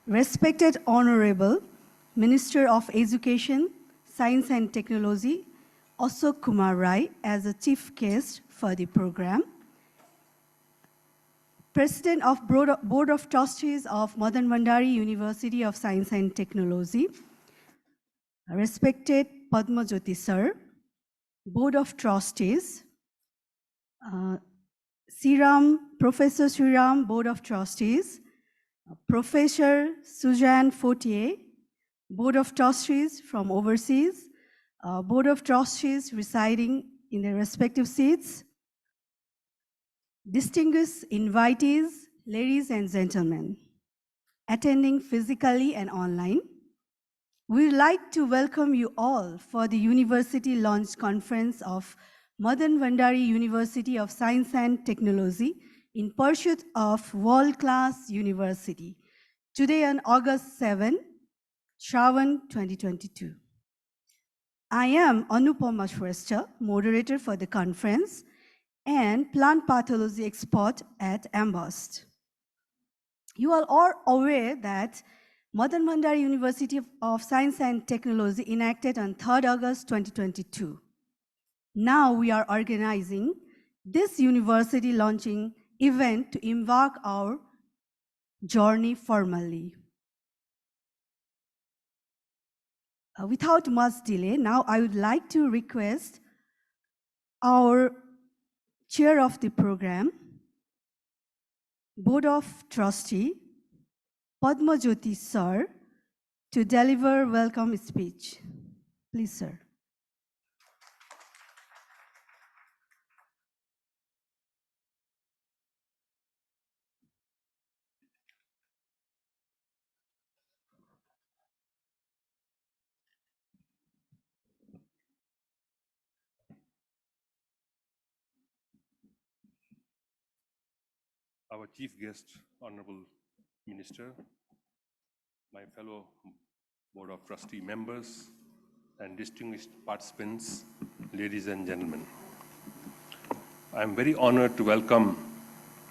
Respected Honorable Minister of Education, Science and Technology, Ashok Kumar Rai as a chief guest for the program. President of Board of Trustees of Madan Bhandari University of Science and Technology, respected Padma Jyoti Sir, Board of Trustees, Professor Sriram, Board of Trustees, Professor Suzanne Fortier, Board of Trustees from overseas, Board of Trustees residing in their respective seats, distinguished invitees, ladies and gentlemen, attending physically and online, we would like to welcome you all for the University Launch Conference of Madan Bhandari University of Science and Technology in pursuit of world-class university, today on August 7, Shravan 2022. I am Anupama Shrestha, moderator for the conference and plant pathology expert at MBUST. You all are aware that Madan Bhandari University of Science and Technology enacted on 3rd August 2022. Now we are organizing this university launching event to embark our journey formally. Without much delay, now I would like to request our chair of the program, Board of Trustee, Padma Jyoti Sir, to deliver welcome speech. Please, sir. Our chief guest, Honorable Minister, my fellow Board of Trustee members, and distinguished participants, ladies and gentlemen. I am very honored to welcome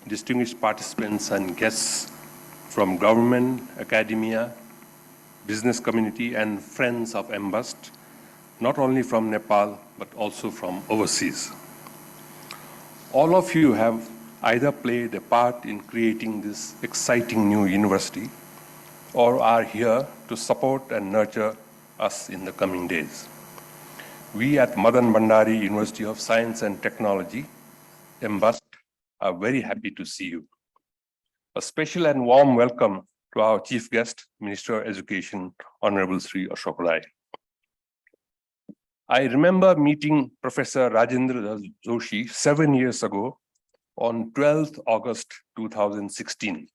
distinguished participants and guests from government, academia, business community, and friends of MBUST, not only from Nepal, but also from overseas. All of you have either played a part in creating this exciting new university or are here to support and nurture us in the coming days. We at Madan Bhandari University of Science and Technology, MBUST, are very happy to see you. A special and warm welcome to our chief guest, Minister of Education, Honorable Sri Ashok Rai. I remember meeting Professor Rajendra Joshi 7 years ago on 12th August 2016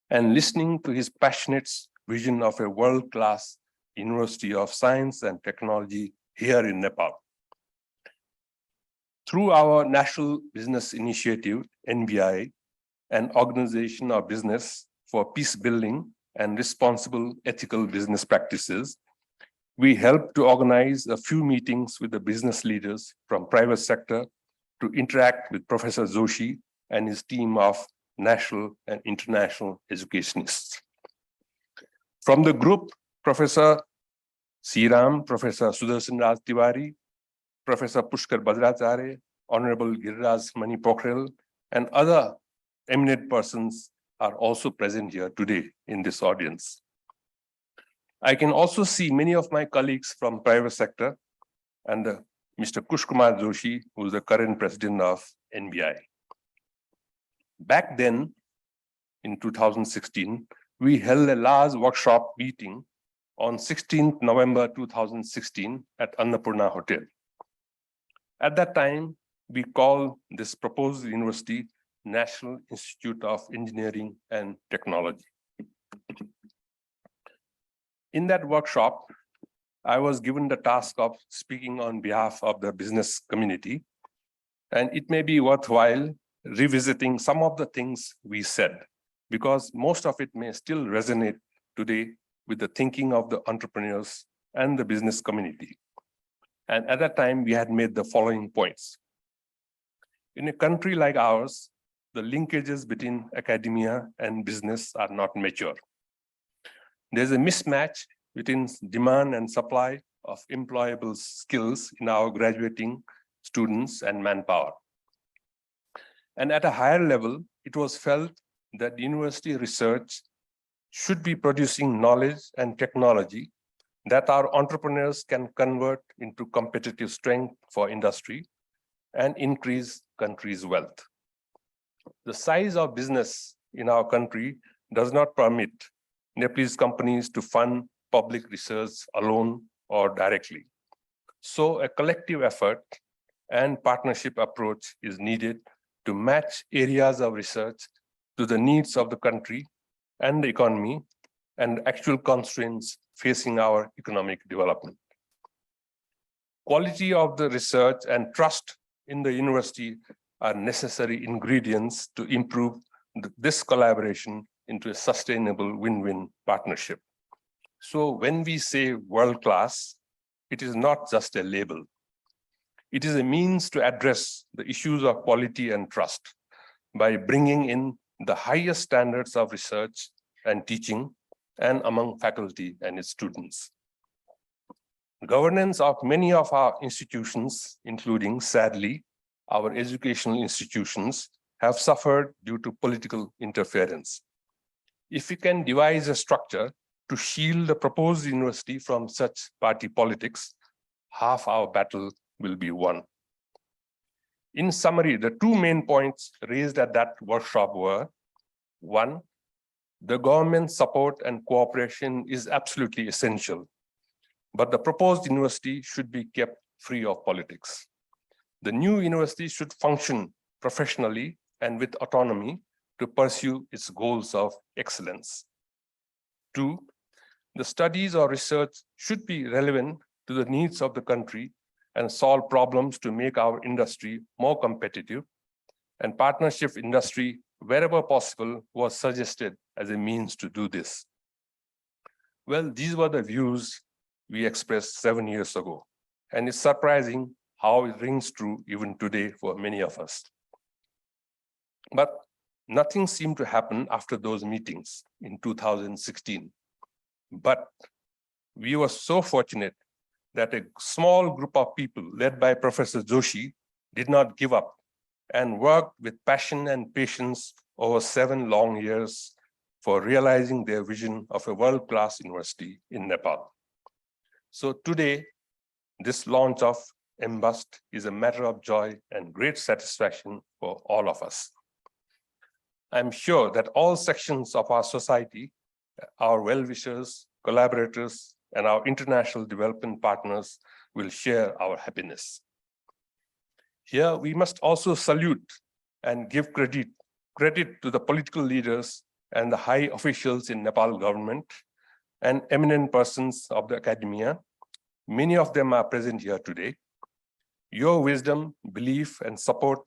and listening to his passionate vision of a world-class University of Science and Technology here in Nepal. Through our National Business Initiative, NBI, an organization of business for peace building and responsible ethical business practices, we helped to organize a few meetings with the business leaders from private sector to interact with Professor Joshi and his team of national and international educationists. From the group, Professor Sriram, Professor Sudarshan Raj Tiwari, Professor Pushkar Bajracharya, Honorable Giriraj Mani Pokhrel, and other eminent persons are also present here today in this audience. I can also see many of my colleagues from private sector and Mr. Kush Kumar Joshi, who is the current president of NBI. Back then, in 2016, we held a large workshop meeting on 16th November 2016 at Annapurna Hotel. At that time, we called this proposed university National Institute of Engineering and Technology. In that workshop, I was given the task of speaking on behalf of the business community, and it may be worthwhile revisiting some of the things we said, because most of it may still resonate today with the thinking of the entrepreneurs and the business community. And at that time, we had made the following points. In a country like ours, the linkages between academia and business are not mature. There's a mismatch between demand and supply of employable skills in our graduating students and manpower. And at a higher level, it was felt that university research should be producing knowledge and technology that our entrepreneurs can convert into competitive strength for industry and increase country's wealth. The size of business in our country does not permit Nepalese companies to fund public research alone or directly. So a collective effort and partnership approach is needed to match areas of research to the needs of the country and the economy and actual constraints facing our economic development. Quality of the research and trust in the university are necessary ingredients to improve this collaboration into a sustainable win-win partnership. So when we say world-class, it is not just a label. It is a means to address the issues of quality and trust by bringing in the highest standards of research and teaching and among faculty and its students. Governance of many of our institutions, including, sadly, our educational institutions, have suffered due to political interference. If we can devise a structure to shield the proposed university from such party politics, half our battle will be won. In summary, the two main points raised at that workshop were: one, the government support and cooperation is absolutely essential, but the proposed university should be kept free of politics. The new university should function professionally and with autonomy to pursue its goals of excellence. Two, the studies or research should be relevant to the needs of the country and solve problems to make our industry more competitive, and partnership industry, wherever possible, was suggested as a means to do this. Well, these were the views we expressed 7 years ago, and it's surprising how it rings true even today for many of us. But nothing seemed to happen after those meetings in 2016. But we were so fortunate that a small group of people led by Professor Joshi did not give up and worked with passion and patience over 7 long years for realizing their vision of a world-class university in Nepal. So today, this launch of MBUST is a matter of joy and great satisfaction for all of us. I'm sure that all sections of our society, our well-wishers, collaborators, and our international development partners will share our happiness. Here, we must also salute and give credit to the political leaders and the high officials in Nepal government and eminent persons of the academia. Many of them are present here today. Your wisdom, belief, and support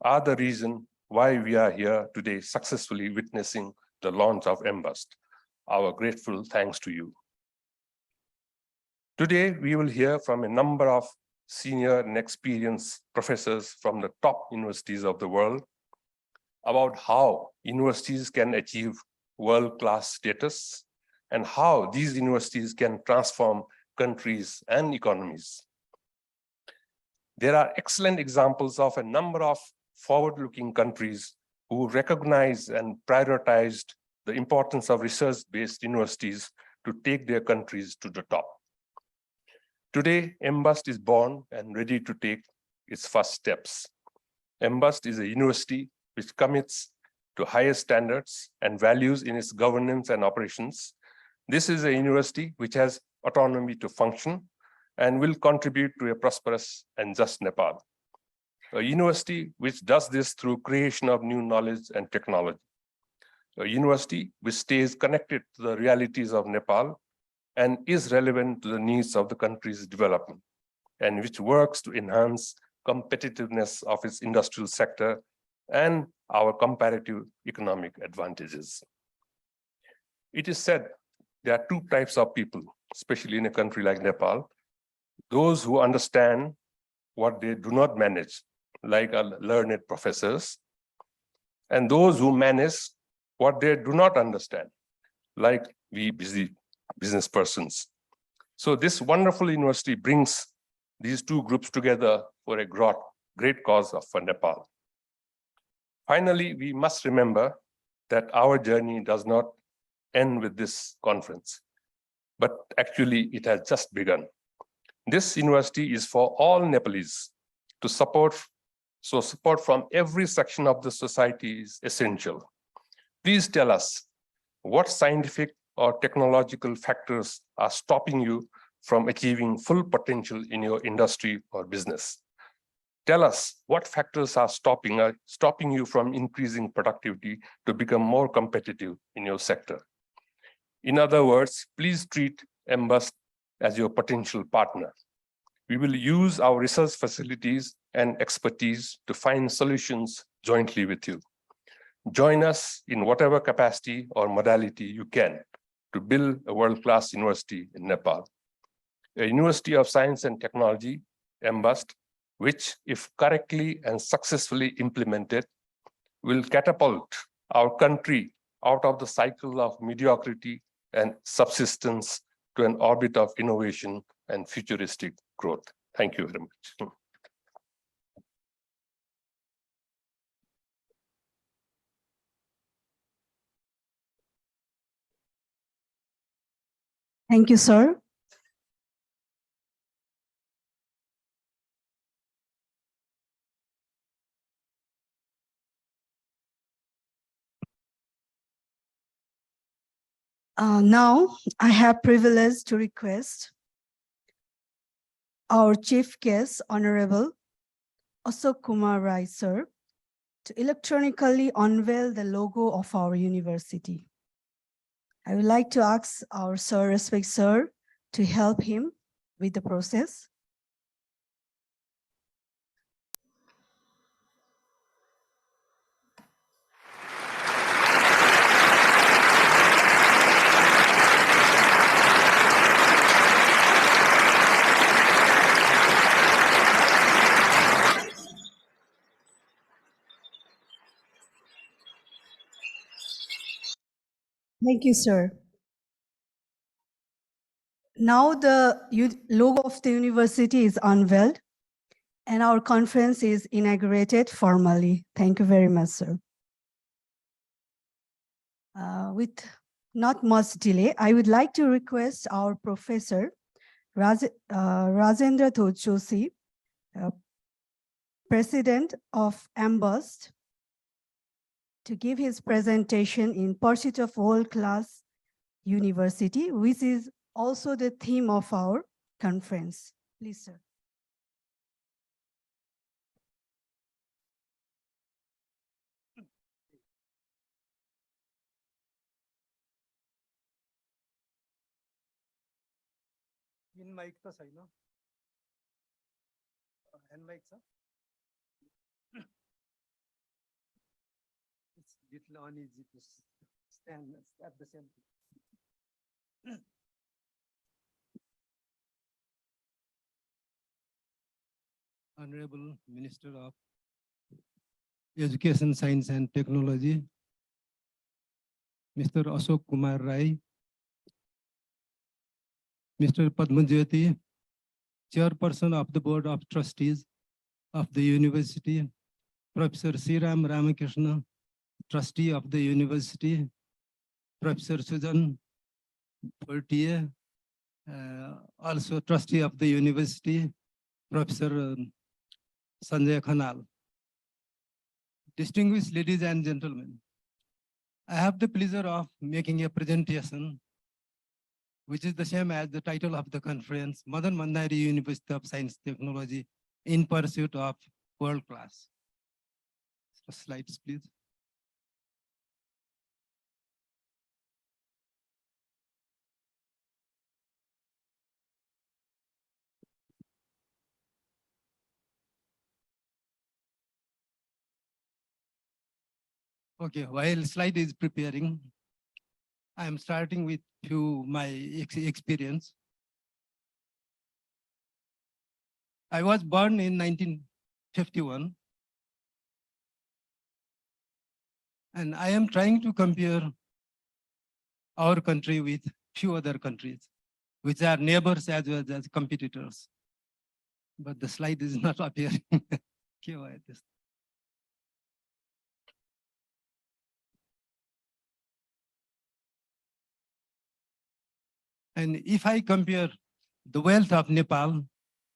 are the reason why we are here today successfully witnessing the launch of MBUST. Our grateful thanks to you. Today, we will hear from a number of senior and experienced professors from the top universities of the world about how universities can achieve world-class status and how these universities can transform countries and economies. There are excellent examples of a number of forward-looking countries who recognize and prioritized the importance of research-based universities to take their countries to the top. Today, MBUST is born and ready to take its first steps. MBUST is a university which commits to higher standards and values in its governance and operations. This is a university which has autonomy to function and will contribute to a prosperous and just Nepal. A university which does this through creation of new knowledge and technology. A university which stays connected to the realities of Nepal and is relevant to the needs of the country's development, and which works to enhance competitiveness of its industrial sector and our comparative economic advantages. It is said there are 2 types of people, especially in a country like Nepal: those who understand what they do not manage, like our learned professors, and those who manage what they do not understand, like we busy business persons. So this wonderful university brings these two groups together for a great cause for Nepal. Finally, we must remember that our journey does not end with this conference, but actually it has just begun. This university is for all Nepalese to support, so support from every section of the society is essential. Please tell us what scientific or technological factors are stopping you from achieving full potential in your industry or business. Tell us what factors are stopping you from increasing productivity to become more competitive in your sector. In other words, please treat MBUST as your potential partner. We will use our research facilities and expertise to find solutions jointly with you. Join us in whatever capacity or modality you can to build a world-class university in Nepal. A University of Science and Technology, MBUST, which, if correctly and successfully implemented, will catapult our country out of the cycle of mediocrity and subsistence to an orbit of innovation and futuristic growth. Thank you very much. Thank you, sir. Now, I have privilege to request our chief guest, Honorable Ashok Kumar Rai, sir, to electronically unveil the logo of our university. I would like to ask our sir, respect sir, to help him with the process. Thank you, sir. Now the logo of the university is unveiled and our conference is inaugurated formally. Thank you very much, sir. With not much delay, I would like to request our professor, Rajendra Joshi, President of MBUST, to give his presentation in Pursuit of World-Class University, which is also the theme of our conference. Please, sir. In mic ta छैन hand mic छ it's little uneasy to stand at the same time. Honorable Minister of Education, Science and Technology, Mr. Ashok Kumar Rai, Mr. Padmajyoti, Chairperson of the Board of Trustees of the University, Professor Sriram Ramakrishna, Trustee of the University, Professor Sujan Bhartiya, also Trustee of the University, Professor Sanjay Khanal. Distinguished ladies and gentlemen, I have the pleasure of making a presentation which is the same as the title of the conference, Madan Bhandari University of Science and Technology in Pursuit of World Class. Slides, please. Okay, while slide is preparing, I am starting with my experience. I was born in 1951 And I am trying to compare our country with few other countries, which are neighbors as well as competitors. But the slide is not appearing. Okay, why this? And if I compare the wealth of Nepal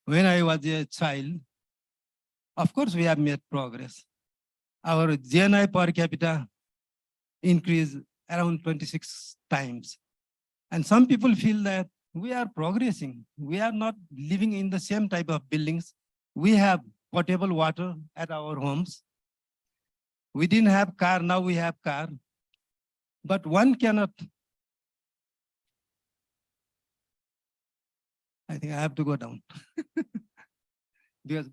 when I was a child, of course we have made progress. Our GNI per capita increased around 26 times. And some people feel that we are progressing. We are not living in the same type of buildings. We have potable water at our homes. We didn't have car, now we have car. But one cannot, I think I have to go down. Because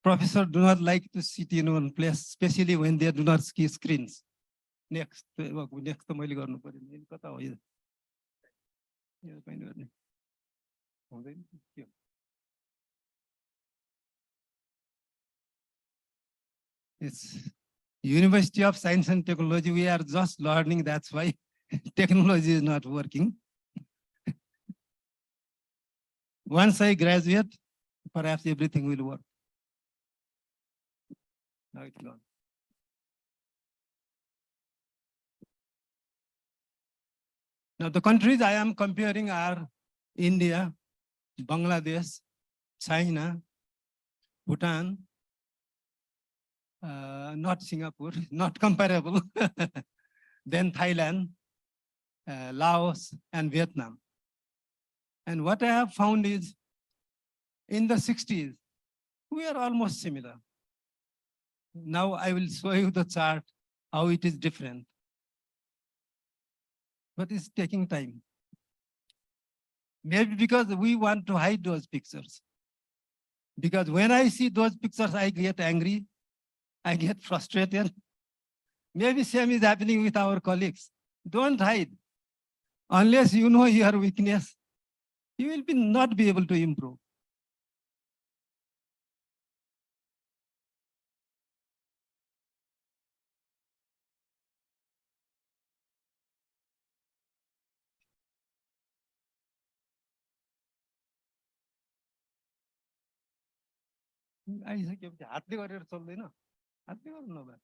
professors do not like to sit in one place, especially when they do not see screens. Next, next मैले गर्नु पर्यो कता हो यो पनि गर्ने हुँदैन के हो It's University of Science and Technology. We are just learning. That's why technology is not working. Once I graduate, perhaps everything will work. Now it's gone. Now the countries I am comparing are India, Bangladesh, China, Bhutan, not Singapore, not comparable. Then Thailand, Laos, and Vietnam. And what I have found is in the 60s, we are almost similar. Now I will show you the chart, how it is different. But it's taking time. Maybe because we want to hide those pictures. Because when I see those pictures, I get angry, I get frustrated. Maybe same is happening with our colleagues. Don't hide. Unless you know your weakness, you will not be able to improve. आइसक्यो हातले गरेर चल्दैन हातले गर्नु नभए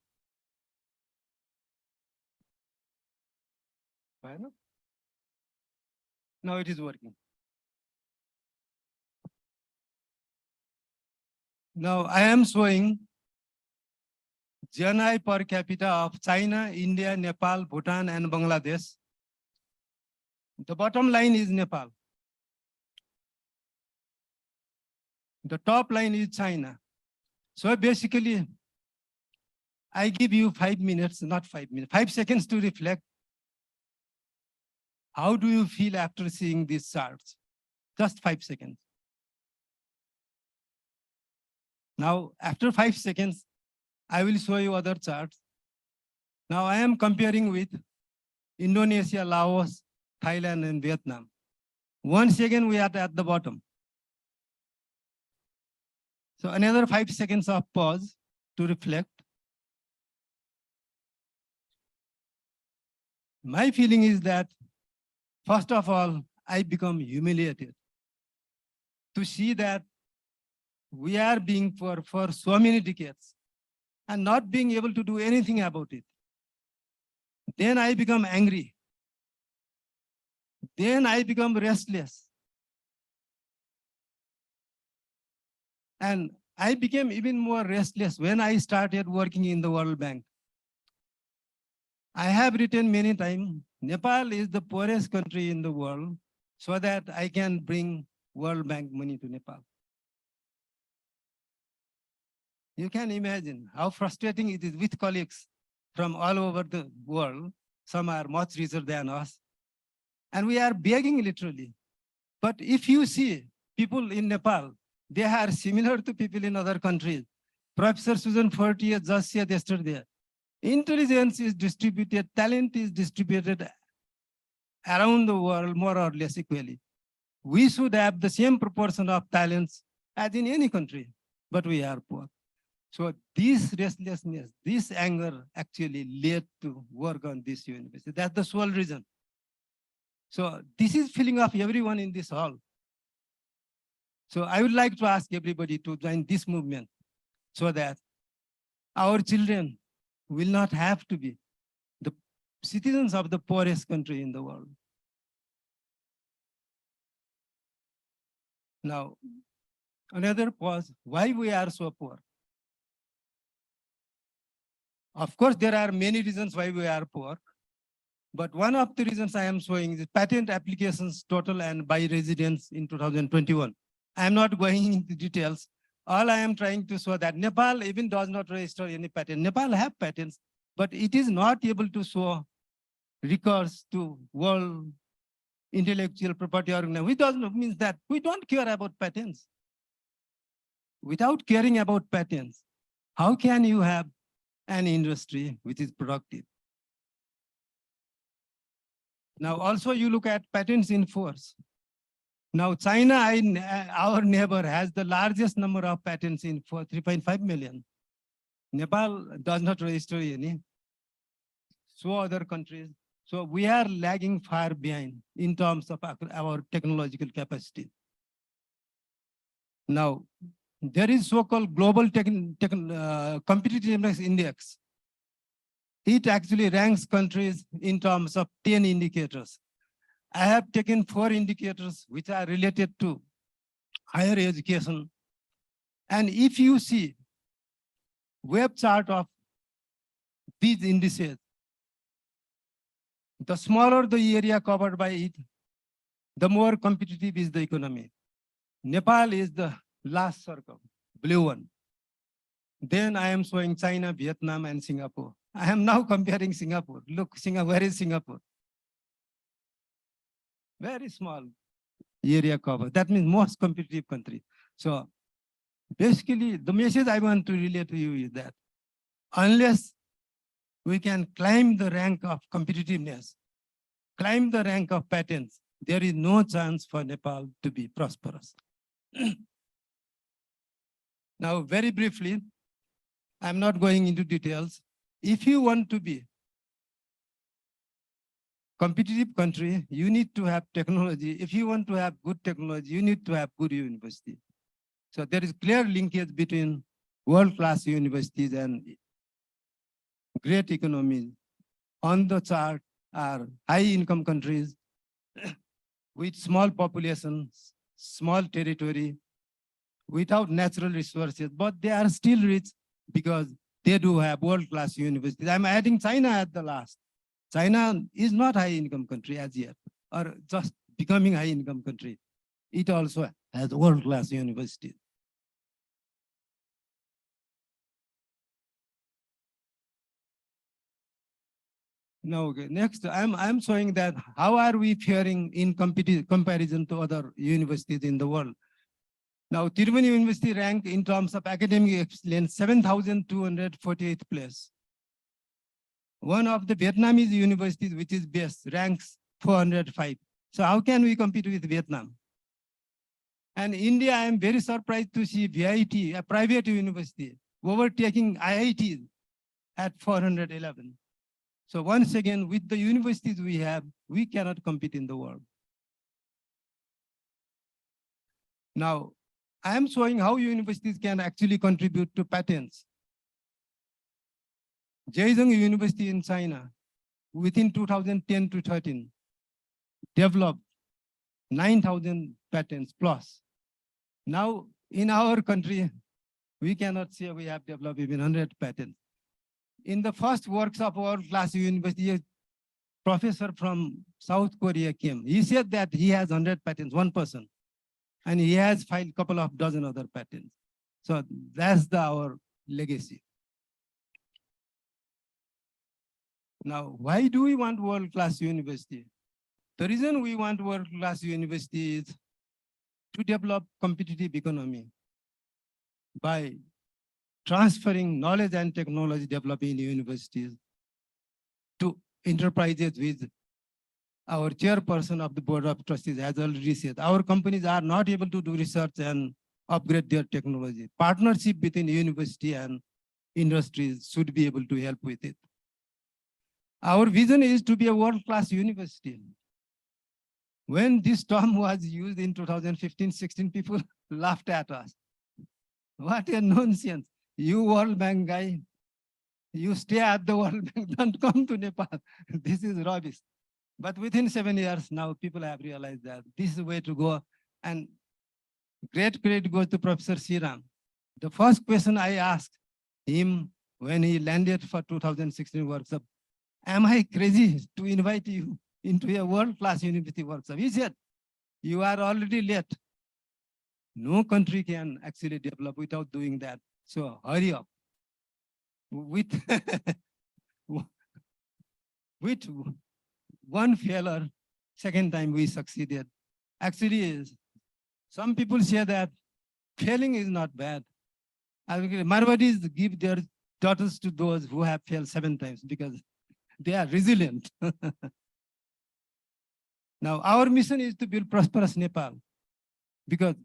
भएन Now it is working. Now I am showing GNI per capita of China, India, Nepal, Bhutan, and Bangladesh. The bottom line is Nepal. The top line is China. So basically, I give you 5 minutes, not 5 minutes, 5 seconds to reflect. How do you feel after seeing these charts? Just 5 seconds. Now, after 5 seconds, I will show you other charts. Now I am comparing with Indonesia, Laos, Thailand, and Vietnam. Once again, we are at the bottom. So another 5 seconds of pause to reflect. My feeling is that, first of all, I become humiliated to see that we are being for so many decades and not being able to do anything about it. Then I become angry. Then I become restless. And I became even more restless when I started working in the World Bank. I have written many times, Nepal is the poorest country in the world, so that I can bring World Bank money to Nepal. You can imagine how frustrating it is with colleagues from all over the world. Some are much richer than us. And we are begging literally. But if you see people in Nepal, they are similar to people in other countries. Professor Susan Fortier just said yesterday, intelligence is distributed, talent is distributed around the world more or less equally. We should have the same proportion of talents as in any country, but we are poor. So this restlessness, this anger actually led to work on this university. That's the sole reason. So this is feeling of everyone in this hall. So I would like to ask everybody to join this movement so that our children will not have to be the citizens of the poorest country in the world. Now, another pause, why we are so poor? Of course, there are many reasons why we are poor, but one of the reasons I am showing is patent applications total and by residents in 2021. I am not going into details. All I am trying to show that Nepal even does not register any patent. Nepal have patents, but it is not able to show recourse to World Intellectual Property Organization, which does not mean that we don't care about patents. Without caring about patents, how can you have an industry which is productive? Now, also you look at patents in force. Now, China, our neighbor, has the largest number of patents in force, 3.5 million. Nepal does not register any. So other countries. So we are lagging far behind in terms of our technological capacity. Now, there is so-called global competitiveness index. It actually ranks countries in terms of 10 indicators. I have taken 4 indicators which are related to higher education. And if you see web chart of these indices, the smaller the area covered by it, the more competitive is the economy. Nepal is the last circle, blue one. Then I am showing China, Vietnam, and Singapore. I am now comparing Singapore. Look, where is Singapore? Very small area cover. That means most competitive country. So basically, the message I want to relay to you is that unless we can climb the rank of competitiveness, climb the rank of patents, there is no chance for Nepal to be prosperous. Now, very briefly, I'm not going into details. If you want to be competitive country, you need to have technology. If you want to have good technology, you need to have good university. So there is clear linkage between world-class universities and great economies. On the chart are high-income countries with small populations, small territory, without natural resources, but they are still rich because they do have world-class universities. I'm adding China at the last. China is not high-income country as yet, or just becoming high-income country. It also has world-class universities. Now, okay, next, I'm showing that how are we faring in comparison to other universities in the world. Now, Tiruvani University ranked in terms of academic excellence 7,248th place. One of the Vietnamese universities, which is best, ranks 405. So how can we compete with Vietnam? And India, I am very surprised to see VIT, a private university, overtaking IIT at 411. So once again, with the universities we have, we cannot compete in the world. Now, I am showing how universities can actually contribute to patents. Zhejiang University in China, within 2010 to 13, developed 9,000 patents plus. Now, in our country, we cannot say we have developed even 100 patents. In the first workshop of world-class university, a professor from South Korea came. He said that he has 100 patents, one person, and he has filed a couple of dozen other patents. So that's our legacy. Now, why do we want world-class university? The reason we want world-class university is to develop competitive economy by transferring knowledge and technology developed in universities to enterprises with our chairperson of the board of trustees has already said, our companies are not able to do research and upgrade their technology. Partnership between university and industries should be able to help with it. Our vision is to be a world-class university. When this term was used in 2015-16, people laughed at us. What a nonsense. You World Bank guy, you stay at the World Bank, don't come to Nepal. This is rubbish. But within 7 years, now people have realized that this is the way to go. And great credit goes to Professor Siram. The first question I asked him when he landed for 2016 workshop, am I crazy to invite you into a world-class university workshop? He said, you are already late. No country can actually develop without doing that. So hurry up. With, with one failure, second time we succeeded. Actually, some people say that failing is not bad. Marwadis give their daughters to those who have failed 7 times because they are resilient. Now, our mission is to build prosperous Nepal because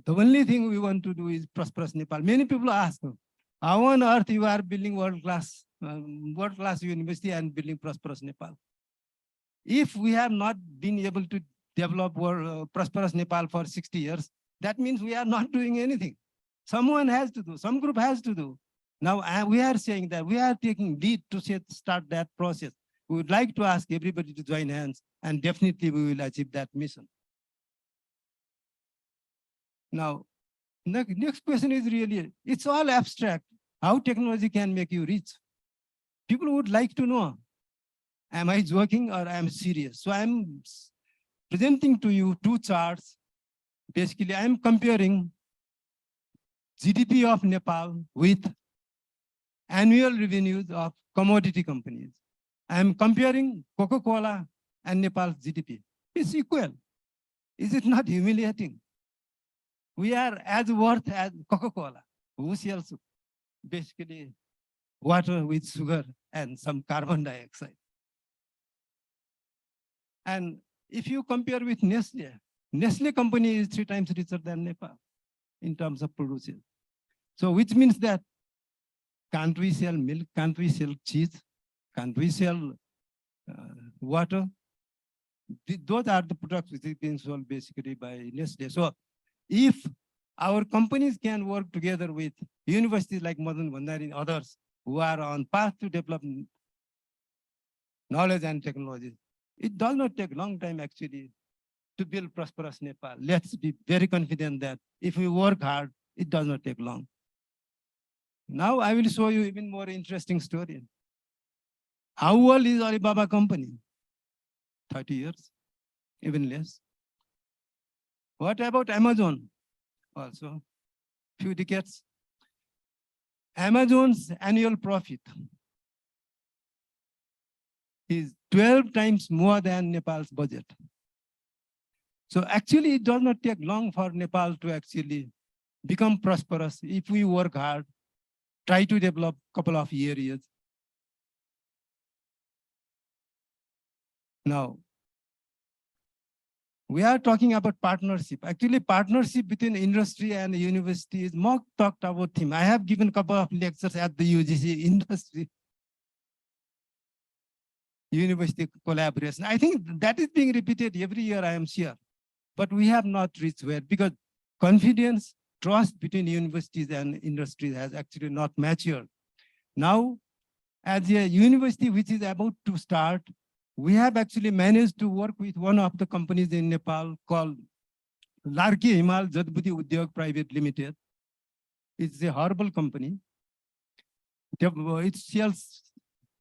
the only thing we want to do is prosperous Nepal. Many people ask, how on earth you are building world-class university and building prosperous Nepal? If we have not been able to develop prosperous Nepal for 60 years, that means we are not doing anything. Someone has to do, some group has to do. Now we are saying that we are taking lead to start that process. We would like to ask everybody to join hands, and definitely we will achieve that mission. Now, next question is really, it's all abstract. How technology can make you rich? People would like to know, am I joking or am I serious? So I'm presenting to you 2 charts. Basically, I'm comparing GDP of Nepal with annual revenues of commodity companies. I'm comparing Coca-Cola and Nepal's GDP. It's equal. Is it not humiliating? We are as worth as Coca-Cola, who sells basically water with sugar and some carbon dioxide. And if you compare with Nestle, Nestle company is 3 times richer than Nepal in terms of producing. So which means that can't we sell milk, can't we sell cheese, can't we sell water? Those are the products which are being sold basically by Nestle. So if our companies can work together with universities like Madan Bhandari and others who are on path to develop knowledge and technology, it does not take a long time actually to build prosperous Nepal. Let's be very confident that if we work hard, it does not take long. Now I will show you even more interesting story. How old is Alibaba company? 30 years, even less. What about Amazon? Also, few decades. Amazon's annual profit is 12 times more than Nepal's budget. So actually, it does not take long for Nepal to actually become prosperous if we work hard, try to develop a couple of areas. Now, we are talking about partnership. Actually, partnership between industry and university is more talked about theme. I have given a couple of lectures at the UGC industry university collaboration. I think that is being repeated every year, I am sure. But we have not reached where, because confidence, trust between universities and industries has actually not matured. Now, as a university which is about to start, we have actually managed to work with one of the companies in Nepal called Larki Himal Jadbudi Udyog Private Limited. It's a horrible company. It sells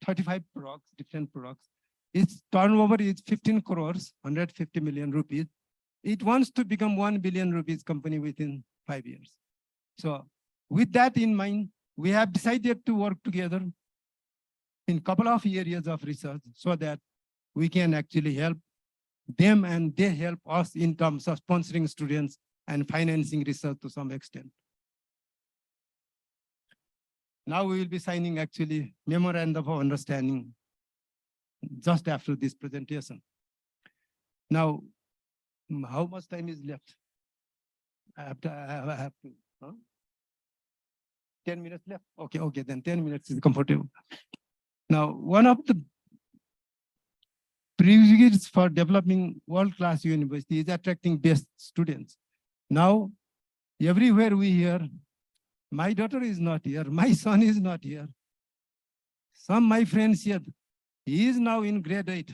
35 products, different products. Its turnover is 15 crores, 150 million rupees. It wants to become 1 billion rupees company within 5 years. So with that in mind, we have decided to work together in a couple of areas of research so that we can actually help them and they help us in terms of sponsoring students and financing research to some extent. Now we will be signing actually memorandum of understanding just after this presentation. Now, how much time is left? I have to, huh? 10 minutes left. Okay, then 10 minutes is comfortable. Now, one of the prerequisites for developing world-class university is attracting best students. Now, everywhere we hear, my daughter is not here, my son is not here. Some my friends said, he is now in grade 8.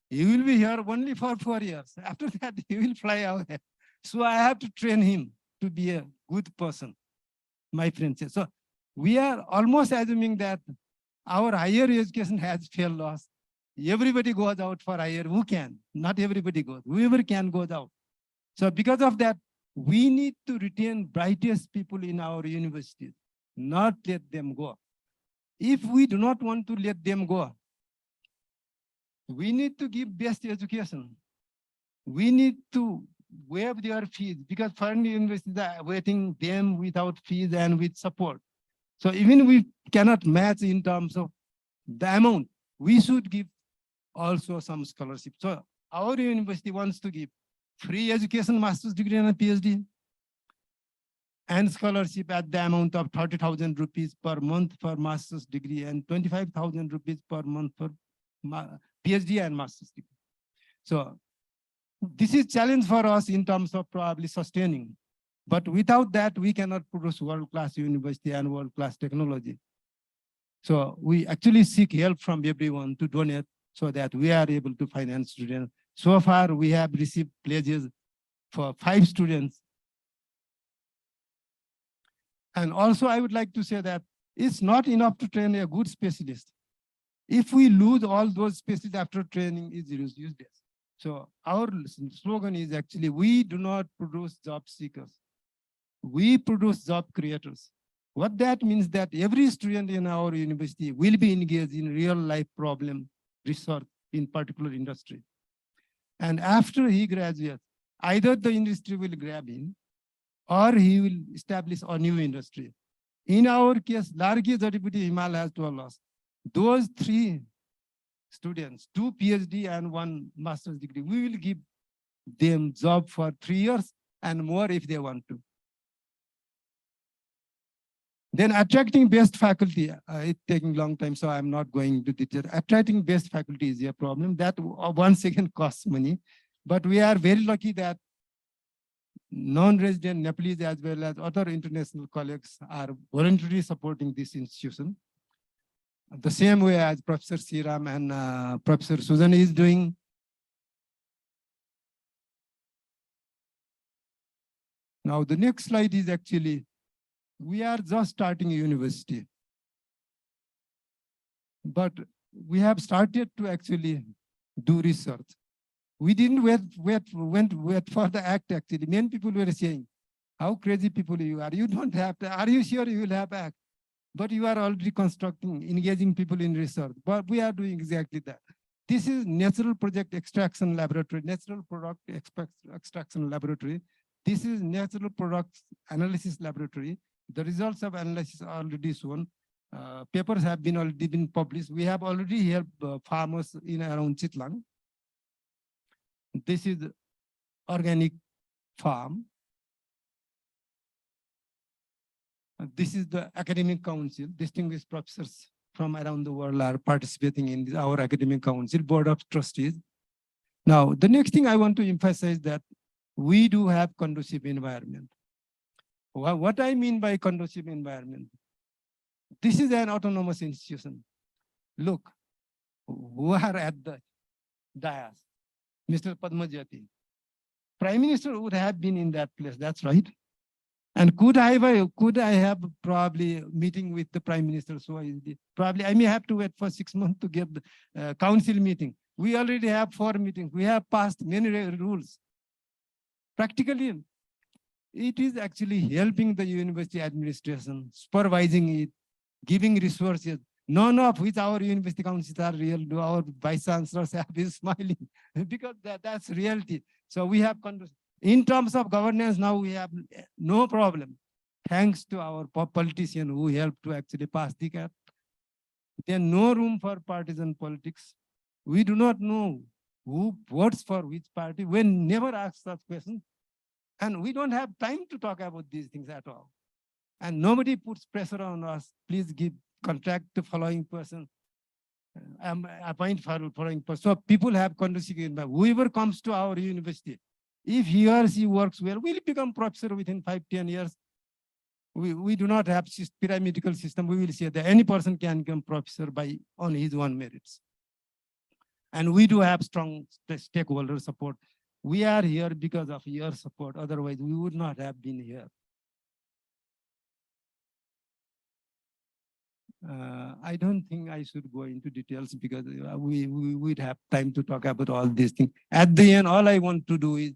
He will be here only for 4 years. After that, he will fly away. So I have to train him to be a good person, my friend said. So we are almost assuming that our higher education has failed us. Everybody goes out for higher. Who can? Not everybody goes. Whoever can goes out. So because of that, we need to retain brightest people in our universities, not let them go. If we do not want to let them go, we need to give best education. We need to waive their fees because foreign universities are waiting them without fees and with support. So even we cannot match in terms of the amount, we should give also some scholarship. So our university wants to give free education, master's degree and a PhD, and scholarship at the amount of 30,000 rupees per month for master's degree and 25,000 rupees per month for PhD and master's degree. So this is challenge for us in terms of probably sustaining. But without that, we cannot produce world-class university and world-class technology. So we actually seek help from everyone to donate so that we are able to finance students. So far, we have received pledges for 5 students. And also, I would like to say that it's not enough to train a good specialist. If we lose all those specialists after training, it's useless. So our slogan is actually, we do not produce job seekers. We produce job creators. What that means that every student in our university will be engaged in real life problem research in particular industry. And after he graduates, either the industry will grab him or he will establish a new industry. In our case, Largi Deputy Himalaya has told us, those 3 students, 2 PhD and 1 master's degree, we will give them job for 3 years and more if they want to. Then attracting best faculty, it's taking a long time, so I'm not going to detail. Attracting best faculty is a problem. That once again costs money, but we are very lucky that non-resident Nepalese as well as other international colleagues are voluntarily supporting this institution. The same way as Professor Siram and Professor Susan is doing. Now the next slide is actually, we are just starting a university. But we have started to actually do research. We didn't wait for the act actually. Many people were saying, how crazy people you are. You don't have to, are you sure you will have act? But you are already constructing, engaging people in research. But we are doing exactly that. This is natural project extraction laboratory, natural product extraction laboratory. This is natural products analysis laboratory. The results of analysis are already shown. Papers have been already been published. We have already helped farmers in around Chitlang. This is organic farm. This is the academic council. Distinguished professors from around the world are participating in our academic council, board of trustees. Now, the next thing I want to emphasize that we do have conducive environment. What I mean by conducive environment, this is an autonomous institution. Look, who are at the dais? Mr. Padmajyati. Prime Minister would have been in that place, that's right. And could I have probably meeting with the Prime Minister? So probably I may have to wait for 6 months to get the council meeting. We already have 4 meetings. We have passed many rules. Practically, it is actually helping the university administration, supervising it, giving resources, none of which our university councils are real. Our vice chancellors have been smiling because that's reality. So we have, in terms of governance, now we have no problem. Thanks to our politicians who helped to actually pass the cap. There's no room for partisan politics. We do not know who votes for which party. We never ask such questions. And we don't have time to talk about these things at all. And nobody puts pressure on us. Please give contract to following person. Appoint following person. So people have conversation. Whoever comes to our university, if he or she works well, will become professor within 5-10 years. We do not have pyramidal system. We will say that any person can become professor by on his own merits. And we do have strong stakeholder support. We are here because of your support. Otherwise, we would not have been here. I don't think I should go into details because we would have time to talk about all these things. At the end, all I want to do is,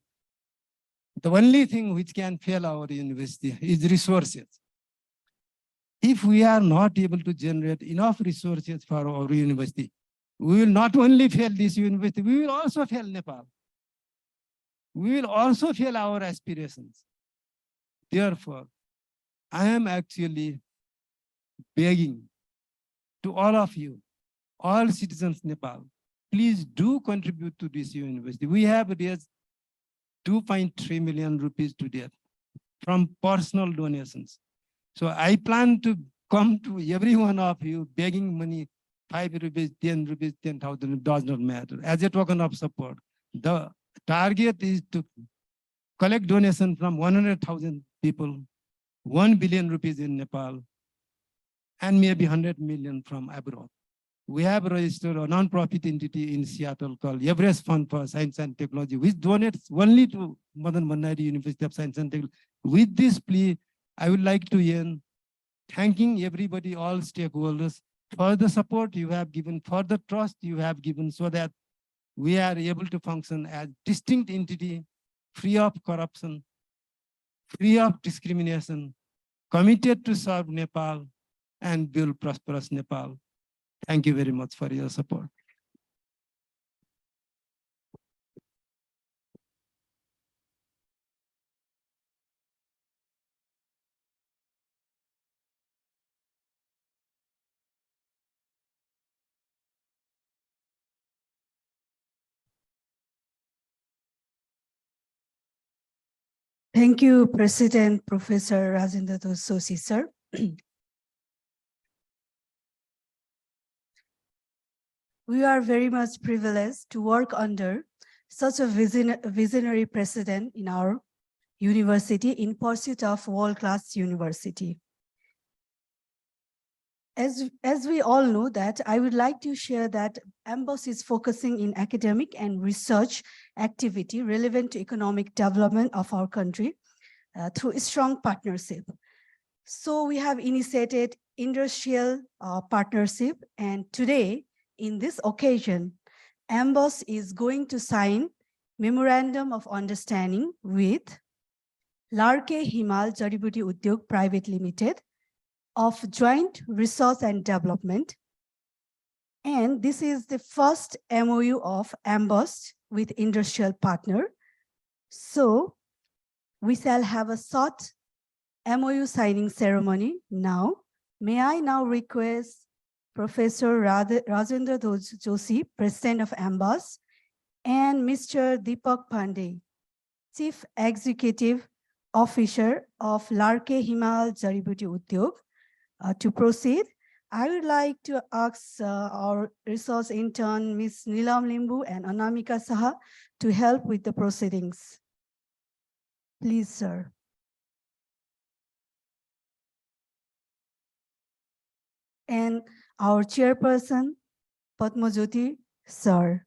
the only thing which can fail our university is resources. If we are not able to generate enough resources for our university, we will not only fail this university, we will also fail Nepal. We will also fail our aspirations. Therefore, I am actually begging to all of you, all citizens Nepal, please do contribute to this university. We have raised 2.3 million rupees to date from personal donations. So I plan to come to every one of you begging money, 5 rupees, 10 rupees, 10,000, it does not matter, as a token of support. The target is to collect donation from 100,000 people, 1 billion rupees in Nepal, and maybe 100 million from abroad. We have registered a non-profit entity in Seattle called Everest Fund for Science and Technology, which donates only to Madan Bhandari University of Science and Technology. With this plea, I would like to end thanking everybody, all stakeholders, for the support you have given, for the trust you have given, so that we are able to function as distinct entity, free of corruption, free of discrimination, committed to serve Nepal and build prosperous Nepal. Thank you very much for your support. Thank you, President Professor Rajendra Doshi, sir. We are very much privileged to work under such a visionary president in our university in pursuit of world-class university. As we all know that, I would like to share that MBUST is focusing in academic and research activity relevant to economic development of our country through a strong partnership. So we have initiated industrial partnership, and today, in this occasion, MBUST is going to sign Memorandum of Understanding with Larke Himal Jaributi Udyog Private Limited of joint research and development. And this is the first MOU of MBUST with industrial partner. So we shall have a short MOU signing ceremony now. May I now request Professor Rajendra Doshi, President of MBUST, and Mr. Deepak Pandey, Chief Executive Officer of Larke Himal Jaributi Udyog, to proceed. I would like to ask our resource intern, Ms. Nilam Limbu and Anamika Saha, to help with the proceedings. Please, sir. And our chairperson, Padmajoti, sir.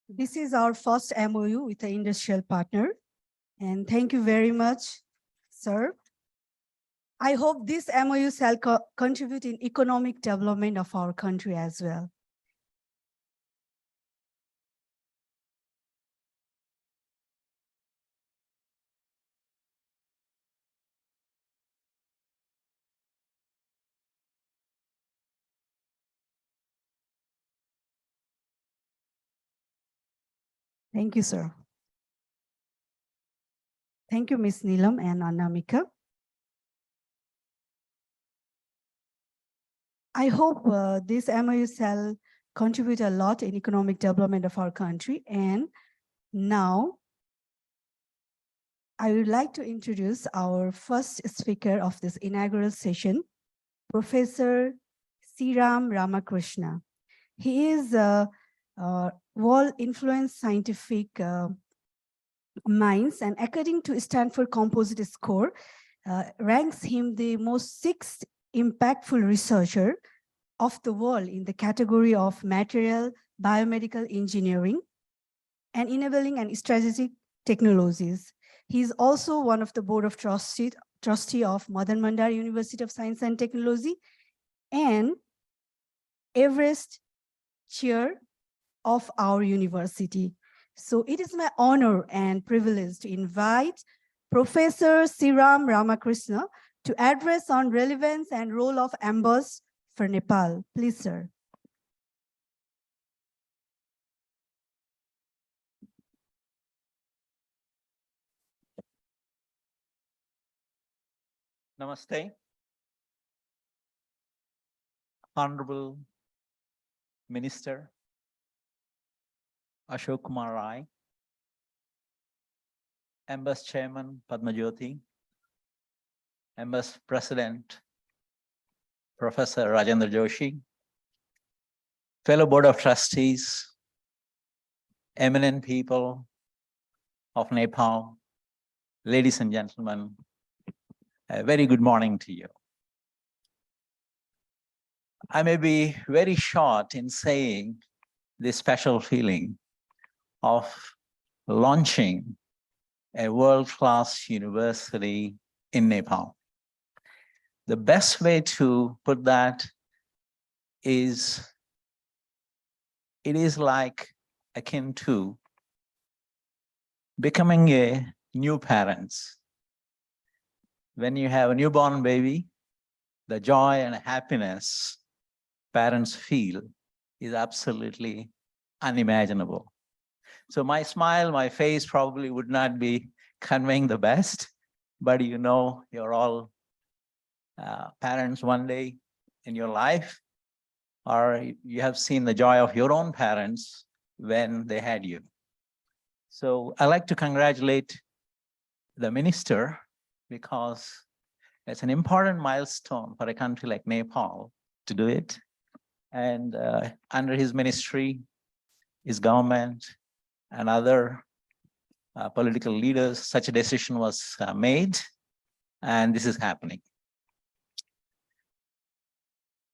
This is our first MOU with an industrial partner. And thank you very much, sir. I hope this MOU shall contribute in economic development of our country as well. Thank you, sir. Thank you, Ms. Neelam and Anamika. I hope this MOU shall contribute a lot in economic development of our country. And now, I would like to introduce our first speaker of this inaugural session, Professor Sriram Ramakrishna. He is a world-influenced scientific minds, and according to Stanford Composite Score, ranks him the most sixth impactful researcher of the world in the category of material biomedical engineering and enabling and strategic technologies. He is also one of the board of trustee of Madan Bhandari University of Science and Technology and Everest chair of our university. So it is my honor and privilege to invite Professor Sriram Ramakrishna to address on relevance and role of MBUST for Nepal. Please, sir. Namaste. Honorable Minister Ashok Kumar Rai, MBUST Chairman Padmajyoti, MBUST President Professor Rajendra Joshi, fellow Board of Trustees, eminent people of Nepal, ladies and gentlemen, a very good morning to you. I may be very short in saying this special feeling of launching a world-class university in Nepal. The best way to put that is, it is like akin to becoming a new parents. When you have a newborn baby, the joy and happiness parents feel is absolutely unimaginable. So my smile, my face probably would not be conveying the best, but you know, you're all parents one day in your life, or you have seen the joy of your own parents when they had you. So I'd like to congratulate the minister because it's an important milestone for a country like Nepal to do it. And under his ministry, his government, and other political leaders, such a decision was made, and this is happening.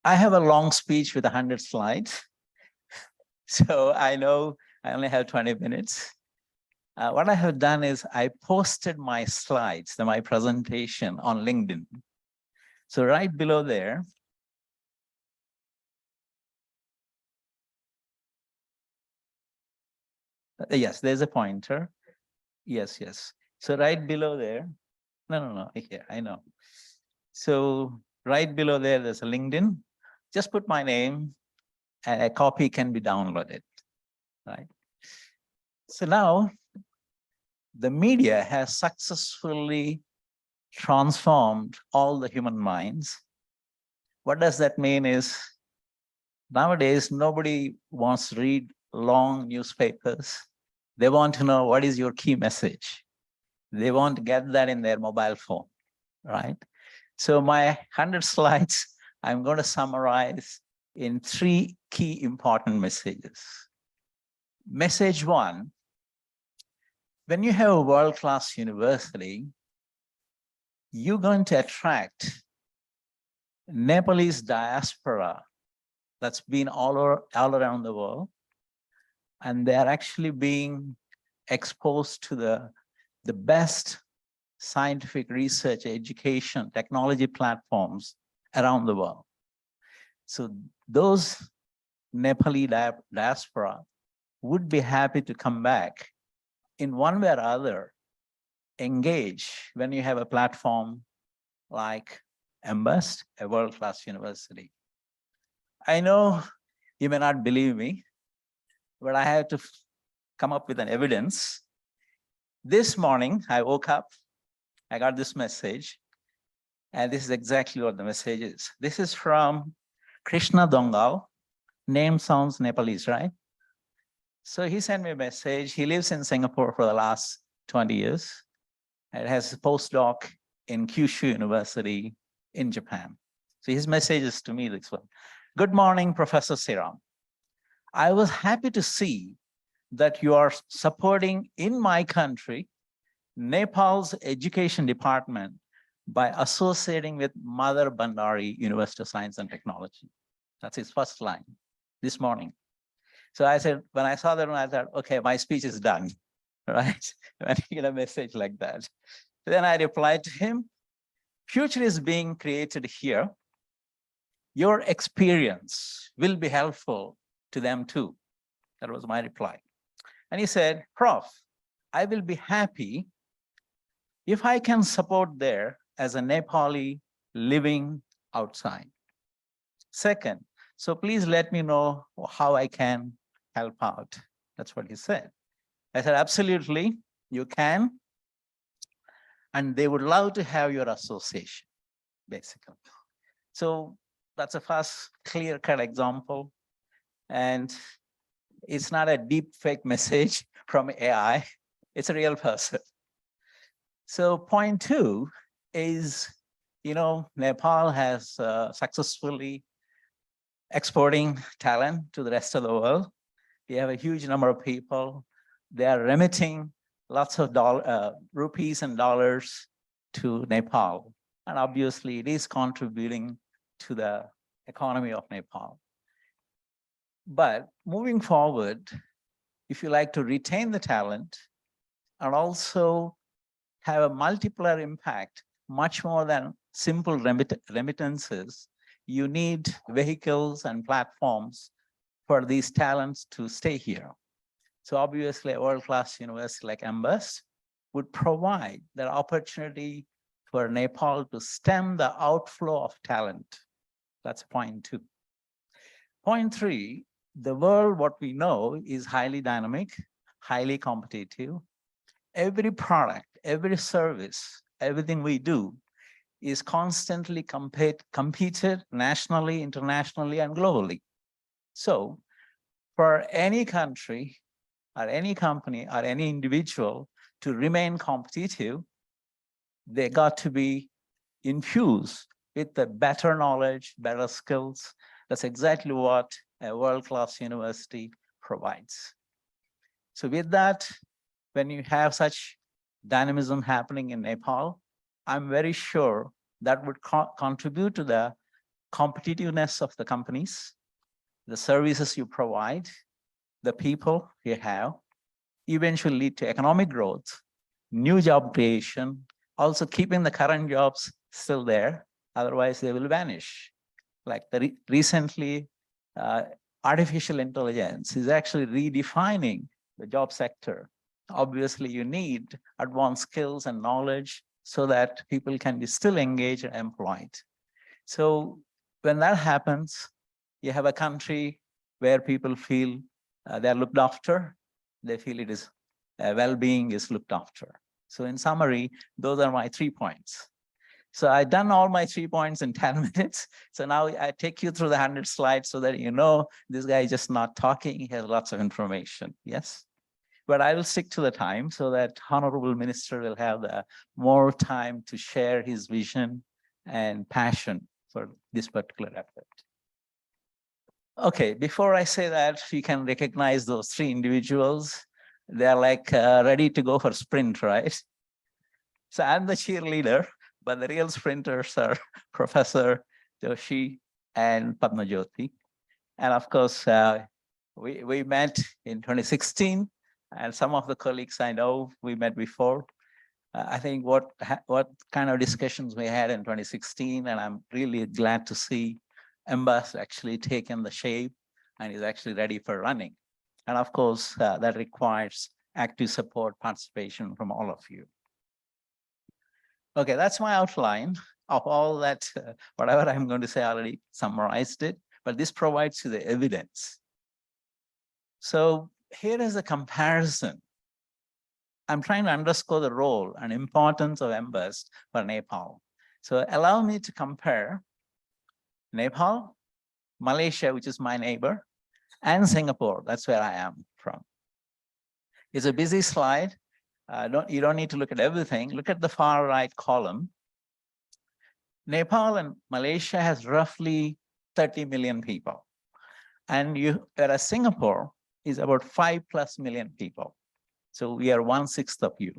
I have a long speech with 100 slides, so I know I only have 20 minutes. What I have done is I posted my slides, my presentation on LinkedIn. So right below there, yes, there's a pointer. Yes, yes. So right below there, no, here, I know. So right below there, there's a LinkedIn. Just put my name and a copy can be downloaded, right? So now the media has successfully transformed all the human minds. What does that mean is nowadays, nobody wants to read long newspapers. They want to know what is your key message. They want to get that in their mobile phone, right? So my 100 slides, I'm going to summarize in 3 key important messages. Message 1, when you have a world-class university, you're going to attract Nepalese diaspora that's been all around the world. and they are actually being exposed to the best scientific research, education, technology platforms around the world. So those Nepali diaspora would be happy to come back in one way or other, engage when you have a platform like MBUST, a world-class university. I know you may not believe me, but I have to come up with an evidence. This morning, I woke up, I got this message, and this is exactly what the message is. This is from Krishna Dongal. Name sounds Nepalese, right? So he sent me a message. He lives in Singapore for the last 20 years. And has a postdoc in Kyushu University in Japan. So his message is to me this one. Good morning, Professor Siram. I was happy to see that you are supporting in my country, Nepal's education department by associating with Madan Bhandari University of Science and Technology. That's his first line this morning. So I said, when I saw that one, I thought, okay, my speech is done, right? When you get a message like that. Then I replied to him, future is being created here. Your experience will be helpful to them too. That was my reply. And he said, Prof, I will be happy if I can support there as a Nepali living outside. Second, so please let me know how I can help out. That's what he said. I said, absolutely, you can. And they would love to have your association, basically. So that's a first clear-cut example. And it's not a deep fake message from AI. It's a real person. So point two is, Nepal has successfully exporting talent to the rest of the world. We have a huge number of people. They are remitting lots of rupees and dollars to Nepal. And obviously it is contributing to the economy of Nepal. But moving forward, if you like to retain the talent and also have a multiplier impact, much more than simple remittances, you need vehicles and platforms for these talents to stay here. So obviously a world-class university like MBUST would provide that opportunity for Nepal to stem the outflow of talent. That's point two. Point three, the world, what we know, is highly dynamic, highly competitive. Every product, every service, everything we do is constantly competed nationally, internationally, and globally. So for any country or any company or any individual to remain competitive, they got to be infused with the better knowledge, better skills. That's exactly what a world-class university provides. So with that, when you have such dynamism happening in Nepal, I'm very sure that would contribute to the competitiveness of the companies, the services you provide, the people you have, eventually lead to economic growth, new job creation, also keeping the current jobs still there, otherwise they will vanish. Like recently, artificial intelligence is actually redefining the job sector. Obviously, you need advanced skills and knowledge so that people can be still engaged and employed. So when that happens, you have a country where people feel they're looked after, they feel it is well-being is looked after. So in summary, those are my 3 points. So I've done all my 3 points in 10 minutes. So now I take you through the 100 slides so that you know this guy is just not talking, he has lots of information, yes? But I will stick to the time so that Honorable Minister will have the more time to share his vision and passion for this particular effort. Okay, before I say that, you can recognize those 3 individuals. They're like ready to go for sprint, right? So I'm the cheerleader, but the real sprinters are Professor Joshi and Padma Jyoti. And of course, We met in 2016, and some of the colleagues I know we met before. I think what kind of discussions we had in 2016, and I'm really glad to see MBUST actually taken the shape and is actually ready for running. And of course, that requires active support, participation from all of you. Okay, that's my outline of all that, whatever I'm going to say, I already summarized it, but this provides you the evidence. So here is a comparison. I'm trying to underscore the role and importance of MBUST for Nepal. So allow me to compare Nepal, Malaysia, which is my neighbor, and Singapore. That's where I am from. It's a busy slide. You don't need to look at everything. Look at the far right column. Nepal and Malaysia has roughly 30 million people. And whereas Singapore is about 5+ million people. So we are 1/6 of you.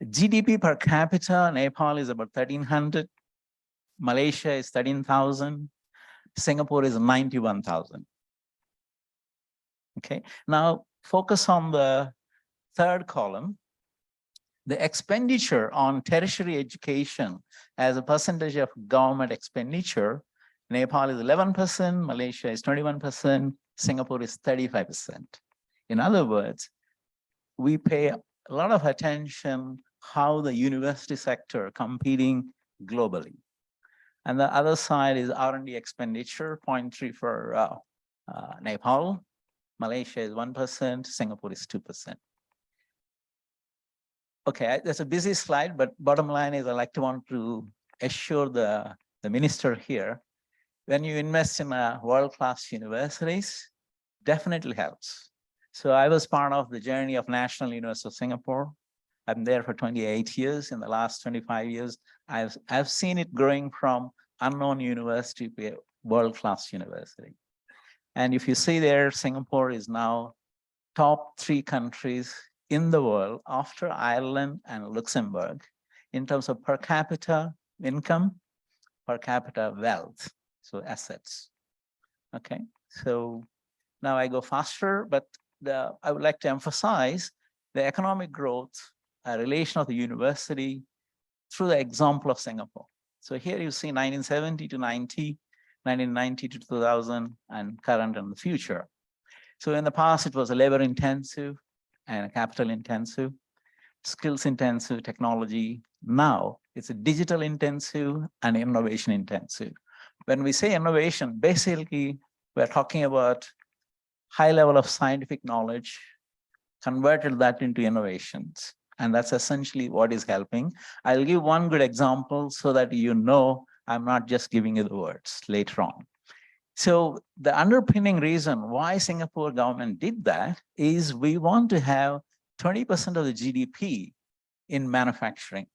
GDP per capita, Nepal is about 1,300. Malaysia is 13,000. Singapore is 91,000. Okay, now focus on the third column. The expenditure on tertiary education as a percentage of government expenditure, Nepal is 11%, Malaysia is 21%, Singapore is 35%. In other words, we pay a lot of attention how the university sector competing globally. And the other side is R&D expenditure, 0.3 for Nepal, Malaysia is 1%, Singapore is 2%. Okay, that's a busy slide, but bottom line is I want to assure the minister here, when you invest in world-class universities, definitely helps. So I was part of the journey of National University of Singapore. I'm there for 28 years. In the last 25 years, I've seen it growing from unknown university to a world-class university. And if you see there, Singapore is now top 3 countries in the world after Ireland and Luxembourg in terms of per capita income, per capita wealth, so assets. Okay, so now I go faster, but I would like to emphasize the economic growth relation of the university through the example of Singapore. So here you see 1970 to 90, 1990 to 2000, and current and the future. So in the past, it was a labor intensive and capital intensive, skills intensive technology. Now it's a digital intensive and innovation intensive. When we say innovation, basically we're talking about high level of scientific knowledge, converted that into innovations. And that's essentially what is helping. I'll give one good example so that you know I'm not just giving you the words later on. So the underpinning reason why Singapore government did that is we want to have 20% of the GDP in manufacturing.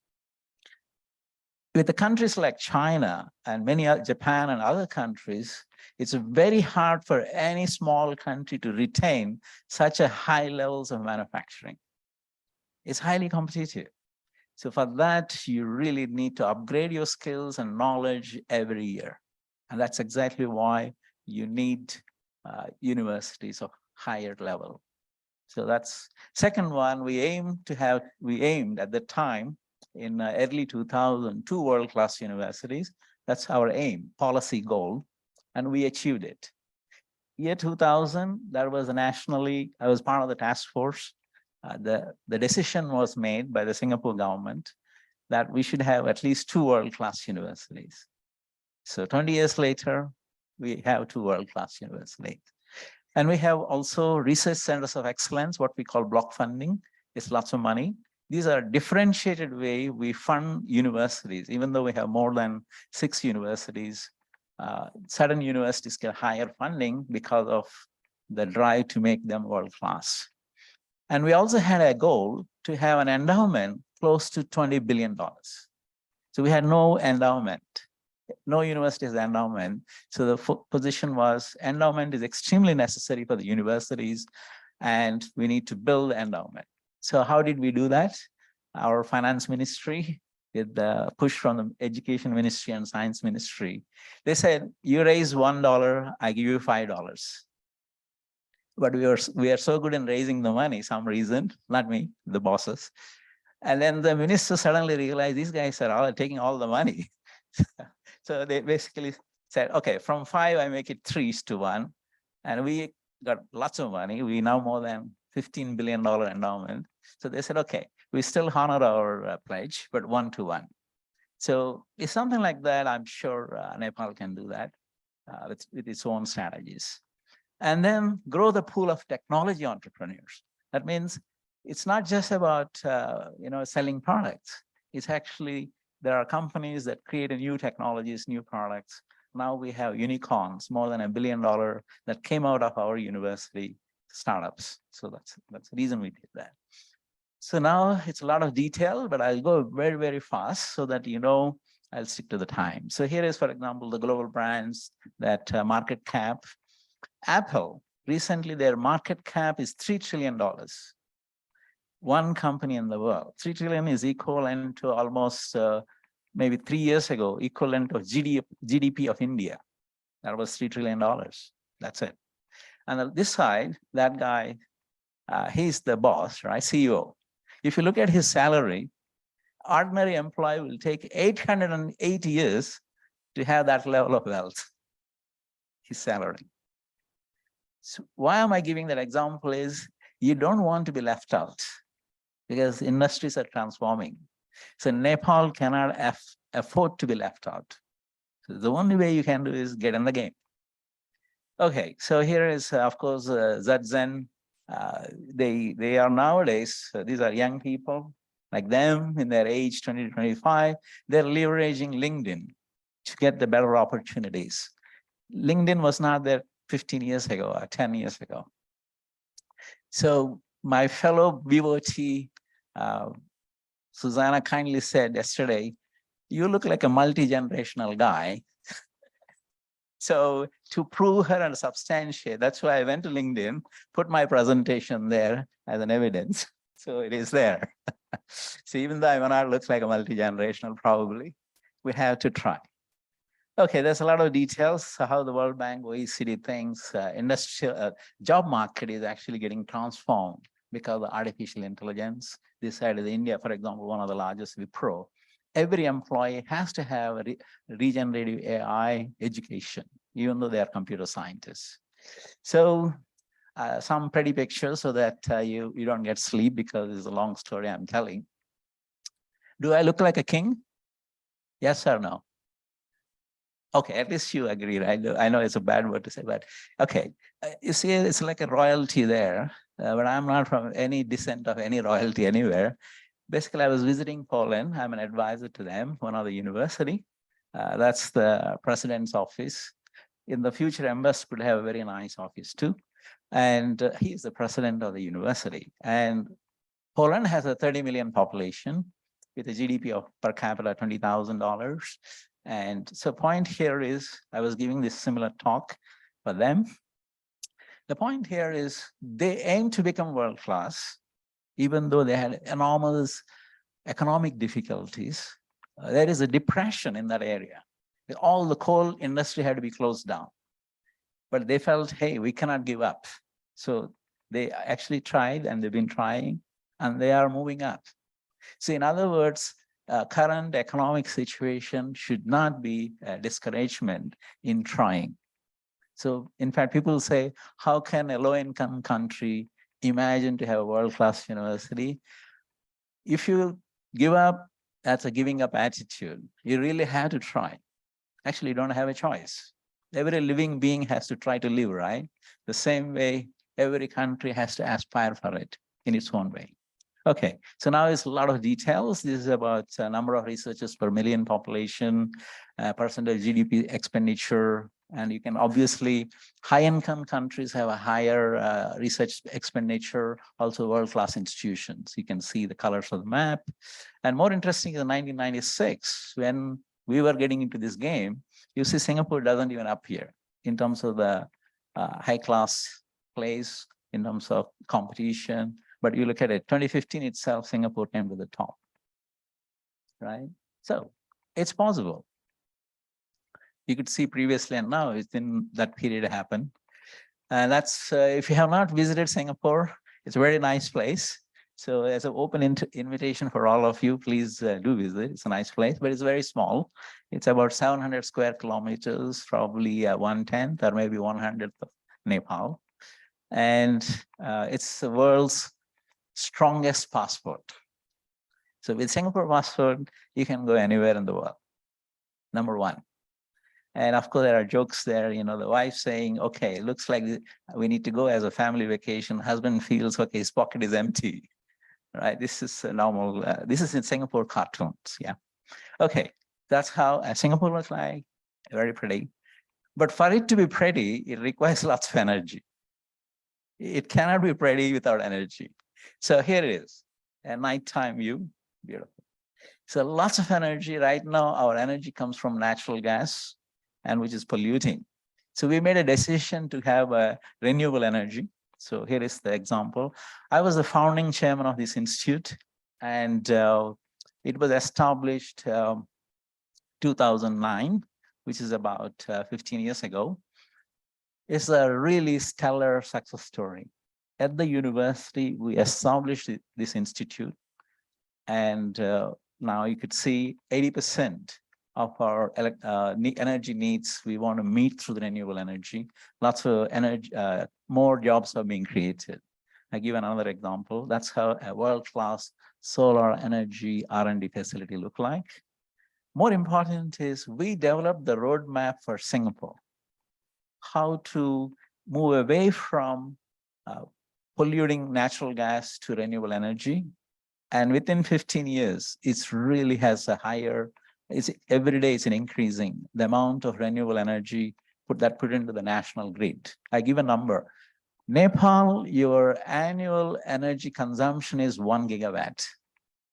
With the countries like China and Japan and other countries, it's very hard for any small country to retain such a high levels of manufacturing. It's highly competitive. So for that, you really need to upgrade your skills and knowledge every year. And that's exactly why you need universities of higher level. So that's second one. We aimed at the time in early 2000, 2 world-class universities. That's our aim, policy goal, and we achieved it. Year 2000, that was nationally, I was part of the task force. The decision was made by the Singapore government that we should have at least 2 world-class universities. So 20 years later, we have 2 world-class universities. And we have also research centers of excellence, what we call block funding. It's lots of money. These are differentiated way we fund universities, even though we have more than 6 universities. Certain universities get higher funding because of the drive to make them world-class. And we also had a goal to have an endowment close to $20 billion. So we had no endowment. No university has endowment. So the position was endowment is extremely necessary for the universities and we need to build endowment. So how did we do that? Our finance ministry, with the push from the education ministry and science ministry, they said, you raise $1, I give you $5. but we are so good in raising the money, some reason, not me, the bosses. And then the minister suddenly realized these guys are all taking all the money. So they basically said, okay, from 5, I make it 3:1. And we got lots of money. We now more than $15 billion endowment. So they said, okay, we still honor our pledge, but 1-to-1. So it's something like that. I'm sure Nepal can do that with its own strategies. And then grow the pool of technology entrepreneurs. That means it's not just about selling products. It's actually, there are companies that create new technologies, new products. Now we have unicorns, more than $1 billion that came out of our university startups. So that's the reason we did that. So now it's a lot of detail, but I'll go very, very fast so that I'll stick to the time. So here is, for example, the global brands that market cap. Apple, recently their market cap is $3 trillion. One company in the world. 3 trillion is equivalent to almost, maybe 3 years ago, equivalent of GDP of India. That was $3 trillion. That's it. And on this side, that guy, he's the boss, right? CEO. If you look at his salary, ordinary employee will take 808 years to have that level of wealth, his salary. So why am I giving that example is you don't want to be left out because industries are transforming. So Nepal cannot afford to be left out. So the only way you can do is get in the game. Okay, so here is, of course, Zazen. They are nowadays, these are young people like them in their age, 20 to 25. They're leveraging LinkedIn to get the better opportunities. LinkedIn was not there 15 years ago or 10 years ago. So my fellow BOT, Susanna kindly said yesterday, you look like a multi-generational guy. So to prove her and substantiate, that's why I went to LinkedIn, put my presentation there as an evidence. So it is there. So even though I may not look like a multi-generational, probably, we have to try. Okay, there's a lot of details, how the World Bank, OECD thinks, industrial job market is actually getting transformed because of artificial intelligence. This side of India, for example, one of the largest Wipro. Every employee has to have a regenerative AI education, even though they are computer scientists. So some pretty pictures so that you don't get sleep because it's a long story I'm telling. Do I look like a king? Yes or no? Okay, at least you agree, right? I know it's a bad word to say, but okay. You see, it's like a royalty there, but I'm not from any descent of any royalty anywhere. Basically, I was visiting Poland. I'm an advisor to them, one of the university. That's the president's office. In the future, MBUST would have a very nice office too. And he's the president of the university. And Poland has a 30 million population with a GDP of per capita $20,000. And so point here is, I was giving this similar talk for them. The point here is they aim to become world-class, even though they had enormous economic difficulties. There is a depression in that area. All the coal industry had to be closed down. But they felt, hey, we cannot give up. So they actually tried, and they've been trying, and they are moving up. So in other words, current economic situation should not be a discouragement in trying. So in fact, people say, how can a low-income country imagine to have a world-class university? If you give up, that's a giving up attitude. You really have to try. Actually, you don't have a choice. Every living being has to try to live, right? The same way, every country has to aspire for it in its own way. Okay, so now it's a lot of details. This is about number of researchers per million population, percentage GDP expenditure, and you can obviously, high-income countries have a higher research expenditure, also world-class institutions. You can see the colors of the map. And more interesting is in 1996, when we were getting into this game, you see Singapore doesn't even appear in terms of the high-class place, in terms of competition. But you look at it, 2015 itself, Singapore came to the top, right? So it's possible. You could see previously and now within that period happened. And that's, if you have not visited Singapore, it's a very nice place. So as an open invitation for all of you, please do visit. It's a nice place, but it's very small. It's about 700 square kilometers, probably 1/10 or maybe 1/100th of Nepal. And it's the world's strongest passport. So with Singapore passport, you can go anywhere in the world, number one. And of course, there are jokes there, you know, the wife saying, okay, it looks like we need to go as a family vacation. Husband feels, okay, his pocket is empty, right? This is a normal, this is in Singapore cartoons, yeah. Okay, that's how Singapore looks like, very pretty. But for it to be pretty, it requires lots of energy. It cannot be pretty without energy. So here it is, a nighttime view, beautiful. So lots of energy. Right now, our energy comes from natural gas, and which is polluting. So we made a decision to have a renewable energy. So here is the example. I was the founding chairman of this institute, and it was established 2009, which is about 15 years ago. It's a really stellar success story. At the university, we established this institute, and now you could see 80% of our energy needs we want to meet through the renewable energy. Lots of energy, more jobs are being created. I give another example. That's how a world-class solar energy R&D facility look like. More important is we developed the roadmap for Singapore, how to move away from polluting natural gas to renewable energy. And within 15 years, it really has a higher, every day it's increasing the amount of renewable energy put into the national grid. I give a number. Nepal, your annual energy consumption is 1 gigawatt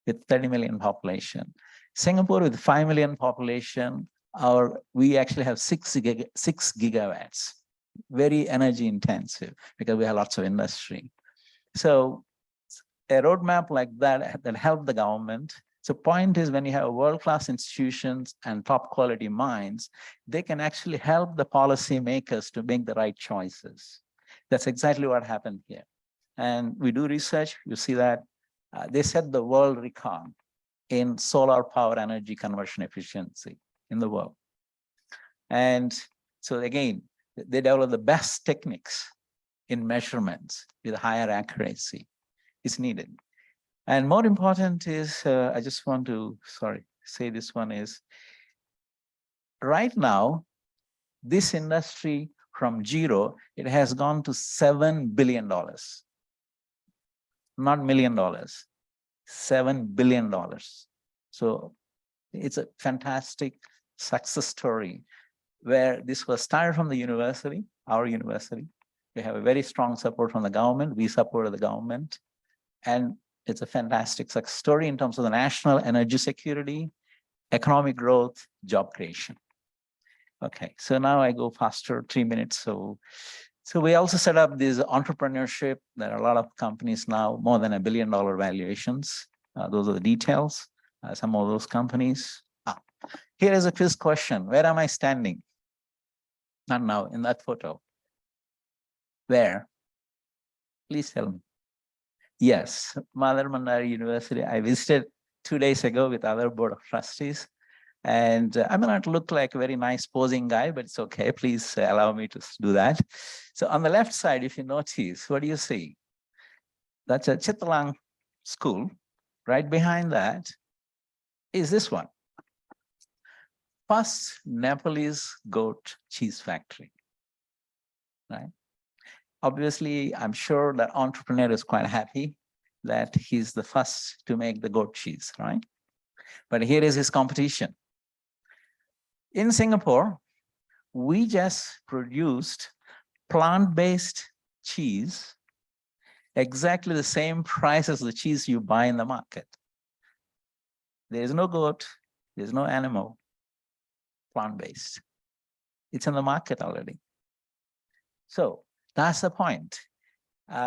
with 30 million population. Singapore with 5 million population, we actually have 6 gigawatts, very energy intensive because we have lots of industry. So a roadmap like that help the government. So point is, when you have world-class institutions and top quality minds, they can actually help the policymakers to make the right choices. That's exactly what happened here. And we do research, you see that they set the world record in solar power energy conversion efficiency in the world. And so again, they develop the best techniques in measurements with higher accuracy is needed. And more important is, I just want to, say this one is, right now, this industry from zero, it has gone to $7 billion. Not $1 million, $7 billion. So it's a fantastic success story where this was started from the university, our university. We have a very strong support from the government. We supported the government. And it's a fantastic success story in terms of the national energy security, economic growth, job creation. Okay, so now I go faster, 3 minutes. So we also set up this entrepreneurship. There are a lot of companies now, more than $1 billion valuations. Those are the details, some of those companies. Here is a quiz question. Where am I standing? Not now, in that photo. Where? Please tell me. Yes, Madan Bhandari University. I visited 2 days ago with other board of trustees. And I may not look like a very nice posing guy, but it's okay. Please allow me to do that. So on the left side, if you notice, what do you see? That's a Chittalang school. Right behind that is this one. First Nepalese goat cheese factory, right? Obviously, I'm sure that entrepreneur is quite happy that he's the first to make the goat cheese, right? But here is his competition. In Singapore, we just produced plant-based cheese, exactly the same price as the cheese you buy in the market. There is no goat, there's no animal, plant-based. It's in the market already. So that's the point.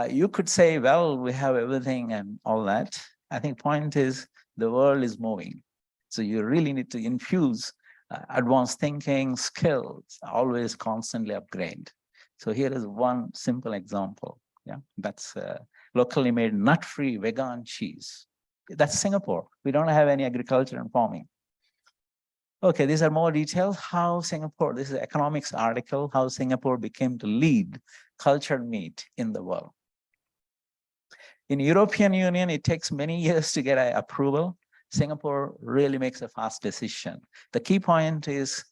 You could say, well, we have everything and all that. I think point is the world is moving. So you really need to infuse advanced thinking, skills, always constantly upgrade. So here is one simple example. Yeah, that's locally made nut-free vegan cheese. That's Singapore. We don't have any agriculture and farming. Okay, these are more details. How Singapore, this is an economics article, how Singapore became the lead cultured meat in the world. In European Union, it takes many years to get an approval. Singapore really makes a fast decision. The key point is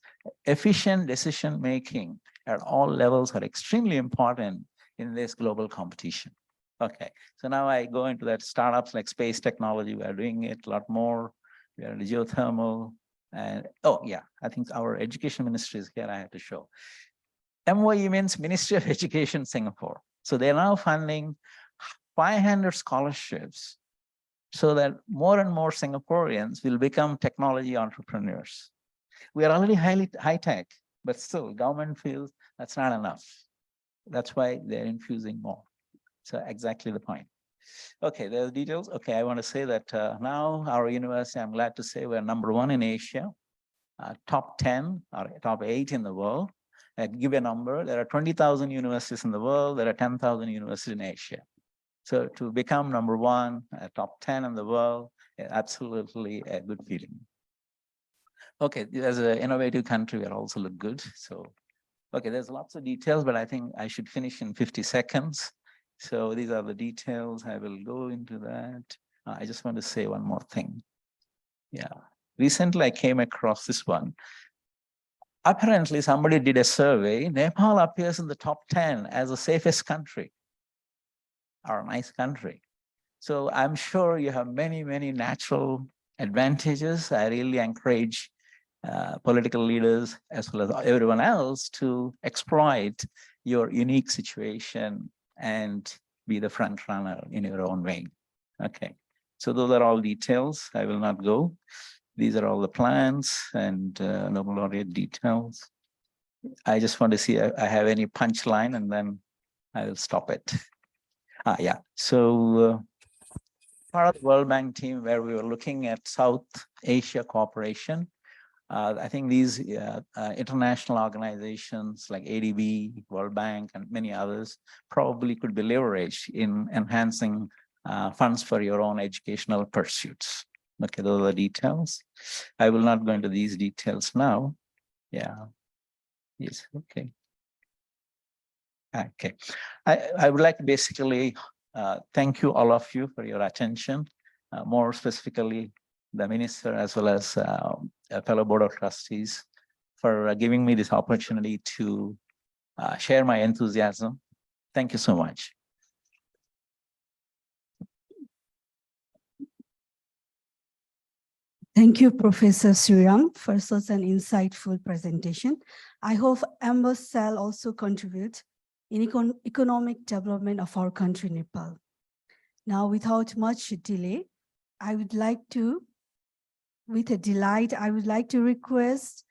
efficient decision-making at all levels are extremely important in this global competition. Okay, so now I go into that startups like space technology. We are doing it a lot more. We are in geothermal. And oh yeah, I think our education ministry is here. I have to show. MOE means Ministry of Education Singapore. So they're now funding 500 scholarships so that more and more Singaporeans will become technology entrepreneurs. We are already highly high-tech, but still government feels that's not enough. That's why they're infusing more. So exactly the point. Okay, there's details. Okay, I want to say that now our university, I'm glad to say we're #1 in Asia, top 10 or top 8 in the world. I give a number, there are 20,000 universities in the world, there are 10,000 universities in Asia. So to become #1, top 10 in the world, absolutely a good feeling. Okay, as an innovative country, we also look good. So, okay, there's lots of details, but I think I should finish in 50 seconds. So these are the details. I will go into that. I just want to say one more thing. Yeah, recently I came across this one. Apparently somebody did a survey. Nepal appears in the top 10 as the safest country, or a nice country. So I'm sure you have many, many natural advantages. I really encourage political leaders as well as everyone else to exploit your unique situation and be the front runner in your own way. Okay, so those are all details. I will not go. These are all the plans and Nobel laureate details. I just want to see if I have any punchline and then I will stop it. Yeah, so part of the World Bank team where we were looking at South Asia cooperation. I think these international organizations like ADB, World Bank, and many others probably could be leveraged in enhancing funds for your own educational pursuits. Okay, those are the details. I will not go into these details now. Yeah, yes, okay. Okay, I would like to basically thank you, all of you, for your attention, more specifically the minister as well as a fellow board of trustees for giving me this opportunity to share my enthusiasm. Thank you so much. Thank you, Professor Sriram, for such an insightful presentation. I hope MBUST shall also contribute in economic development of our country, Nepal. Now, without much delay, with a delight, I would like to request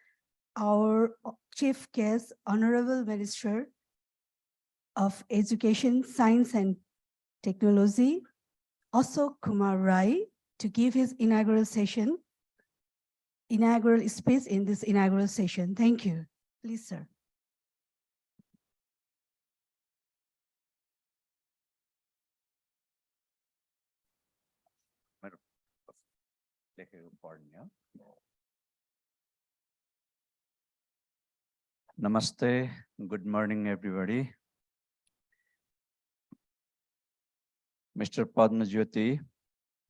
our chief guest, Honorable Minister of Education, Science and Technology, Ashok Kumar Rai, to give his inaugural speech in this inaugural session. Thank you. Please, sir. Namaste, good morning, everybody. Mr. Padma Jyoti,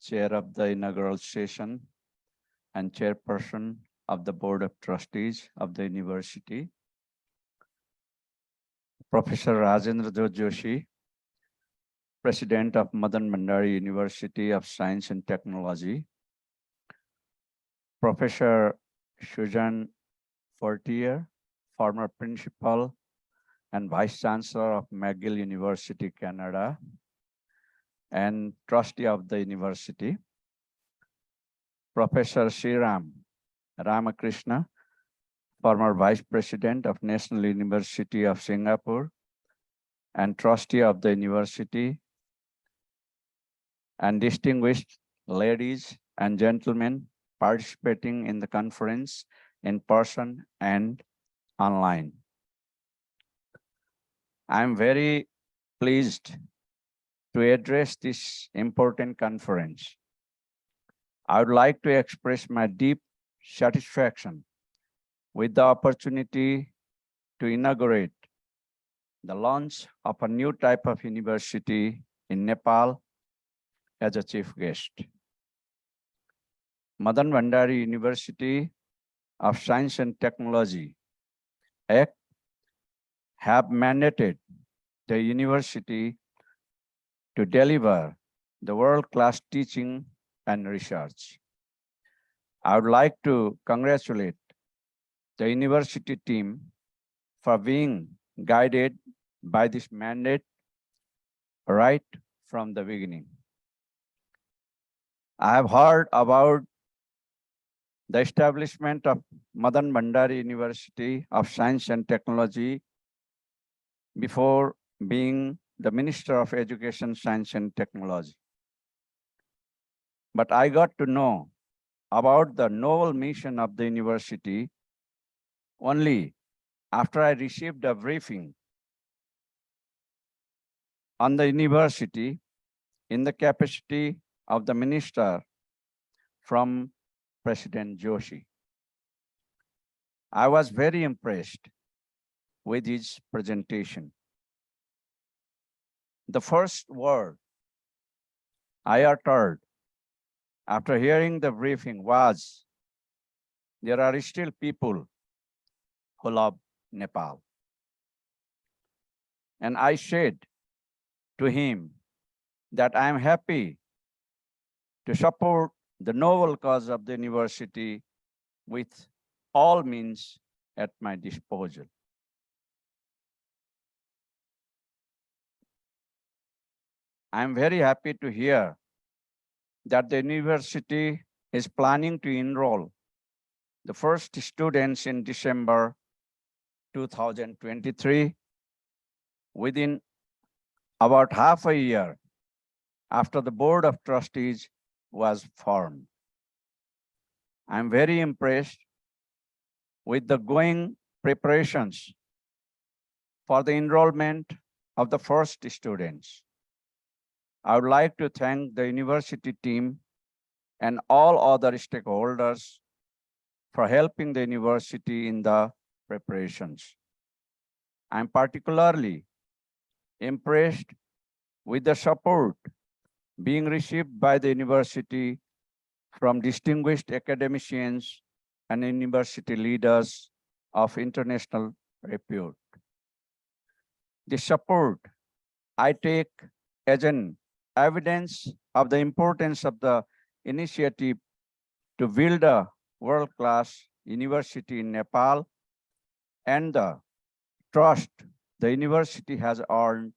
Chair of the inaugural session and Chairperson of the Board of Trustees of the University. Professor Rajendra Joshi, President of Madan Bhandari University of Science and Technology. Professor Susan Fortier, former Principal and Vice Chancellor of McGill University, Canada, and Trustee of the University. Professor Sriram Ramakrishna, former Vice President of National University of Singapore and Trustee of the University, and distinguished ladies and gentlemen participating in the conference in person and online. I am very pleased to address this important conference. I would like to express my deep satisfaction with the opportunity to inaugurate the launch of a new type of university in Nepal as a chief guest. Madan Bhandari University of Science and Technology Act have mandated the university to deliver the world-class teaching and research. I would like to congratulate the university team for being guided by this mandate right from the beginning. I have heard about the establishment of Madan Bhandari University of Science and Technology before being the Minister of Education, Science and Technology. But I got to know about the novel mission of the university only after I received a briefing on the university in the capacity of the minister from President Joshi. I was very impressed with his presentation. The first word I uttered after hearing the briefing was, there are still people who love Nepal. And I said to him that I am happy to support the noble cause of the university with all means at my disposal. I am very happy to hear that the university is planning to enroll the first students in December 2023, within about half a year after the Board of Trustees was formed. I'm very impressed with the going preparations for the enrollment of the first students. I would like to thank the university team and all other stakeholders for helping the university in the preparations. I'm particularly impressed with the support being received by the university from distinguished academicians and university leaders of international repute. The support I take as an evidence of the importance of the initiative to build a world-class university in Nepal and the trust the university has earned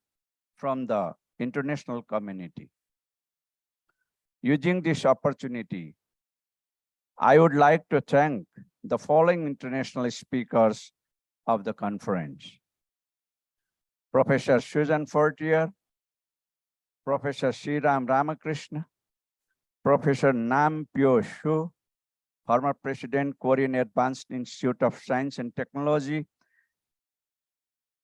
from the international community. Using this opportunity, I would like to thank the following international speakers of the conference: Professor Susan Fortier, Professor Sriram Ramakrishna, Professor Nam Pyo Shu, former President, Korean Advanced Institute of Science and Technology,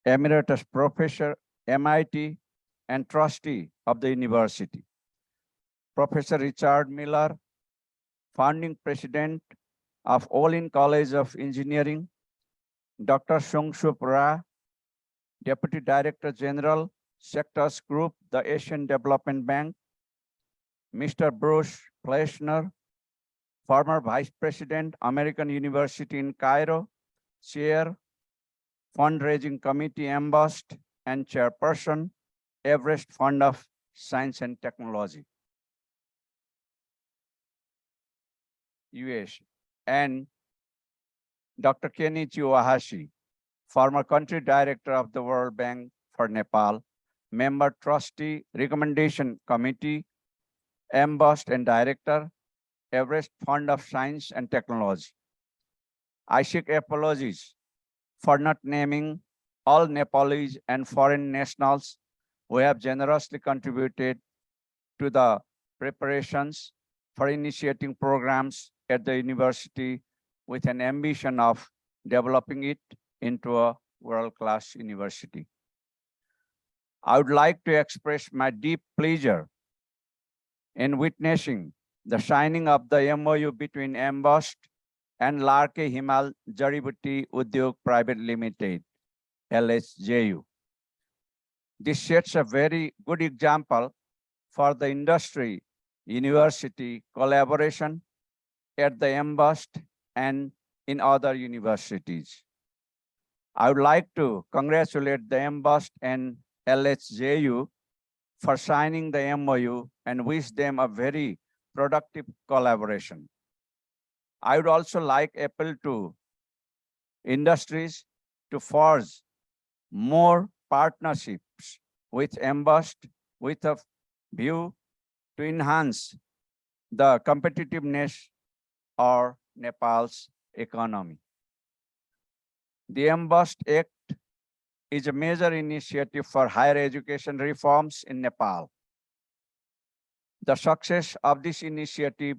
Emeritus Professor, MIT, and Trustee of the University. Professor Richard Miller, founding President of All-In College of Engineering, Dr. Sungshup Ra, Deputy Director General, Sectors Group, the Asian Development Bank, Mr. Bruce Fleischner, former Vice President, American University in Cairo, Chair, Fundraising Committee, MBUST, and Chairperson, Everest Fund of Science and Technology, US, and Dr. Kenichi Ohashi, former Country Director of the World Bank for Nepal, Member Trustee, Recommendation Committee, MBUST, and Director, Everest Fund of Science and Technology. I seek apologies for not naming all Nepalese and foreign nationals who have generously contributed to the preparations for initiating programs at the university with an ambition of developing it into a world-class university. I would like to express my deep pleasure in witnessing the signing of the MOU between MBUST and Larke Himal Jaributi Udyog Private Limited, LSJU. This sets a very good example for the industry university collaboration at the MBUST and in other universities. I would like to congratulate the MBUST and LSJU for signing the MOU and wish them a very productive collaboration. I would also like appeal to industries to forge more partnerships with MBUST with a view to enhance the competitiveness of Nepal's economy. The MBUST Act is a major initiative for higher education reforms in Nepal. The success of this initiative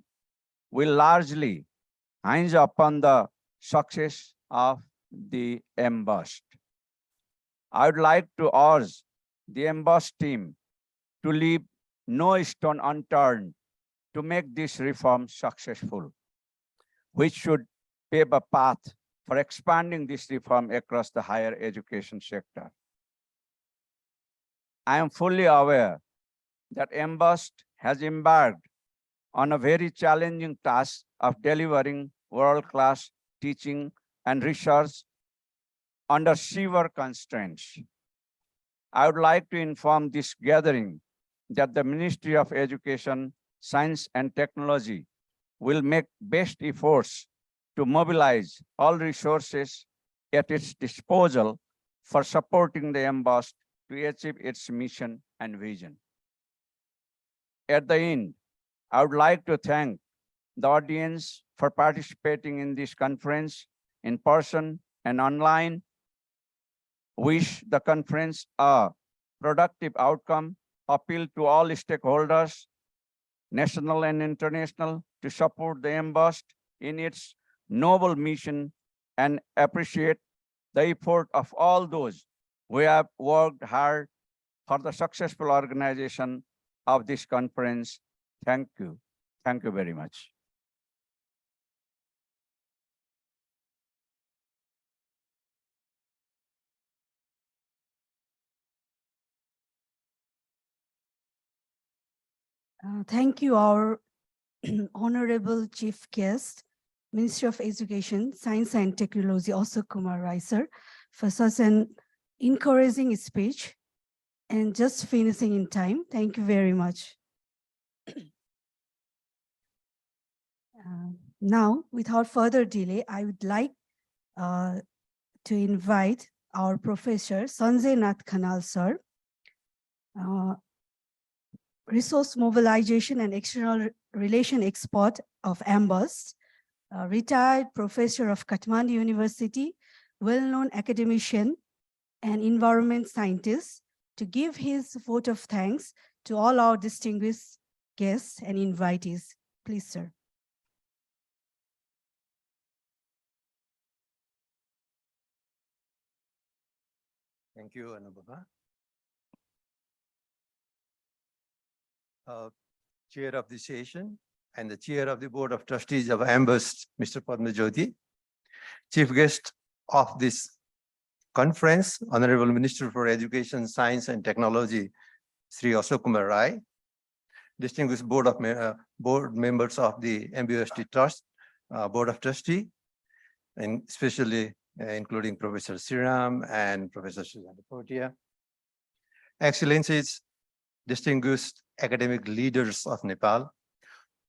will largely hinge upon the success of the MBUST. I would like to urge the MBUST team to leave no stone unturned to make this reform successful, which should pave a path for expanding this reform across the higher education sector. I am fully aware that MBUST has embarked on a very challenging task of delivering world-class teaching and research under severe constraints. I would like to inform this gathering that the Ministry of Education, Science and Technology will make best efforts to mobilize all resources at its disposal for supporting the MBUST to achieve its mission and vision. At the end, I would like to thank the audience for participating in this conference in person and online. Wish the conference a productive outcome, appeal to all stakeholders, national and international, to support the MBUST in its noble mission and appreciate the effort of all those who have worked hard for the successful organization of this conference. Thank you. Thank you very much. Thank you, our Honorable Chief Guest, Minister of Education, Science and Technology, Ashok Kumar Rai, sir, for such an encouraging speech and just finishing in time. Thank you very much. Now, without further delay, I would like to invite our Professor Sanjay Nath Khanal, sir, Resource Mobilization and External Relation Expert of MBUST, retired professor of Kathmandu University, well-known academician and environment scientist, to give his vote of thanks to all our distinguished guests and invitees. Please, sir. Thank you, Anubhava. Chair of the session and the Chair of the Board of Trustees of MBUST, Mr. Padma Jyoti, Chief Guest of this conference, Honorable Minister for Education, Science and Technology, Sri Ashok Kumar Rai, distinguished board members of the MBUST Trust, Board of Trustee, and especially including Professor Siram and Professor Suzanne Portia, Excellencies, distinguished academic leaders of Nepal,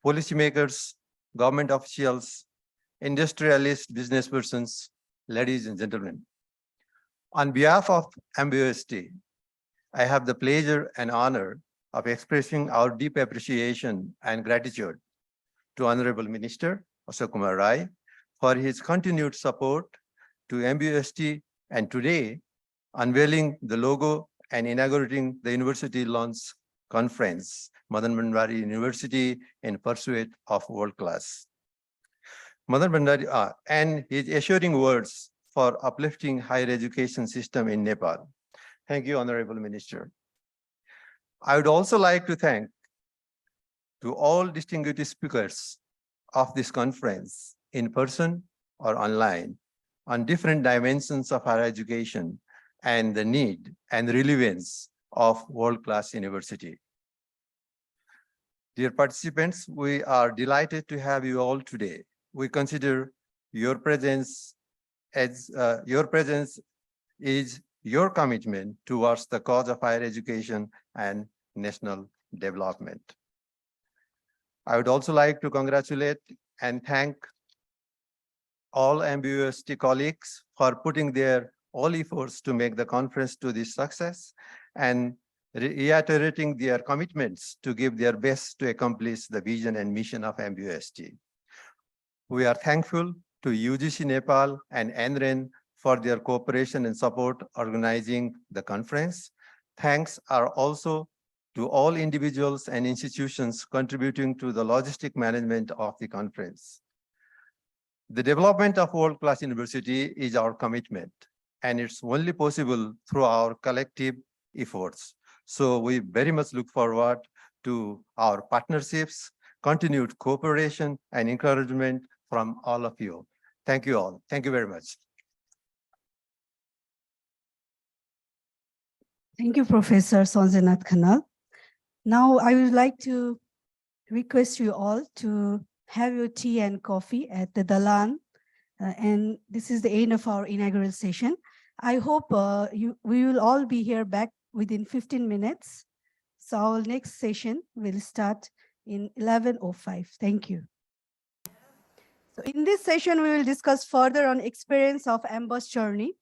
policymakers, government officials, industrialists, business persons, ladies and gentlemen. On behalf of MBUST, I have the pleasure and honor of expressing our deep appreciation and gratitude to Honorable Minister Ashok Kumar Rai for his continued support to MBUST, and today unveiling the logo and inaugurating the university launch conference, Madan Bhandari University in pursuit of world class. Madan Bhandari and his assuring words for uplifting higher education system in Nepal. Thank you, Honorable Minister. I would also like to thank to all distinguished speakers of this conference in person or online on different dimensions of higher education and the need and relevance of world-class university. Dear participants, we are delighted to have you all today. We consider your presence as is your commitment towards the cause of higher education and national development. I would also like to congratulate and thank all MBUST colleagues for putting their all efforts to make the conference to this success and reiterating their commitments to give their best to accomplish the vision and mission of MBUST. We are thankful to UGC Nepal and NREN for their cooperation and support organizing the conference. Thanks are also to all individuals and institutions contributing to the logistic management of the conference. The development of world-class university is our commitment, and it's only possible through our collective efforts. So we very much look forward to our partnerships, continued cooperation, and encouragement from all of you. Thank you all. Thank you very much. Thank you, Professor Sanjaynath Khanal. Now, I would like to request you all to have your tea and coffee at the Dalan. And this is the end of our inaugural session. I hope we will all be here back within 15 minutes. So our next session will start in 11:05. Thank you. So in this session, we will discuss further on experience of MBUST journey,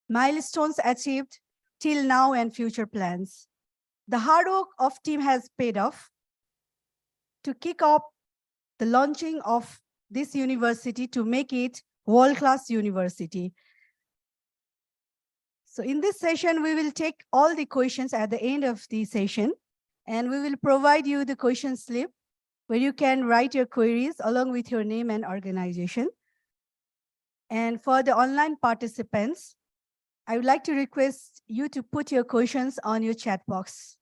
milestones achieved till now and future plans. The hard work of team has paid off to kick off the launching of this university to make it world-class university. So in this session, we will take all the questions at the end of the session, and we will provide you the question slip where you can write your queries along with your name and organization. And for the online participants, I would like to request you to put your questions on your chat box.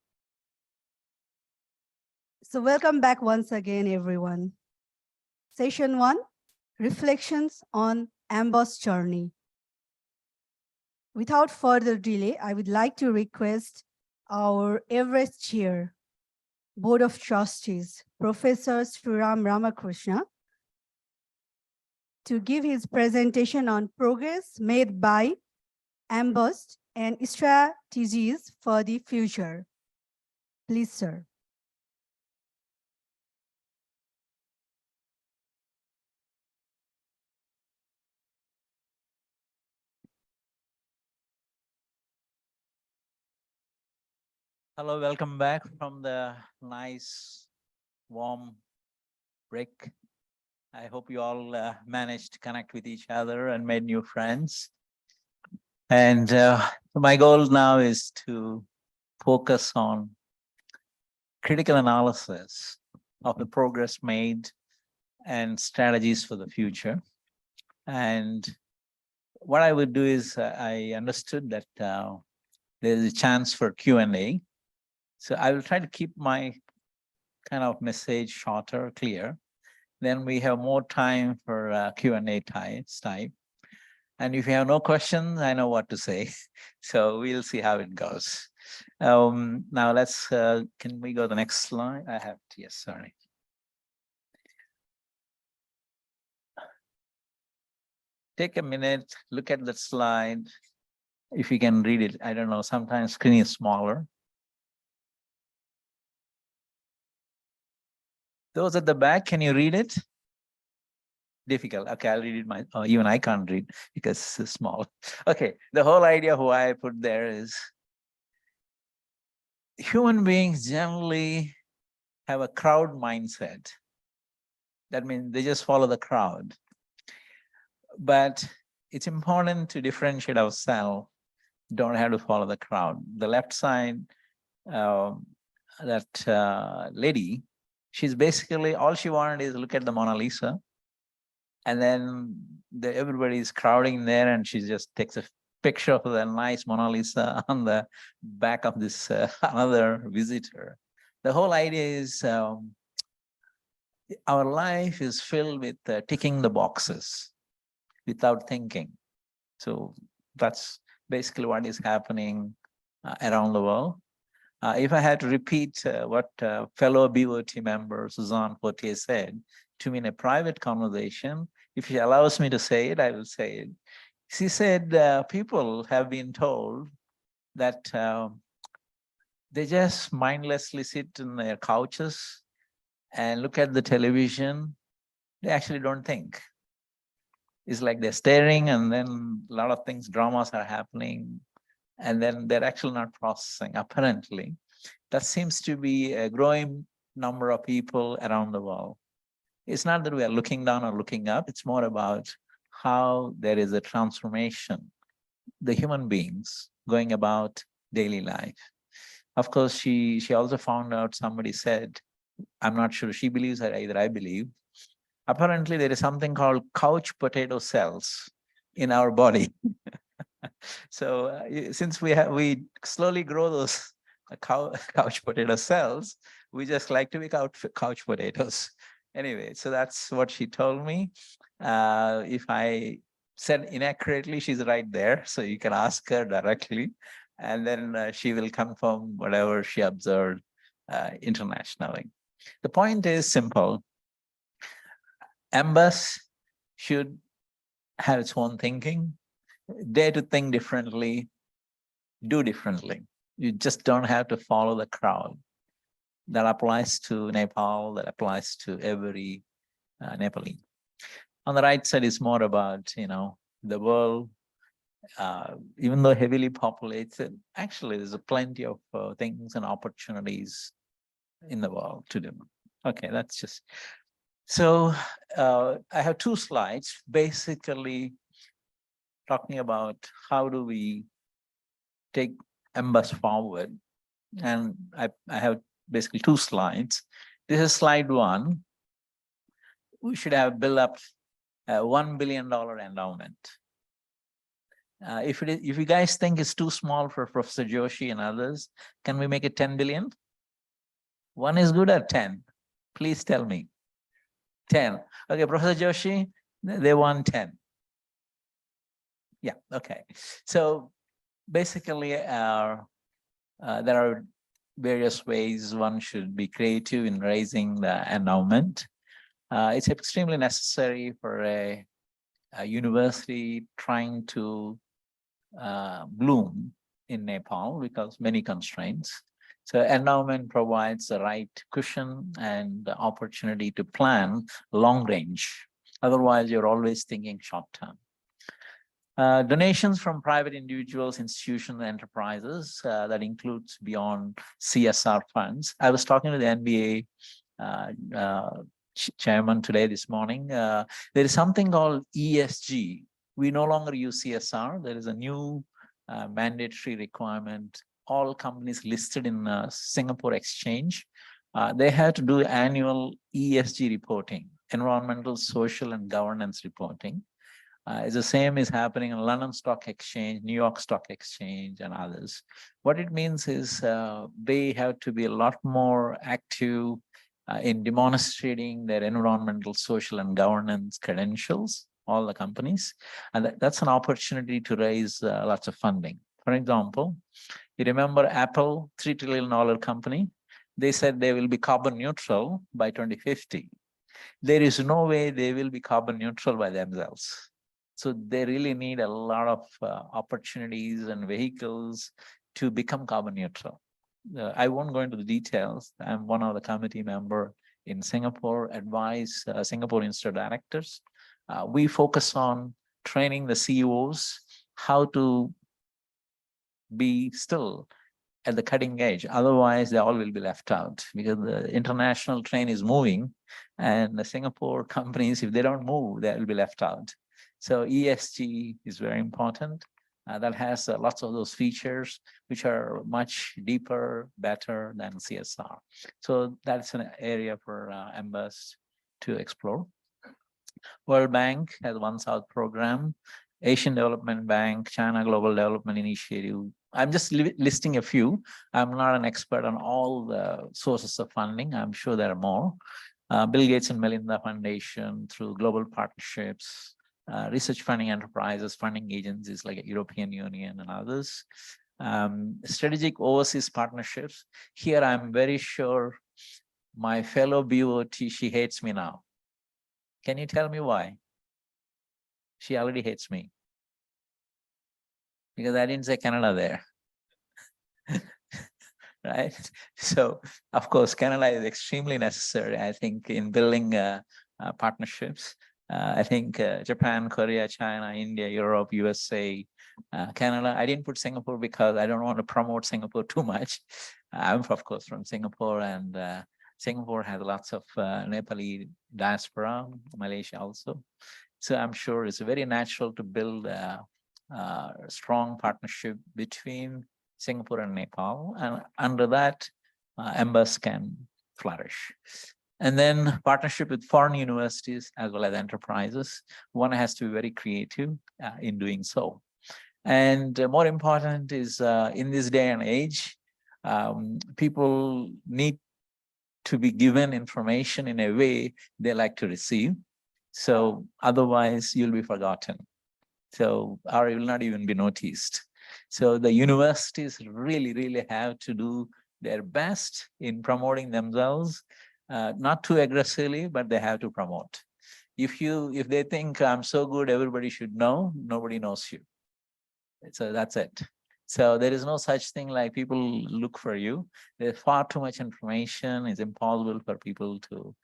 So welcome back once again, everyone. Session 1, reflections on MBUST journey. Without further delay, I would like to request our Everest Chair, Board of Trustees, Professor Sriram Ramakrishna, to give his presentation on progress made by MBUST and strategies for the future. Please, sir. Hello, welcome back from the nice, warm break. I hope you all managed to connect with each other and made new friends. And my goal now is to focus on critical analysis of the progress made and strategies for the future. And what I would do is I understood that there's a chance for Q&A. So I will try to keep my kind of message shorter, clear. Then we have more time for Q&A type. And if you have no questions, I know what to say. So we'll see how it goes. Now let's, can we go to the next slide? I have, yes, sorry. Take a minute, look at the slide. If you can read it, I don't know, sometimes screen is smaller. Those at the back, can you read it? Difficult. Okay, I'll read it. Even I can't read because it's small. Okay, the whole idea of why I put there is human beings generally have a crowd mindset. That means they just follow the crowd. But it's important to differentiate ourselves. Don't have to follow the crowd. The left side, that lady, she's basically, all she wanted is look at the Mona Lisa. And then everybody is crowding there and she just takes a picture of the nice Mona Lisa on the back of this another visitor. The whole idea is our life is filled with ticking the boxes without thinking. So that's basically what is happening around the world. If I had to repeat what fellow BOT member Suzanne Potier said to me in a private conversation, if she allows me to say it, I will say it. She said people have been told that they just mindlessly sit in their couches and look at the television. They actually don't think. It's like they're staring, and then a lot of things, dramas are happening, and then they're actually not processing, apparently. That seems to be a growing number of people around the world. It's not that we are looking down or looking up, it's more about how there is a transformation, the human beings going about daily life. Of course, she also found out, somebody said, I'm not sure she believes or either I believe, apparently there is something called couch potato cells in our body. So since we slowly grow those couch potato cells, we just like to be couch potatoes. Anyway, so that's what she told me. If I said inaccurately, she's right there. So you can ask her directly, and then she will confirm whatever she observed internationally. The point is simple. MBUST should have its own thinking, dare to think differently, do differently. You just don't have to follow the crowd. That applies to Nepal, that applies to every Nepali. On the right side is more about, the world, even though heavily populated, actually there's plenty of things and opportunities in the world to do. Okay, that's just, so I have 2 slides, basically talking about how do we take MBUST forward. And I have basically 2 slides. This is slide 1. We should have built up a $1 billion endowment. If you guys think it's too small for Professor Joshi and others, can we make it 10 billion? 1 is good or 10? Please tell me. 10. Okay, Professor Joshi, they want 10. Yeah, okay. So basically, there are various ways one should be creative in raising the endowment. It's extremely necessary for a university trying to bloom in Nepal because many constraints. So endowment provides the right cushion and opportunity to plan long range. Otherwise, you're always thinking short term. Donations from private individuals, institutions, and enterprises, that includes beyond CSR funds. I was talking to the NBA chairman this morning. There is something called ESG. We no longer use CSR. There is a new mandatory requirement. All companies listed in Singapore Exchange, they have to do annual ESG reporting, environmental, social, and governance reporting. It's the same is happening in London Stock Exchange, New York Stock Exchange, and others. What it means is they have to be a lot more active in demonstrating their environmental, social, and governance credentials, all the companies. And that's an opportunity to raise lots of funding. For example, you remember Apple, $3 trillion company? They said they will be carbon neutral by 2050. There is no way they will be carbon neutral by themselves. So they really need a lot of opportunities and vehicles to become carbon neutral. I won't go into the details. I'm one of the committee member in Singapore, advise Singapore Institute directors. We focus on training the CEOs how to be still at the cutting edge. Otherwise, they all will be left out because the international train is moving and the Singapore companies, if they don't move, they will be left out. So ESG is very important. That has lots of those features which are much deeper, better than CSR. So that's an area for MBUST to explore. World Bank has One South program. Asian Development Bank, China Global Development Initiative. I'm just listing a few. I'm not an expert on all the sources of funding. I'm sure there are more. Bill Gates and Melinda Foundation through global partnerships, research funding enterprises, funding agencies like European Union and others. Strategic overseas partnerships. Here, I'm very sure my fellow BOT, she hates me now. Can you tell me why? She already hates me. Because I didn't say Canada there. Right? So, of course, Canada is extremely necessary, I think, in building partnerships. I think Japan, Korea, China, India, Europe, USA, Canada. I didn't put Singapore because I don't want to promote Singapore too much. I'm, of course, from Singapore, and Singapore has lots of Nepali diaspora, Malaysia also. So I'm sure it's very natural to build a strong partnership between Singapore and Nepal, and under that, MBUST can flourish. And then partnership with foreign universities as well as enterprises. One has to be very creative in doing so. And more important is in this day and age, people need to be given information in a way they like to receive. So otherwise you'll be forgotten. So, or you will not even be noticed. So the universities really have to do their best in promoting themselves, not too aggressively, but they have to promote. If they think I'm so good, everybody should know, nobody knows you. So that's it. So there is no such thing like people look for you. There's far too much information. It's impossible for people to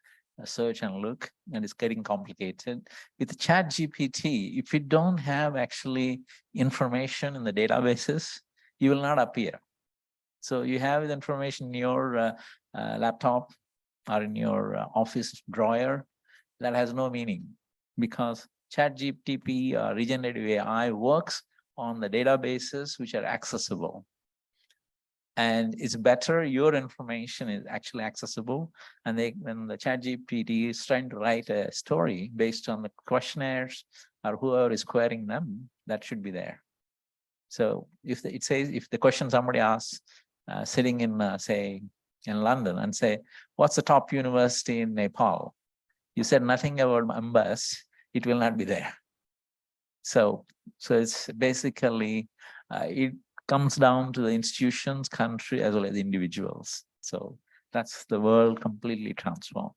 search and look, and it's getting complicated. With ChatGPT, if you don't have actually information in the databases, you will not appear. So you have the information in your laptop or in your office drawer, that has no meaning, because ChatGPT or regenerative AI works on the databases which are accessible. And it's better your information is actually accessible. And when the ChatGPT is trying to write a story based on the questionnaires or whoever is querying them, that should be there. So if it says, if the question somebody asks, sitting in, say, in London, and say, what's the top university in Nepal? You said nothing about MBUST, it will not be there. So it's basically, it comes down to the institutions, country, as well as individuals. So that's the world completely transformed.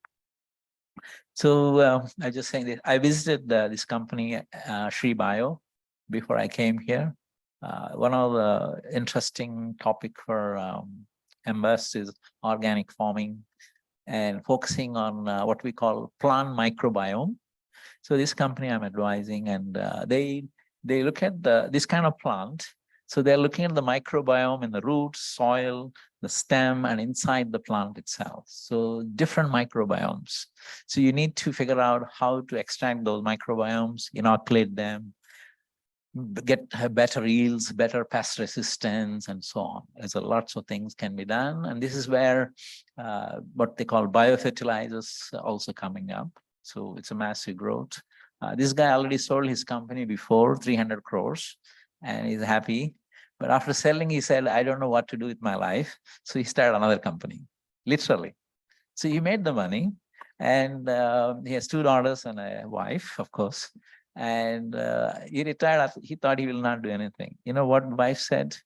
So I just saying that I visited this company, Sri Bio, before I came here. One of the interesting topic for MBUST is organic farming and focusing on what we call plant microbiome. So this company I'm advising, and they look at this kind of plant. So they're looking at the microbiome in the roots, soil, the stem, and inside the plant itself. So different microbiomes. So you need to figure out how to extract those microbiomes, inoculate them, get better yields, better pest resistance, and so on. There's lots of things can be done. And this is where what they call biofertilizers are also coming up. So it's a massive growth. This guy already sold his company before, 300 crores, and he's happy. But after selling, he said, I don't know what to do with my life. So he started another company, literally. So he made the money, and he has 2 daughters and a wife, of course. And he retired. He thought he will not do anything. You know what wife said?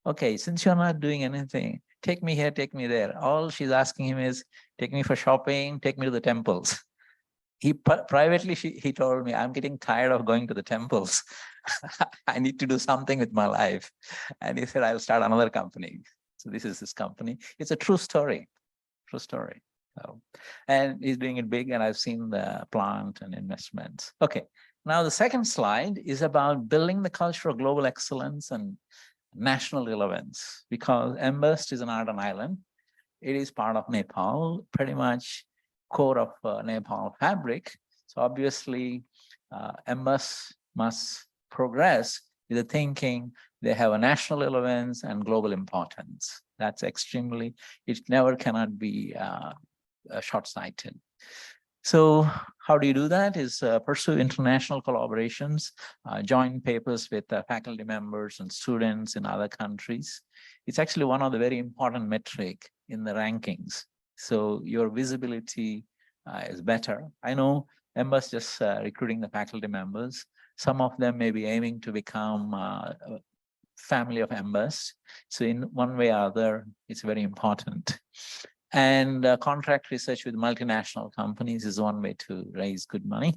Okay, since you're not doing anything, take me here, take me there. All she's asking him is, take me for shopping, take me to the temples. He privately, he told me, I'm getting tired of going to the temples. I need to do something with my life. And he said, I'll start another company. So this is his company. It's a true story, true story. So, and he's doing it big, and I've seen the plant and investments. Okay, now the second slide is about building the culture of global excellence and national relevance, because MBUST is an Arden island. It is part of Nepal, pretty much core of Nepal fabric. So obviously, MBUST must progress with the thinking they have a national relevance and global importance. That's extremely, it never cannot be short-sighted. So how do you do that is pursue international collaborations, join papers with faculty members and students in other countries. It's actually one of the very important metric in the rankings. So your visibility is better. I know MBUST just recruiting the faculty members. Some of them may be aiming to become a family of MBUST. So in one way or other, it's very important. And contract research with multinational companies is one way to raise good money.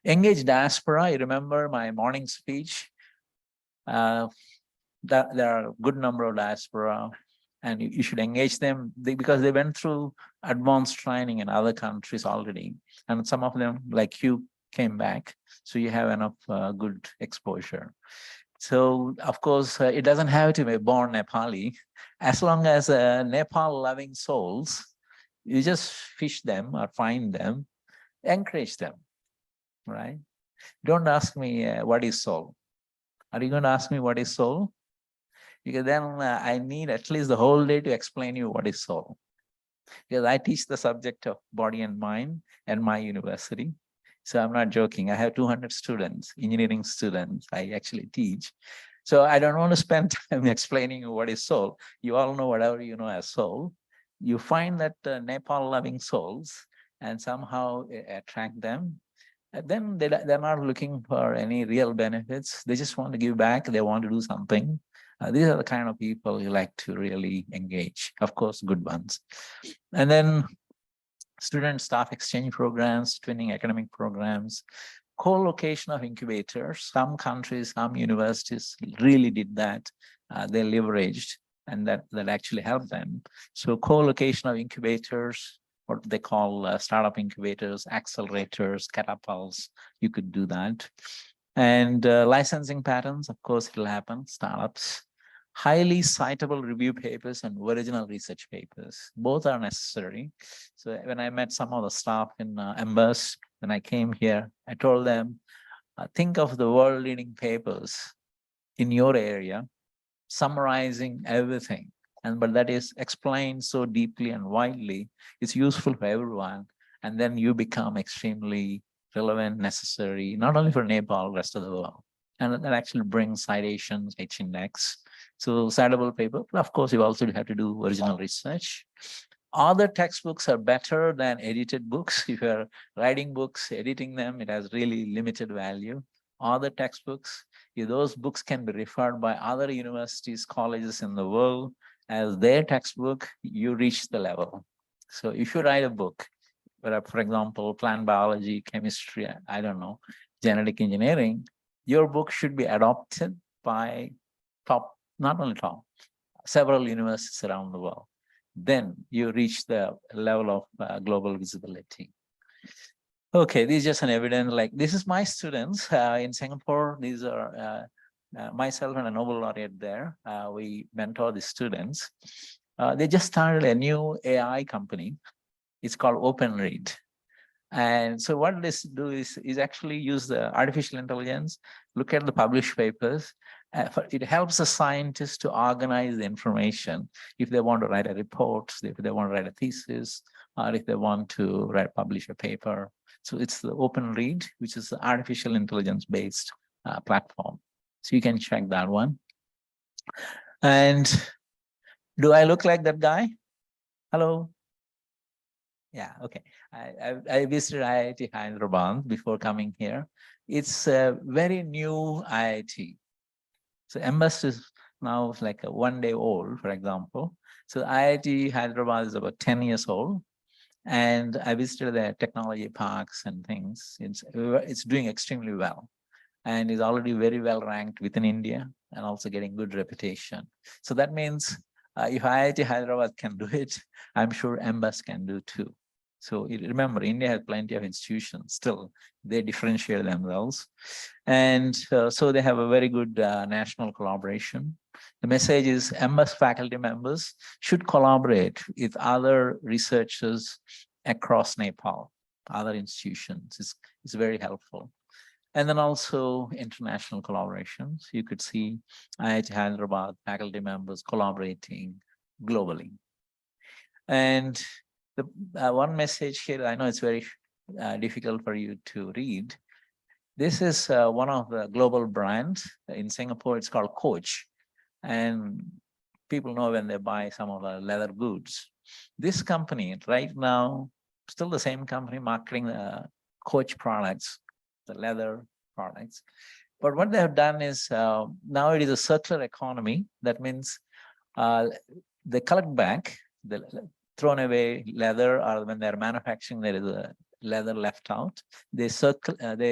Engage diaspora. You remember my morning speech? That there are a good number of diaspora, and you should engage them because they went through advanced training in other countries already. And some of them, like you, came back. So you have enough good exposure. So, of course, it doesn't have to be born Nepali. As long as Nepal-loving souls, you just fish them or find them, encourage them, right? Don't ask me what is soul. Are you going to ask me what is soul? Because then I need at least the whole day to explain you what is soul. Because I teach the subject of body and mind at my university. So I'm not joking. I have 200 students, engineering students I actually teach. So I don't want to spend time explaining what is soul. You all know whatever you know as soul. You find that Nepal loving souls and somehow attract them. And then they're not looking for any real benefits. They just want to give back. They want to do something. These are the kind of people you like to really engage. Of course, good ones. And then student staff exchange programs, twinning academic programs, co-location of incubators. Some countries, some universities really did that. They leveraged, and that actually helped them. So co-location of incubators, what they call startup incubators, accelerators, catapults, you could do that. And licensing patterns, of course, it'll happen, startups. Highly citable review papers and original research papers. Both are necessary. So when I met some of the staff in MBUST, when I came here, I told them, think of the world leading papers in your area, summarizing everything. But that is explained so deeply and widely, it's useful for everyone. And then you become extremely relevant, necessary, not only for Nepal, rest of the world. And that actually brings citations, H-index. So citable paper, of course, you also have to do original research. Other textbooks are better than edited books. If you're writing books, editing them, it has really limited value. Other textbooks, if those books can be referred by other universities, colleges in the world as their textbook, you reach the level. So if you write a book, for example, plant biology, chemistry, I don't know, genetic engineering, your book should be adopted by not only top, several universities around the world. Then you reach the level of global visibility. Okay, this is just an evidence, like this is my students in Singapore. These are myself and a Nobel laureate there. We mentor the students. They just started a new AI company. It's called OpenRead. And so what this do is actually use the artificial intelligence, look at the published papers. It helps the scientists to organize the information if they want to write a report, if they want to write a thesis, or if they want to publish a paper. So it's the OpenRead, which is the artificial intelligence-based platform. So you can check that one. And do I look like that guy? Hello? Yeah, okay. I visited IIT Hyderabad before coming here. It's a very new IIT. So MBUST is now like a 1 day old, for example. So IIT Hyderabad is about 10 years old. And I visited the technology parks and things. It's doing extremely well and is already very well ranked within India and also getting good reputation. So that means if IIT Hyderabad can do it, I'm sure MBUST can do too. So remember, India has plenty of institutions. Still, they differentiate themselves. And so they have a very good national collaboration. The message is MBUST faculty members should collaborate with other researchers across Nepal, other institutions. It's very helpful. And then also international collaborations. You could see IIT Hyderabad faculty members collaborating globally. And the one message here, I know it's very difficult for you to read. This is one of the global brands in Singapore. It's called Coach, and people know when they buy some of the leather goods. This company right now, still the same company marketing the Coach products, the leather products. But what they have done is now it is a circular economy. That means they collect back the thrown away leather, or when they're manufacturing, there is a leather left out. They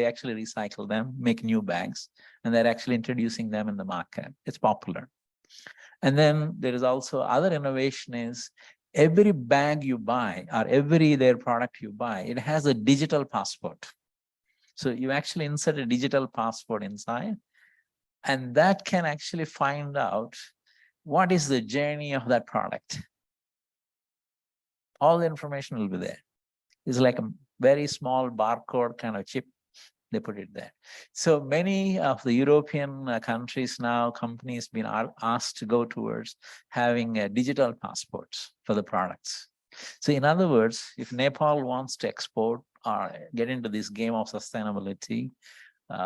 actually recycle them, make new bags, and they're actually introducing them in the market. It's popular. And then there is also other innovation is every bag you buy or every their product you buy, it has a digital passport. So you actually insert a digital passport inside, and that can actually find out what is the journey of that product. All the information will be there. It's like a very small barcode kind of chip. They put it there. So many of the European countries now, companies been asked to go towards having digital passports for the products. So in other words, if Nepal wants to export or get into this game of sustainability,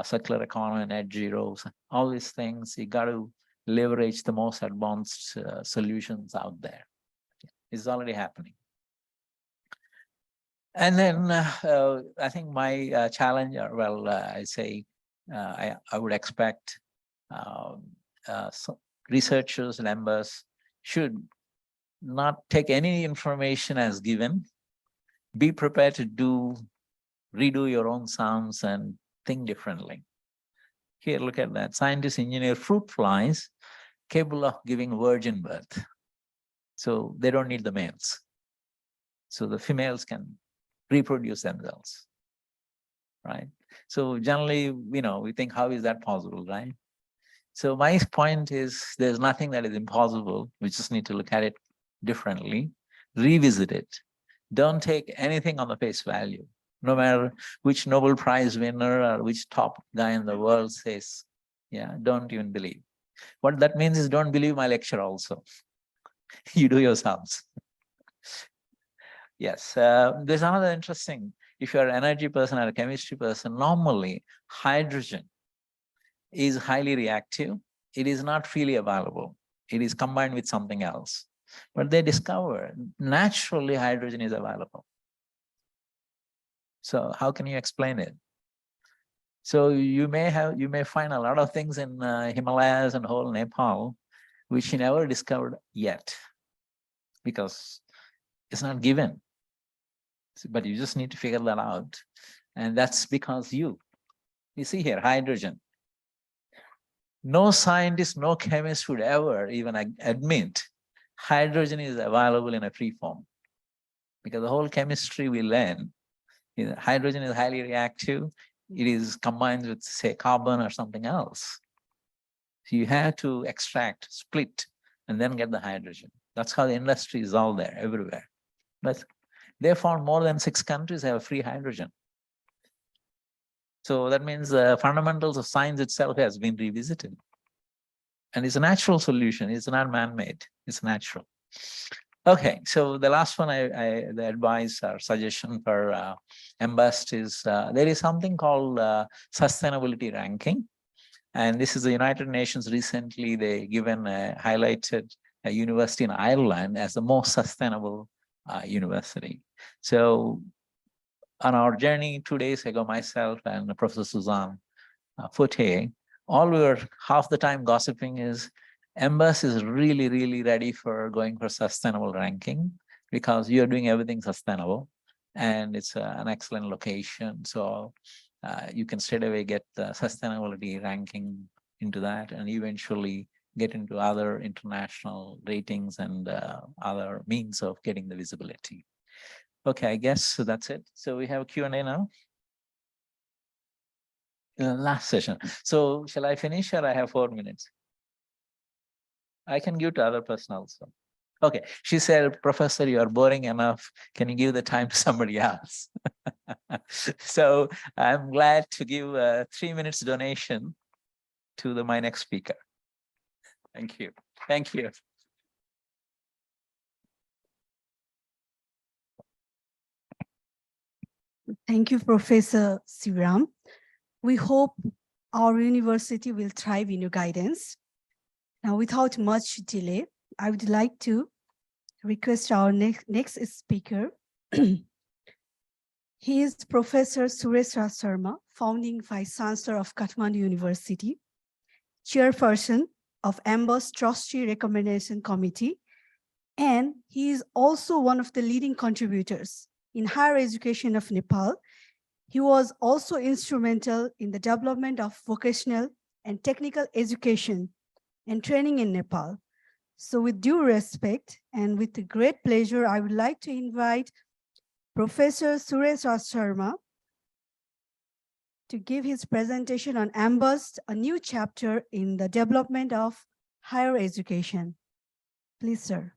circular economy, net zero, all these things, you got to leverage the most advanced solutions out there. It's already happening. And then I think my challenge, I say, I would expect researchers and members should not take any information as given. Be prepared to redo your own sounds and think differently. Here, look at that. Scientists engineer fruit flies capable of giving virgin birth. So they don't need the males. So the females can reproduce themselves, right? So generally, we think, how is that possible, right? So my point is, there's nothing that is impossible. We just need to look at it differently, revisit it. Don't take anything on the face value, no matter which Nobel Prize winner or which top guy in the world says, yeah, don't even believe. What that means is don't believe my lecture also. You do yourselves. Yes, there's another interesting, if you're an energy person or a chemistry person, normally hydrogen is highly reactive. It is not freely available. It is combined with something else. But they discovered naturally hydrogen is available. So how can you explain it? So you may find a lot of things in Himalayas and whole Nepal, which you never discovered yet, because it's not given. But you just need to figure that out. And that's because you see here, hydrogen. No scientist, no chemist would ever even admit hydrogen is available in a free form. Because the whole chemistry we learn, hydrogen is highly reactive. It is combined with, say, carbon or something else. So you have to extract, split, and then get the hydrogen. That's how the industry is all there, everywhere. But they found more than 6 countries have free hydrogen. So that means the fundamentals of science itself has been revisited. And it's a natural solution. It's not man-made. It's natural. Okay, so the last one, the advice or suggestion for MBUST is there is something called sustainability ranking. And this is the United Nations recently, they highlighted a university in Ireland as the most sustainable university. So on our journey 2 days ago, myself and Professor Suzanne Forte, all we were half the time gossiping is MBUST is really, really ready for going for sustainable ranking, because you're doing everything sustainable and it's an excellent location. So you can straight away get the sustainability ranking into that and eventually get into other international ratings and other means of getting the visibility. Okay, I guess that's it. So we have a Q&A now. Last session. So shall I finish, or I have 4 minutes? I can give to other person also. Okay, she said, Professor, you are boring enough. Can you give the time to somebody else? So I'm glad to give a 3 minutes donation to my next speaker. Thank you. Thank you. Thank you, Professor Siram. We hope our university will thrive in your guidance. Now, without much delay, I would like to request our next speaker. He is Professor Suresh Raj Sharma, founding Vice Chancellor of Kathmandu University, Chairperson of MBUST Trustee Recommendation Committee, and he is also one of the leading contributors in higher education of Nepal. He was also instrumental in the development of vocational and technical education and training in Nepal. So with due respect and with great pleasure, I would like to invite Professor Suresh Raj Sharma to give his presentation on MBUST, a new chapter in the development of higher education. Please, sir.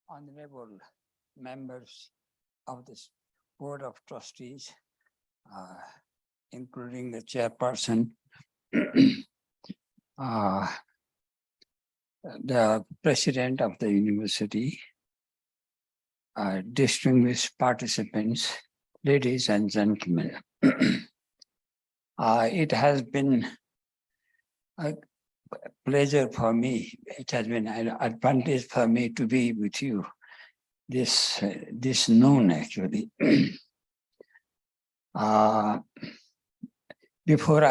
Honorable members of this Board of Trustees, including the chairperson, the president of the university, distinguished participants, ladies and gentlemen. It has been a pleasure for me. It has been an advantage for me to be with you this noon, actually. Before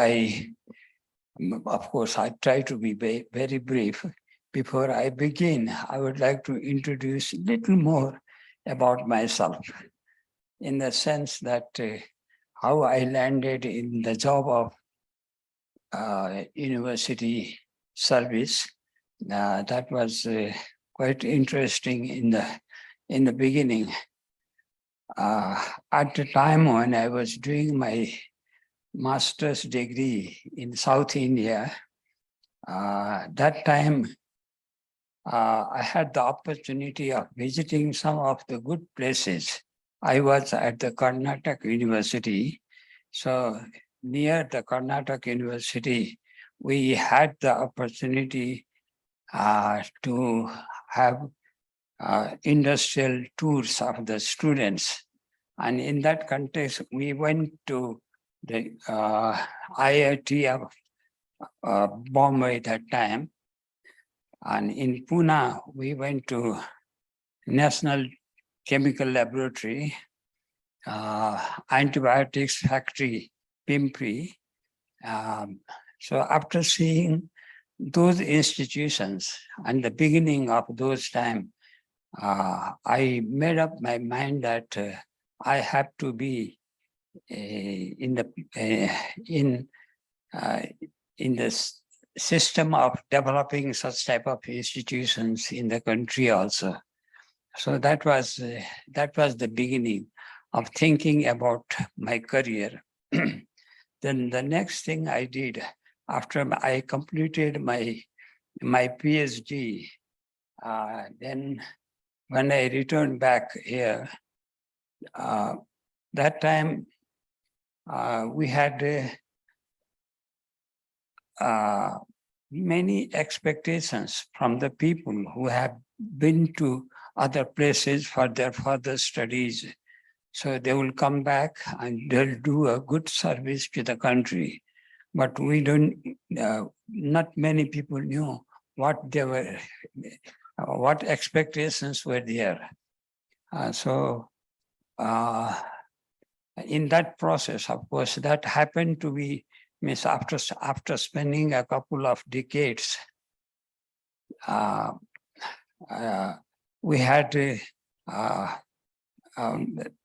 of course, I try to be very brief. Before I begin, I would like to introduce a little more about myself, in the sense that how I landed in the job of university service. That was quite interesting in the beginning. At the time when I was doing my master's degree in South India, that time I had the opportunity of visiting some of the good places. I was at the Karnataka University. So near the Karnataka University, we had the opportunity to have industrial tours of the students. And in that context, we went to the IIT of Bombay that time. And in Pune, we went to National Chemical Laboratory, Antibiotics Factory, Pimpri. So after seeing those institutions and the beginning of those time, I made up my mind that I have to be in this system of developing such type of institutions in the country also. So that was the beginning of thinking about my career. Then the next thing I did after I completed my PhD, then when I returned back here, that time we had many expectations from the people who have been to other places for their further studies. So they will come back and they'll do a good service to the country. But we don't, not many people knew what they were, what expectations were there. So in that process, of course, that happened to be, means after spending a couple of decades, we had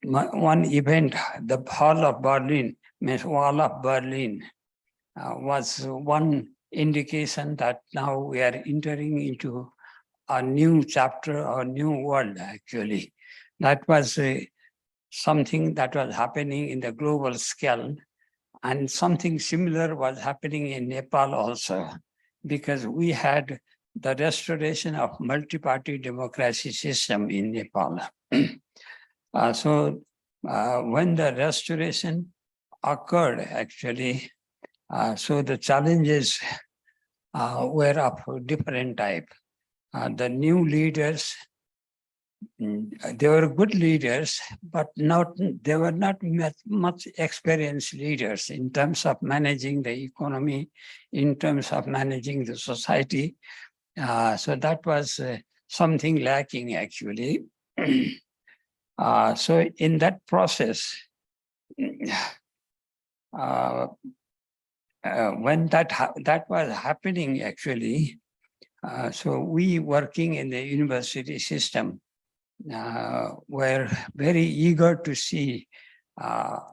one event, the Hall of Berlin, means Wall of Berlin, was one indication that now we are entering into a new chapter or new world, actually. That was something that was happening in the global scale, and something similar was happening in Nepal also, because we had the restoration of multi-party democracy system in Nepal. So when the restoration occurred, actually, so the challenges were of different type. The new leaders, they were good leaders, but they were not much experienced leaders in terms of managing the economy, in terms of managing the society. So that was something lacking, actually. So in that process, when that was happening, actually, so we working in the university system were very eager to see what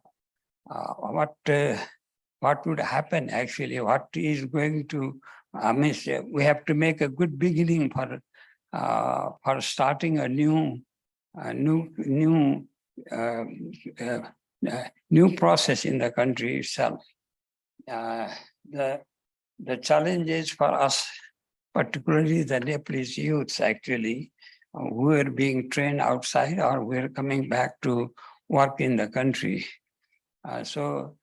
would happen, actually, what is going to, we have to make a good beginning for starting a new process in the country itself. The challenges for us, particularly the Nepalese youths, actually, who were being trained outside or were coming back to work in the country. So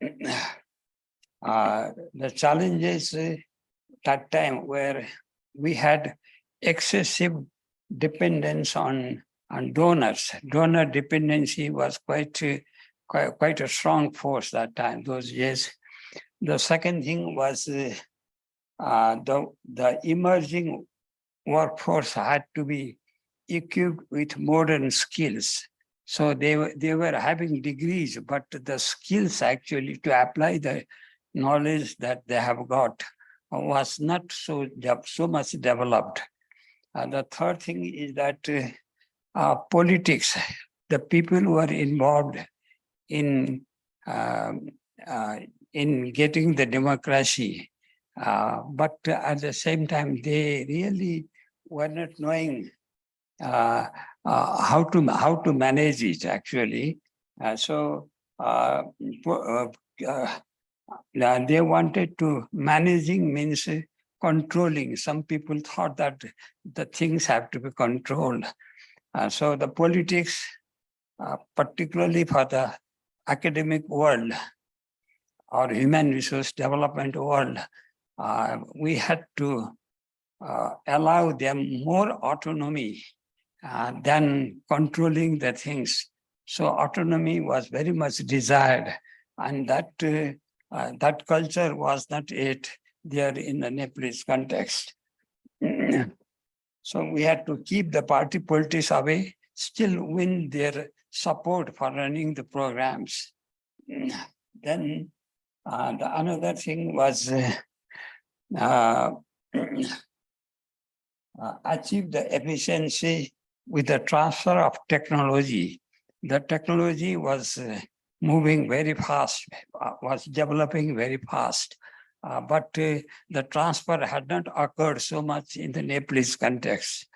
the challenges that time where we had excessive dependence on donors. Donor dependency was quite a strong force that time, those years. The second thing was the emerging workforce had to be equipped with modern skills. So they were having degrees, but the skills actually to apply the knowledge that they have got was not so much developed. The third thing is that politics, the people who are involved in getting the democracy, but at the same time, they really were not knowing how to manage it, actually. So they wanted to, managing means controlling. Some people thought that the things have to be controlled. So the politics, particularly for the academic world or human resource development world, we had to allow them more autonomy than controlling the things. So autonomy was very much desired, and that culture was not yet there in the Nepalese context. So we had to keep the party politics away, still win their support for running the programs. Then another thing was achieve the efficiency with the transfer of technology. The technology was moving very fast, was developing very fast, but the transfer had not occurred so much in the Nepalese context.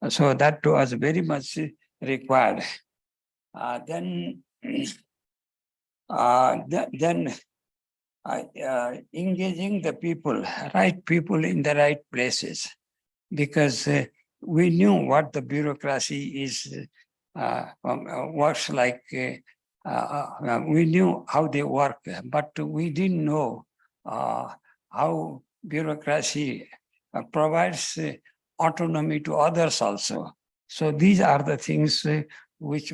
So that was very much required. Then engaging the people, right people in the right places, because we knew what the bureaucracy is, works like. We knew how they work, but we didn't know how bureaucracy provides autonomy to others also. So these are the things which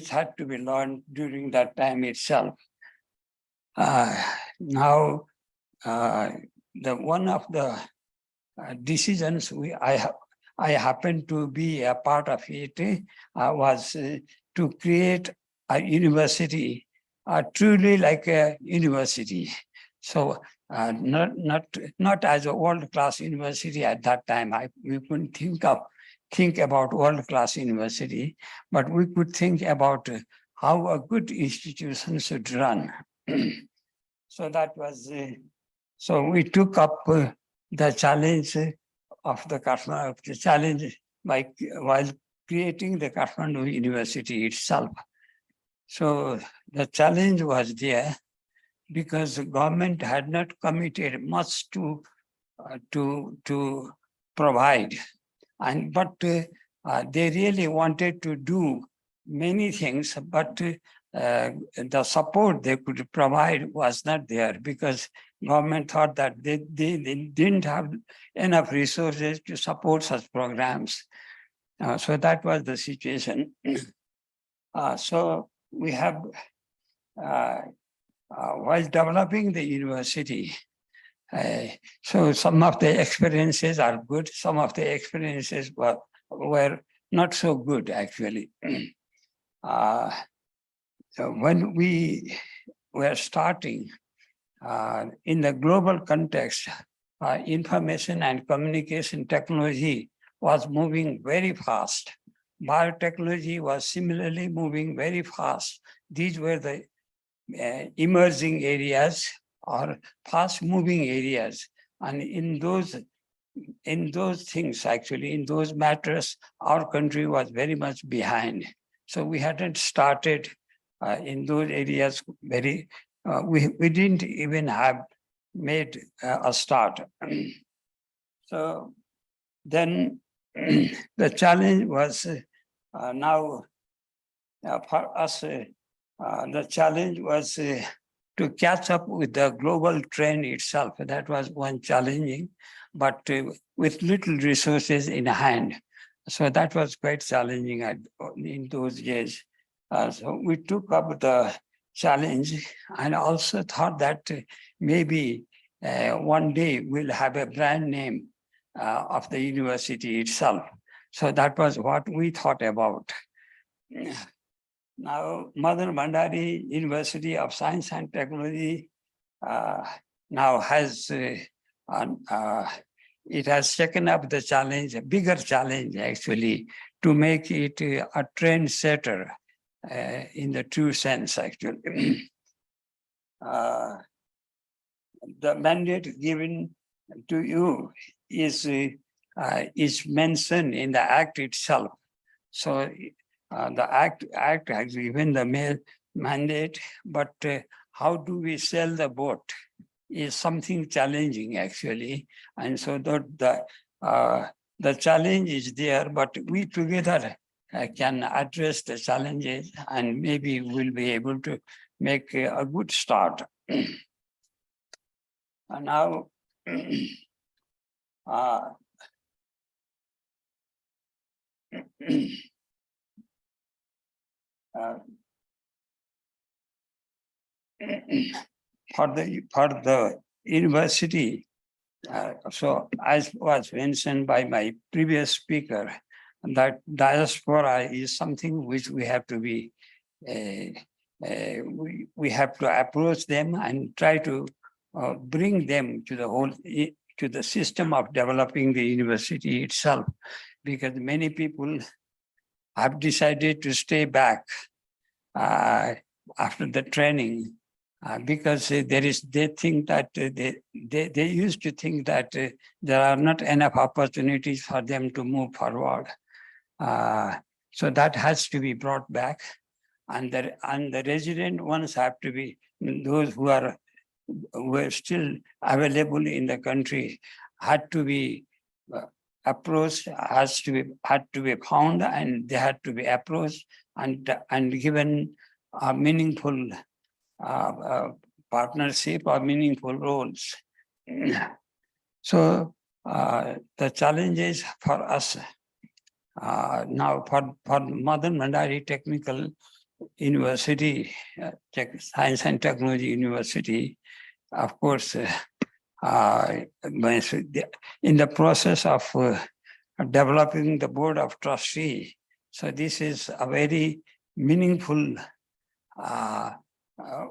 had to be learned during that time itself. Now, the one of the decisions I happened to be a part of it was to create a university, truly like a university. So not as a world-class university at that time. We couldn't think about world-class university, but we could think about how a good institution should run. So that was, so we took up the challenge of the challenge while creating the Kathmandu University itself. So the challenge was there because the government had not committed much to provide, but they really wanted to do many things, but the support they could provide was not there because government thought that they didn't have enough resources to support such programs. So that was the situation. So we have, while developing the university, so some of the experiences are good, some of the experiences were not so good actually. So when we were starting in the global context, information and communication technology was moving very fast. Biotechnology was similarly moving very fast. These were the emerging areas or fast moving areas. And in those things, actually, in those matters, our country was very much behind. So we hadn't started in those areas very, we didn't even have made a start. So then the challenge was now for us, the challenge was to catch up with the global trend itself. That was one challenging, but with little resources in hand. So that was quite challenging in those years. So we took up the challenge and also thought that maybe one day we'll have a brand name of the university itself. So that was what we thought about. Now, Madan Bhandari University of Science and Technology now has, it has taken up the challenge, a bigger challenge actually, to make it a trendsetter in the true sense actually. The mandate given to you is mentioned in the Act itself. So the Act has given the mandate, but how do we sell the boat is something challenging actually. And so the challenge is there, but we together can address the challenges and maybe we'll be able to make a good start. And now, for the university, so as was mentioned by my previous speaker, that diaspora is something which we have to be, we have to approach them and try to bring them to the whole, to the system of developing the university itself, because many people have decided to stay back after the training. Because they think that they used to think that there are not enough opportunities for them to move forward. So that has to be brought back, and the resident ones have to be those who are still available in the country, had to be approached, had to be found, and they had to be approached and given a meaningful partnership or meaningful roles. So the challenges for us now for Madan Bhandari Technical University, Science and Technology University, of course, in the process of developing the board of trustee. So this is a very meaningful,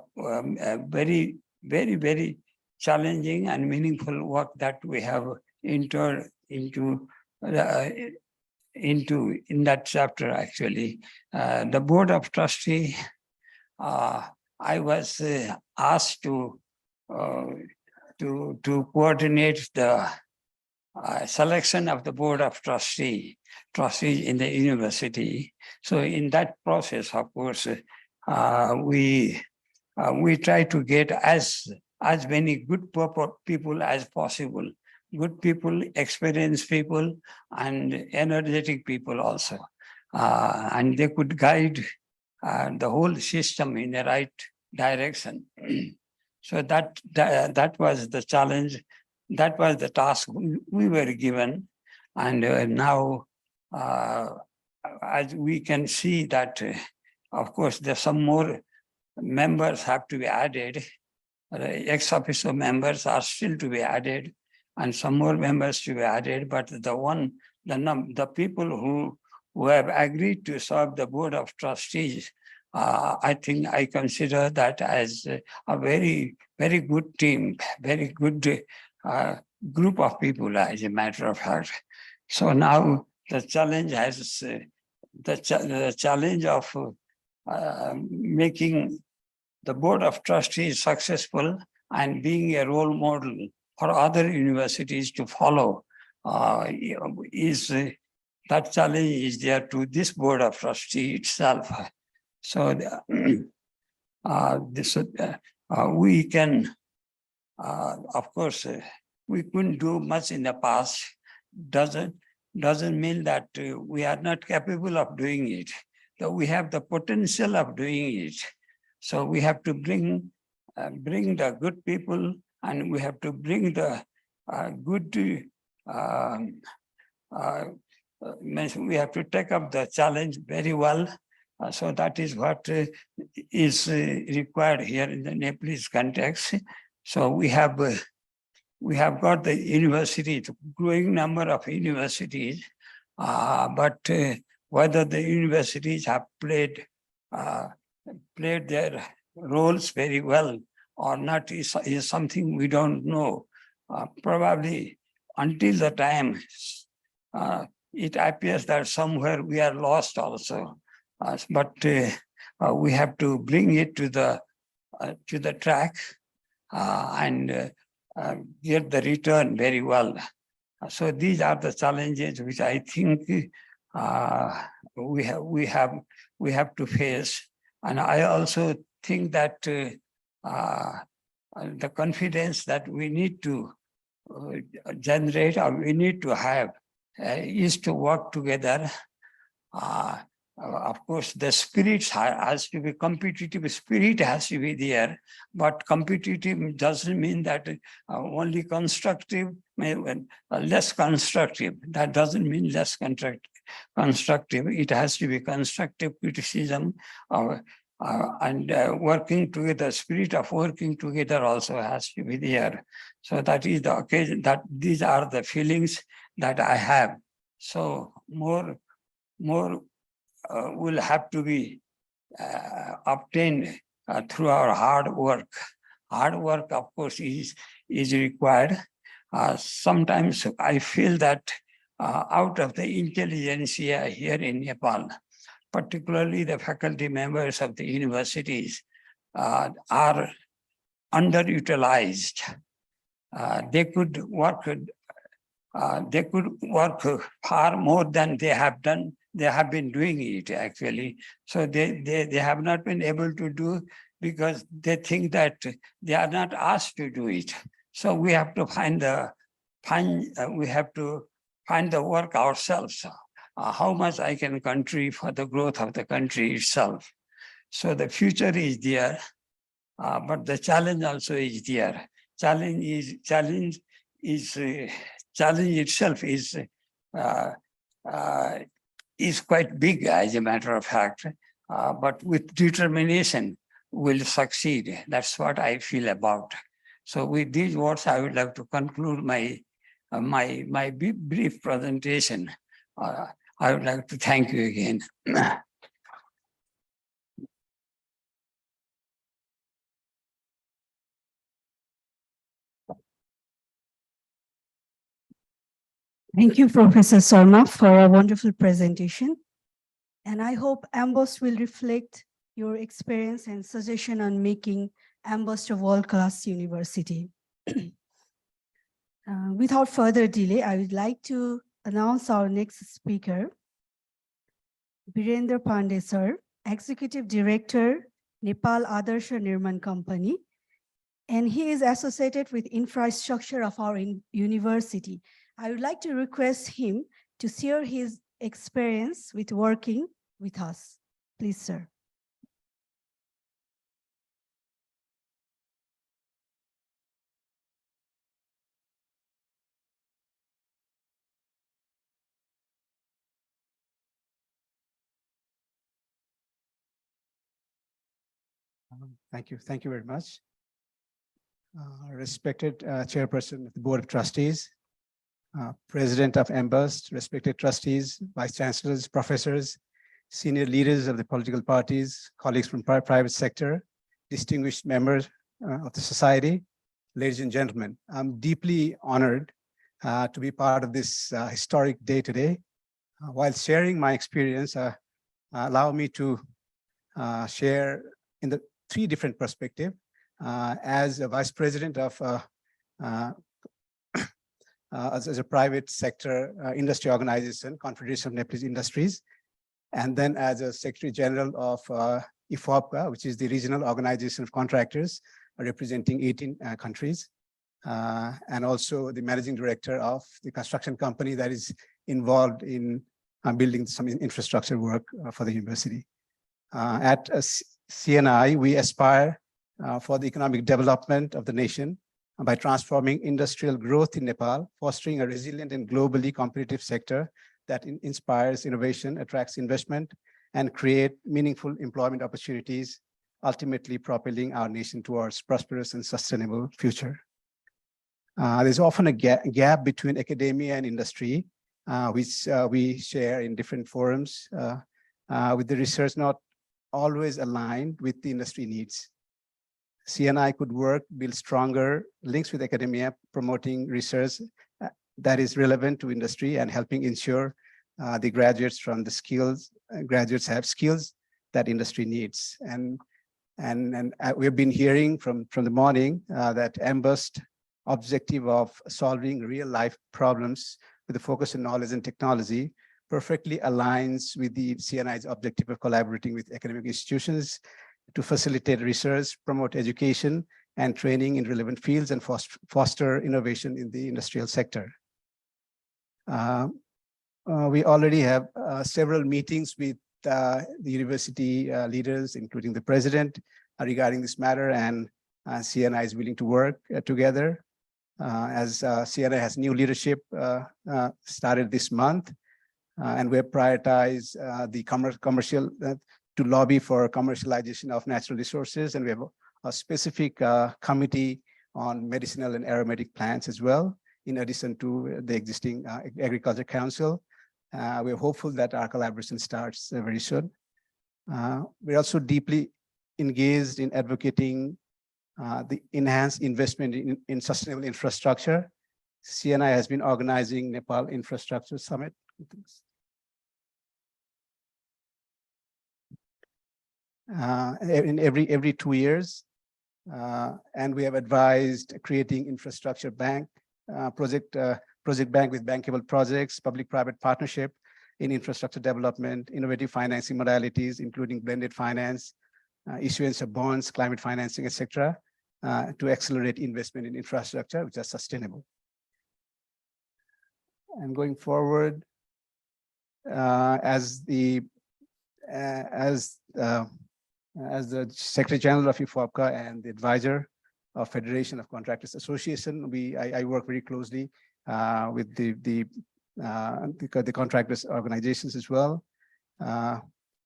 very, very, very challenging and meaningful work that we have entered into in that chapter actually. The board of trustee, I was asked to coordinate the selection of the board of trustees in the university. So in that process, of course, we try to get as many good people as possible. Good people, experienced people, and energetic people also. and they could guide the whole system in the right direction. So that was the challenge. That was the task we were given. And now, as we can see that, of course, there's some more members have to be added. Ex officio members are still to be added, and some more members to be added. But the people who have agreed to serve the board of trustees, I think I consider that as a very, very good team, very good group of people, as a matter of fact. So now the challenge has the challenge of making the board of trustees successful and being a role model for other universities to follow is that challenge is there to this board of trustees itself. So we can, of course, we couldn't do much in the past. Doesn't mean that we are not capable of doing it. So we have the potential of doing it. So we have to bring the good people, and we have to bring the good. We have to take up the challenge very well. So that is what is required here in the Nepalese context. So we have got the university, the growing number of universities, but whether the universities have played their roles very well or not is something we don't know. Probably until the time it appears that somewhere we are lost also. But we have to bring it to the track and get the return very well. So these are the challenges which I think we have to face. And I also think that the confidence that we need to generate or we need to have is to work together. Of course, the spirit has to be competitive. Spirit has to be there, but competitive doesn't mean that only constructive, less constructive. That doesn't mean less constructive. It has to be constructive criticism, and working together. Spirit of working together also has to be there. So that is the occasion. That these are the feelings that I have. So more will have to be obtained through our hard work. Hard work, of course, is required. Sometimes I feel that out of the intelligentsia here in Nepal, particularly the faculty members of the universities, are underutilized. They could work far more than they have done. They have been doing it actually. So they have not been able to do because they think that they are not asked to do it. So we have to find the work ourselves. How much I can contribute for the growth of the country itself. So the future is there, but the challenge also is there. Challenge itself is quite big, as a matter of fact, but with determination we'll succeed. That's what I feel about. So with these words, I would like to conclude my brief presentation. I would like to thank you again. Thank you, Professor Sarma, for a wonderful presentation. And I hope MBUST will reflect your experience and suggestion on making MBUST a world-class university. Without further delay, I would like to announce our next speaker, Birendra Pandey, sir, Executive Director, Nepal Adarsha Nirman Company, and he is associated with infrastructure of our university. I would like to request him to share his experience with working with us. Please, sir. Thank you. Thank you very much. Respected Chairperson of the Board of Trustees, President of MBUST, respected trustees, Vice Chancellors, professors, senior leaders of the political parties, colleagues from private sector, distinguished members of the society, ladies and gentlemen, I'm deeply honored to be part of this historic day today. While sharing my experience, allow me to share in the three different perspectives. As a vice president of as a private sector industry organization, Confederation of Nepalese Industries, and then as a Secretary General of IFOPCA, which is the regional organization of contractors representing 18 countries, and also the managing director of the construction company that is involved in building some infrastructure work for the university. At CNI, we aspire for the economic development of the nation by transforming industrial growth in Nepal, fostering a resilient and globally competitive sector that inspires innovation, attracts investment, and create meaningful employment opportunities, ultimately propelling our nation towards prosperous and sustainable future. There's often a gap between academia and industry, which we share in different forums, with the research not always aligned with the industry needs. CNI could work, build stronger links with academia, promoting research that is relevant to industry and helping ensure the graduates from the skills, graduates have skills that industry needs. And we've been hearing from the morning that MBUST objective of solving real life problems with a focus on knowledge and technology perfectly aligns with the CNI's objective of collaborating with academic institutions to facilitate research, promote education and training in relevant fields, and foster innovation in the industrial sector. We already have several meetings with the university leaders, including the president, regarding this matter, and CNI is willing to work together. As CNI has new leadership started this month, and we have prioritized the commercial to lobby for commercialization of natural resources, and we have a specific committee on medicinal and aromatic plants as well, in addition to the existing Agriculture Council. We're hopeful that our collaboration starts very soon. We're also deeply engaged in advocating the enhanced investment in sustainable infrastructure. CNI has been organizing Nepal Infrastructure Summit. In every 2 years, and we have advised creating infrastructure bank, project bank with bankable projects, public-private partnership in infrastructure development, innovative financing modalities, including blended finance, issuance of bonds, climate financing, etc., to accelerate investment in infrastructure which are sustainable. And going forward, as the Secretary General of IFOPCA and the advisor of Federation of Contractors Association, I work very closely with the contractors organizations as well.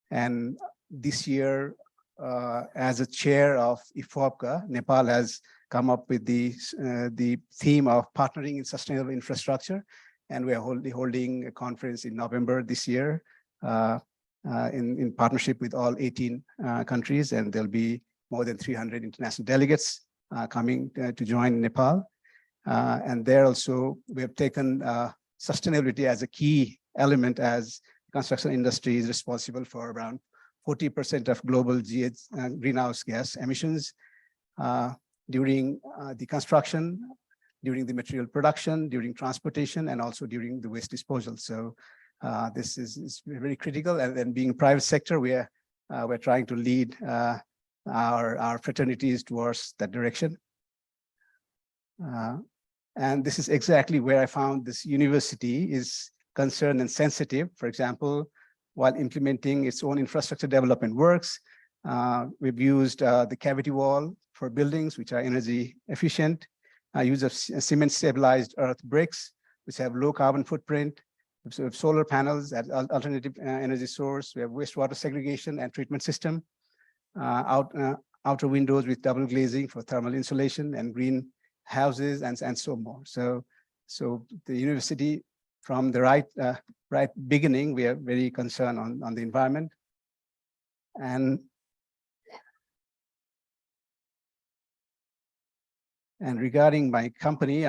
And this year, as a chair of IFOPCA, Nepal has come up with the theme of partnering in sustainable infrastructure, and we are holding a conference in November this year. In partnership with all 18 countries, and there'll be more than 300 international delegates coming to join Nepal. And there also, we have taken sustainability as a key element, as the construction industry is responsible for around 40% of global greenhouse gas emissions during the construction, during the material production, during transportation, and also during the waste disposal. So this is very critical, and then being private sector, we're trying to lead our fraternities towards that direction. And this is exactly where I found this university is concerned and sensitive. For example, while implementing its own infrastructure development works, we've used the cavity wall for buildings which are energy efficient, use of cement stabilized earth bricks, which have low carbon footprint. So we have solar panels as alternative energy source. We have wastewater segregation and treatment system, outer windows with double glazing for thermal insulation, and green houses, and so more. So the university, from the right beginning, we are very concerned on the environment. And regarding my company,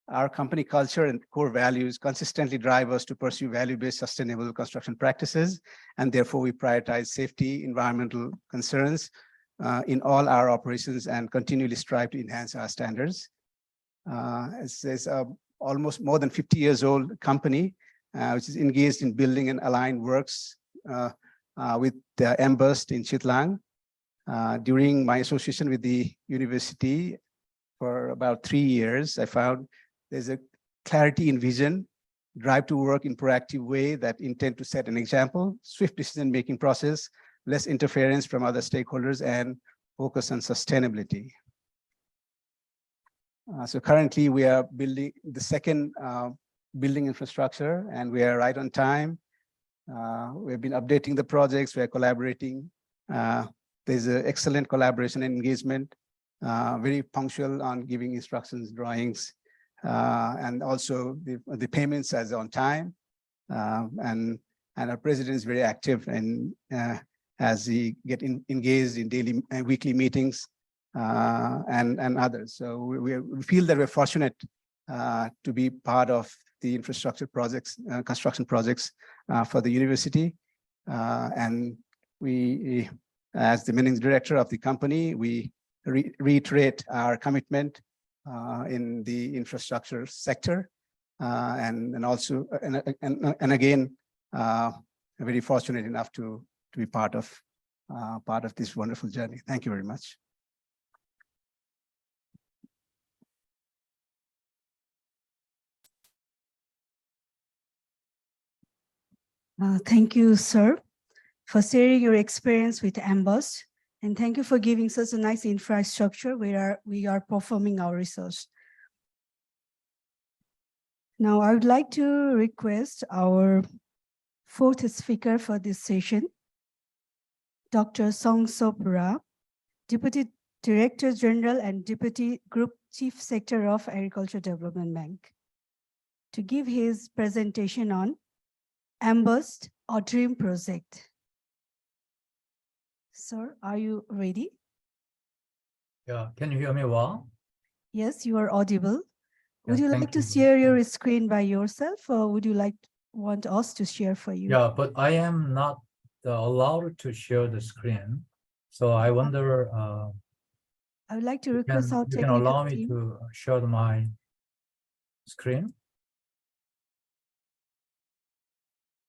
our company culture and core values consistently drive us to pursue value-based sustainable construction practices, and therefore we prioritize safety, environmental concerns in all our operations and continually strive to enhance our standards. It's almost more than 50 years old company, which is engaged in building and aligned works with the MBUST in Chitlang. During my association with the university for about 3 years, I found there's a clarity in vision, drive to work in proactive way that intend to set an example, swift decision-making process, less interference from other stakeholders, and focus on sustainability. So currently we are building the second building infrastructure, and we are right on time. We've been updating the projects, we are collaborating. There's an excellent collaboration and engagement, very punctual on giving instructions, drawings, and also the payments as on time. And our president is very active, and as he get engaged in daily and weekly meetings and others. So we feel that we're fortunate to be part of the infrastructure projects, construction projects for the university. And we, as the managing director of the company, we reiterate our commitment in the infrastructure sector, and also again, very fortunate enough to be part of this wonderful journey. Thank you very much. Thank you, sir, for sharing your experience with MBUST, and thank you for giving such a nice infrastructure where we are performing our research. Now, I would like to request our fourth speaker for this session, Dr. Songsop Ra, Deputy Director General and Deputy Group Chief Sector of Agriculture Development Bank, to give his presentation on MBUST, or Dream Project. Sir, are you ready? Yeah, can you hear me well? Yes, you are audible. Would Yeah, you thank like to you. share your screen by yourself, or would you want us to share for you? Yeah, but I am not allowed to share the screen. So I wonder, I would like to request our you can technical allow me team. to share my screen?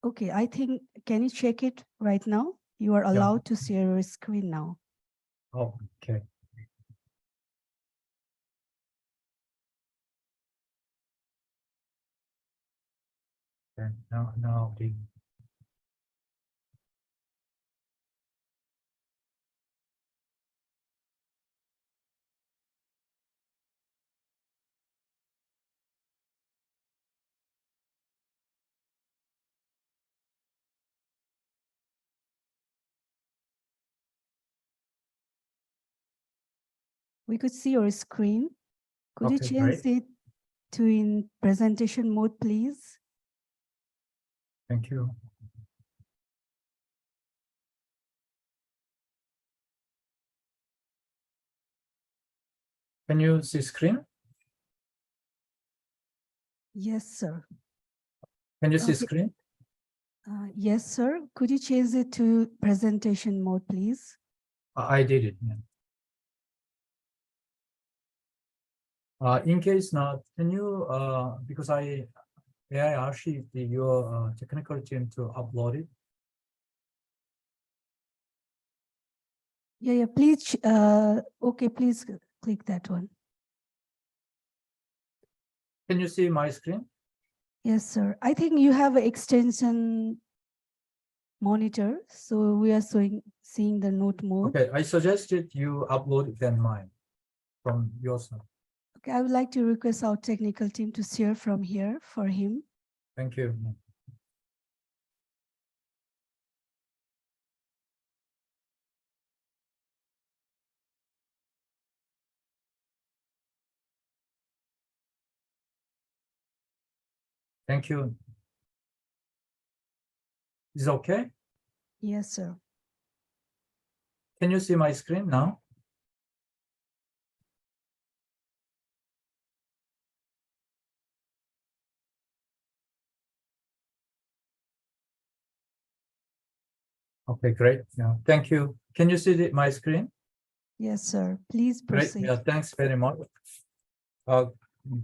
Okay, I think, can you check it right now? You are allowed to share your screen now. Oh, okay. Okay, now the We could see your screen. Could you Okay, change great. it to in presentation mode, please? Thank you. Can you see screen? Yes, sir. Can you see Okay. screen? Yes, sir. Could you change it to presentation mode, please? I did it. Yeah. In case not, can you, because may I ask if your technical team to upload it? Yeah, please. Okay, please click that one. Can you see my screen? Yes, sir. I think you have an extension monitor, so we are seeing the note mode. Okay, I suggested you upload it than mine from your side. Okay, I would like to request our technical team to share from here for him. Thank you. Thank you. Is it okay? Yes, sir. Can you see my screen now? Okay, great. Yeah, thank you. Can you see my screen? Yes, sir. Please Great. proceed. Yeah, thanks very much.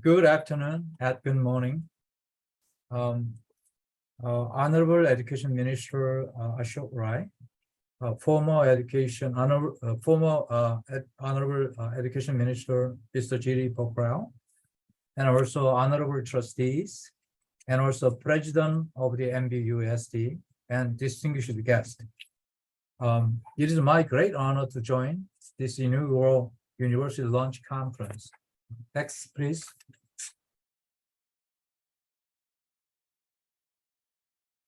Good afternoon and good morning. Honorable Education Minister Ashok Rai, former Honorable Education Minister Mr. Giri Pokhrel, and also honorable trustees, and also President of the MBUST and distinguished guest. It is my great honor to join this inaugural University Launch Conference. Next, please.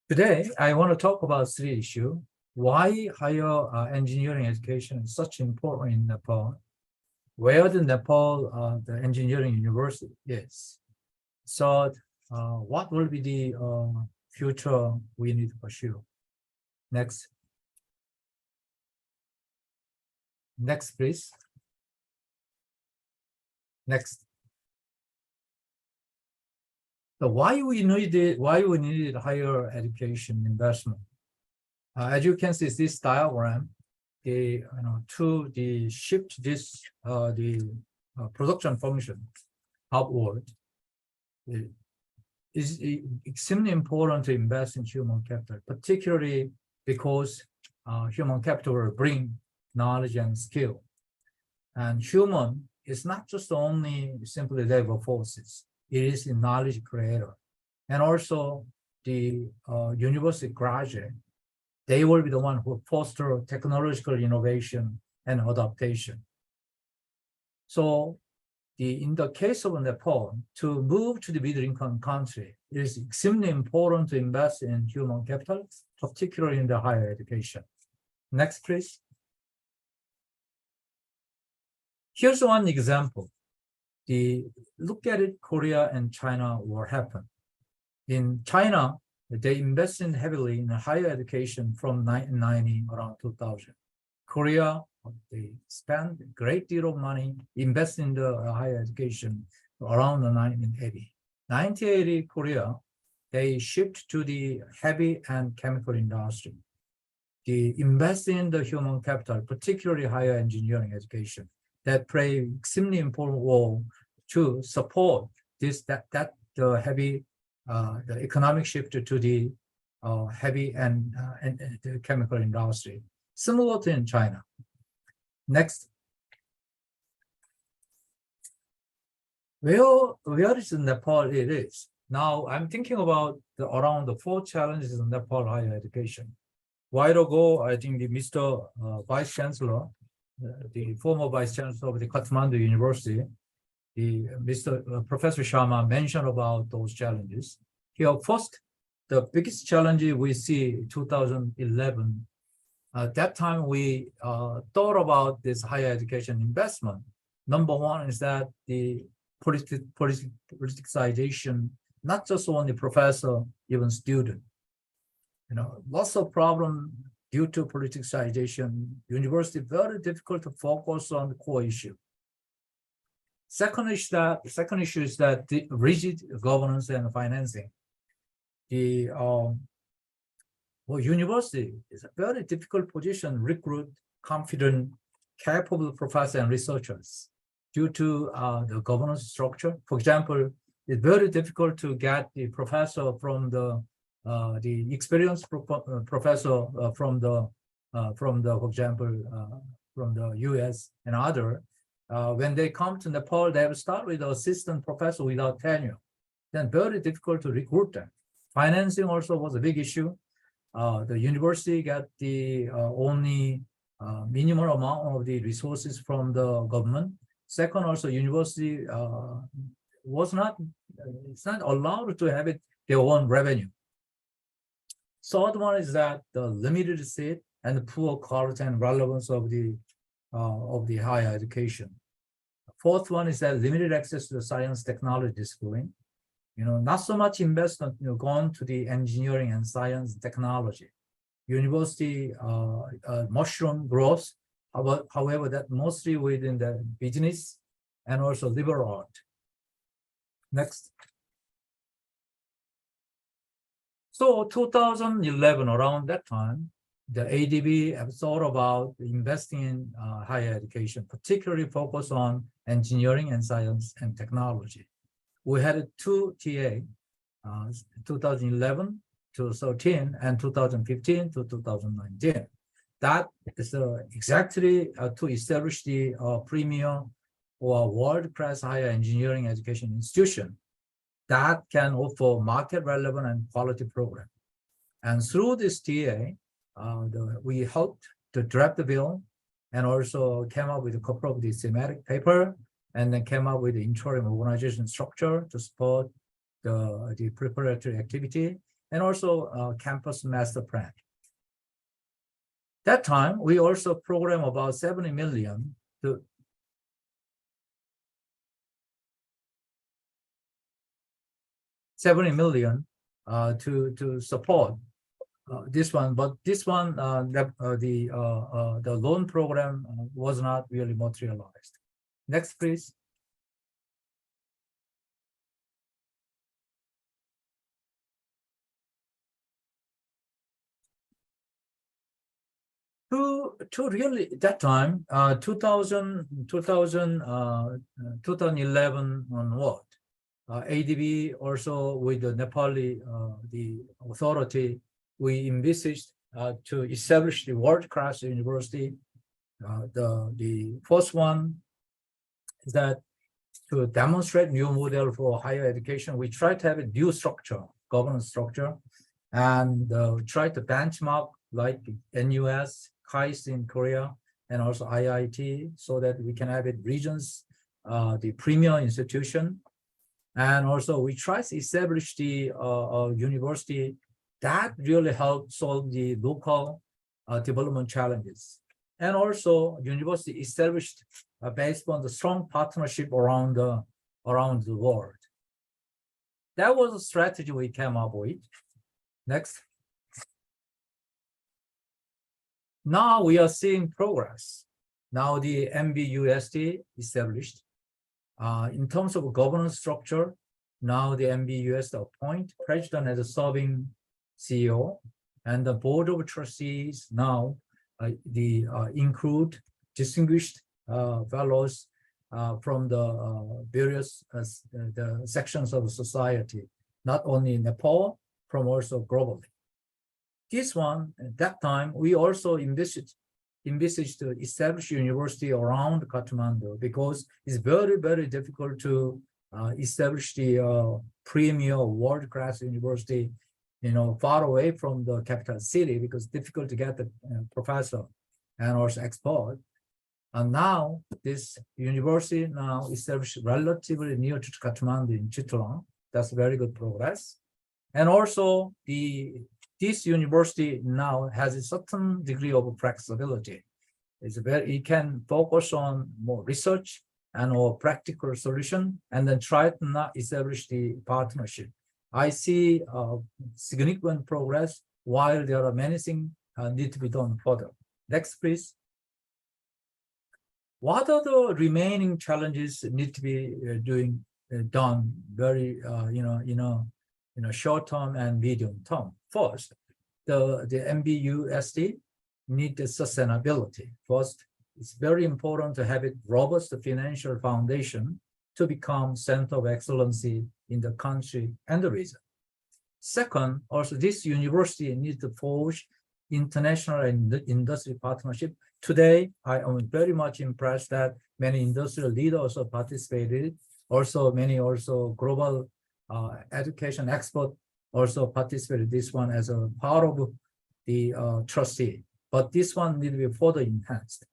Today, I want to talk about three issues. Why higher engineering education is such important in Nepal, where the Nepal the engineering university is. So what will be the future we need to pursue? Next. Next, please. Next. So why we needed higher education investment? As you can see, this diagram, the to the shift this the production function upward is extremely important to invest in human capital, particularly because human capital will bring knowledge and skill. And human is not just only simply labor forces, it is a knowledge creator. And also the university graduate, they will be the one who foster technological innovation and adaptation. So in the case of Nepal, to move to the middle-income country, it is extremely important to invest in human capital, particularly in the higher education. Next, please. Here's one example. Look at it, Korea and China what happened. In China, they invested heavily in higher education from 1990 around 2000. Korea, they spent a great deal of money investing in the higher education around the 1980. 1980, Korea, they shipped to the heavy and chemical industry. They invest in the human capital, particularly higher engineering education, that play extremely important role to support the heavy the economic shift to the heavy and the chemical industry, similar to in China. Next. Where is Nepal it is? Now I'm thinking about around the 4 challenges in Nepal higher education. A while ago, I think the Mr. Vice Chancellor, the former Vice Chancellor of the Kathmandu University, Professor Sharma mentioned about those challenges. Here, first, the biggest challenge we see in 2011, at that time we thought about this higher education investment. Number one is that the politicization, not just only professor, even student. Lots of problems due to politicization. University very difficult to focus on the core issue. Second issue is that the rigid governance and financing. University is a very difficult position to recruit confident, capable professors and researchers due to the governance structure. For example, it's very difficult to get the professor from the experienced professor from the for example from the US and other. When they come to Nepal, they have to start with an assistant professor without tenure. then very difficult to recruit them. Financing also was a big issue. The university got the only minimal amount of the resources from the government. Second, also university it's not allowed to have their own revenue. Third one is that the limited seat and the poor quality and relevance of the higher education. Fourth one is that limited access to the science technology discipline. Not so much investment gone to the engineering and science technology. University mushroom growth, however, that mostly within the business and also liberal art. Next. So 2011, around that time, the ADB have thought about investing in higher education, particularly focused on engineering and science and technology. We had 2 TA, 2011 to 13 and 2015 to 2019. That is exactly to establish the premier or world-class higher engineering education institution that can offer market relevant and quality program. And through this TA, we helped to draft the bill and also came up with a couple of the thematic paper and then came up with the interim organization structure to support the preparatory activity and also campus master plan. That time, we also programmed about 70 million to support this one, but this one, the loan program was not really materialized. Next, please. To really that time, 2011 onward, ADB also with the Nepali the authority, we envisaged to establish the world-class university. The first one is that to demonstrate new model for higher education, we try to have a new structure, governance structure, and try to benchmark like NUS, KAIST in Korea, and also IIT, so that we can have it regions, the premier institution. And also we try to establish the university that really help solve the local development challenges. And also university established based on the strong partnership around the world. That was a strategy we came up with. Next. Now we are seeing progress. Now the MBUST established. In terms of governance structure, now the MBUST appoint president as a serving CEO, and the board of trustees now include distinguished fellows from the various the sections of society, not only in Nepal, from also globally. This one, at that time, we also envisaged to establish university around Kathmandu because it's very, very difficult to establish the premier world-class university, far away from the capital city because it's difficult to get the professor and also export. And now this university now established relatively near to Kathmandu in Chittorang. That's very good progress. And also this university now has a certain degree of flexibility. It can focus on more research and more practical solution, and then try to not establish the partnership. I see significant progress while there are many things need to be done further. Next, please. What are the remaining challenges need to be done very short term and medium term? First, the MBUST need the sustainability. First, it's very important to have a robust financial foundation to become center of excellency in the country and the region. Second, also this university needs to forge international and industry partnership. Today, I am very much impressed that many industrial leaders also participated. Also, many global education expert also participated this one as a part of the trustee, but this one need to be further enhanced.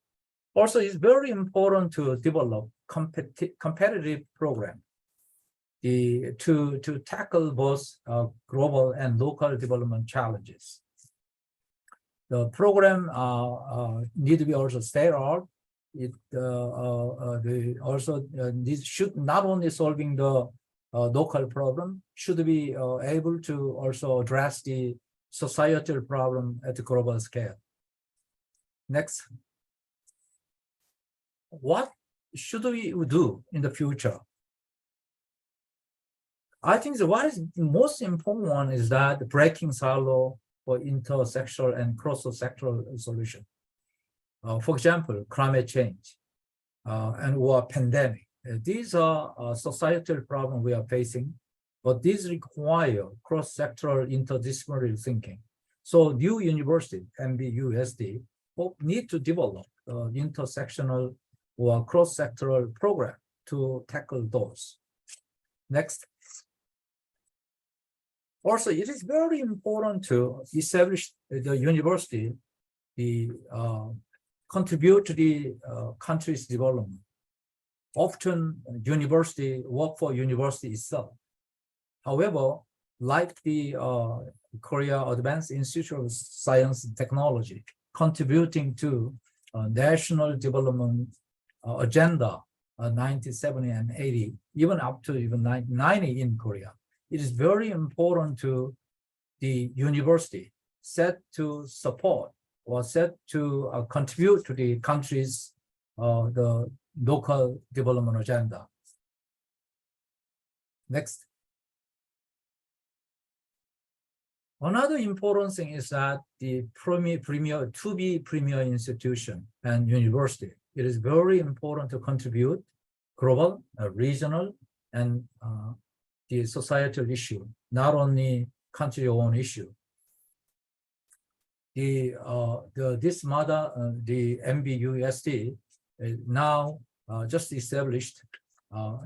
Also, it's very important to develop competitive program to tackle both global and local development challenges. The program need to be also state-of-art. It this should not only solving the local problem, should be able to also address the societal problem at the global scale. Next. What should we do in the future? I think what is the most important one is that breaking silo for intersectional and cross-sectoral solution. For example, climate change and or pandemic. These are societal problems we are facing, but these require cross-sectoral interdisciplinary thinking. So new university, MBUST, need to develop intersectional or cross-sectoral program to tackle those. Next. Also, it is very important to establish the university, contribute to the country's development. Often, university work for university itself. However, like the Korea Advanced Institute of Science and Technology, contributing to national development agenda 1970 and 80, even up to even 1990 in Korea. It is very important to the university set to support or set to contribute to the country's the local development agenda. Next. Another important thing is that the premier institution and university, it is very important to contribute global, regional, and the societal issue, not only country-owned issue. The MBUST now just established.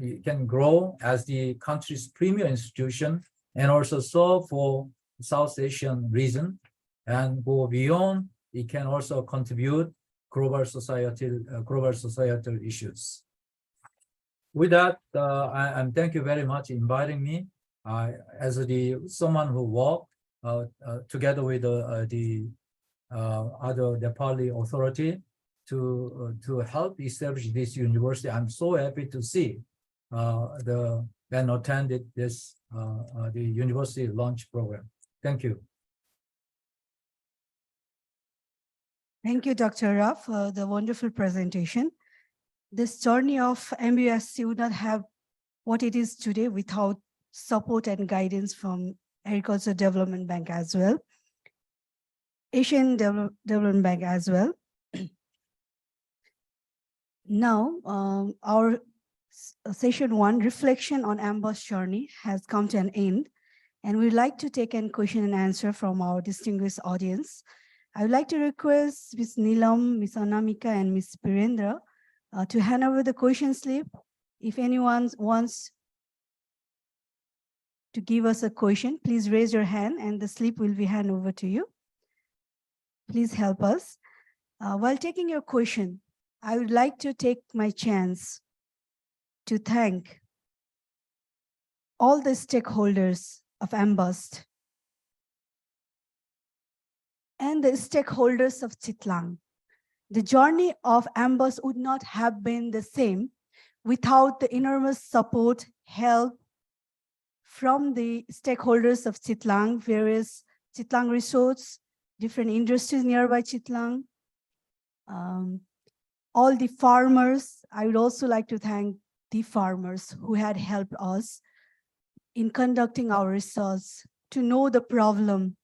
It can grow as the country's premier institution and also serve for South Asian region and go beyond. It can also contribute global societal issues. With that, and thank you very much for inviting me as someone who worked together with the other Nepali authority to help establish this university. I'm so happy to see when attended this the university launch program. Thank you. Thank you, Dr. Ra, for the wonderful presentation. This journey of MBUST would not have what it is today without support and guidance from Agricultural Development Bank as well, Asian Development Bank as well. Now, our session 1, reflection on MBUST journey, has come to an end, and we'd like to take a question and answer from our distinguished audience. I would like to request Ms. Neelam, Ms. Anamika, and Ms. Pirendra to hand over the question slip. If anyone wants to give us a question, please raise your hand and the slip will be handed over to you. Please help us. While taking your question, I would like to take my chance to thank all the stakeholders of MBUST and the stakeholders of Chitlang. The journey of MBUST would not have been the same without the enormous support, help from the stakeholders of Chitlang, various Chitlang resorts, different industries nearby Chitlang, all the farmers. I would also like to thank the farmers who had helped us in conducting our research to know the problem.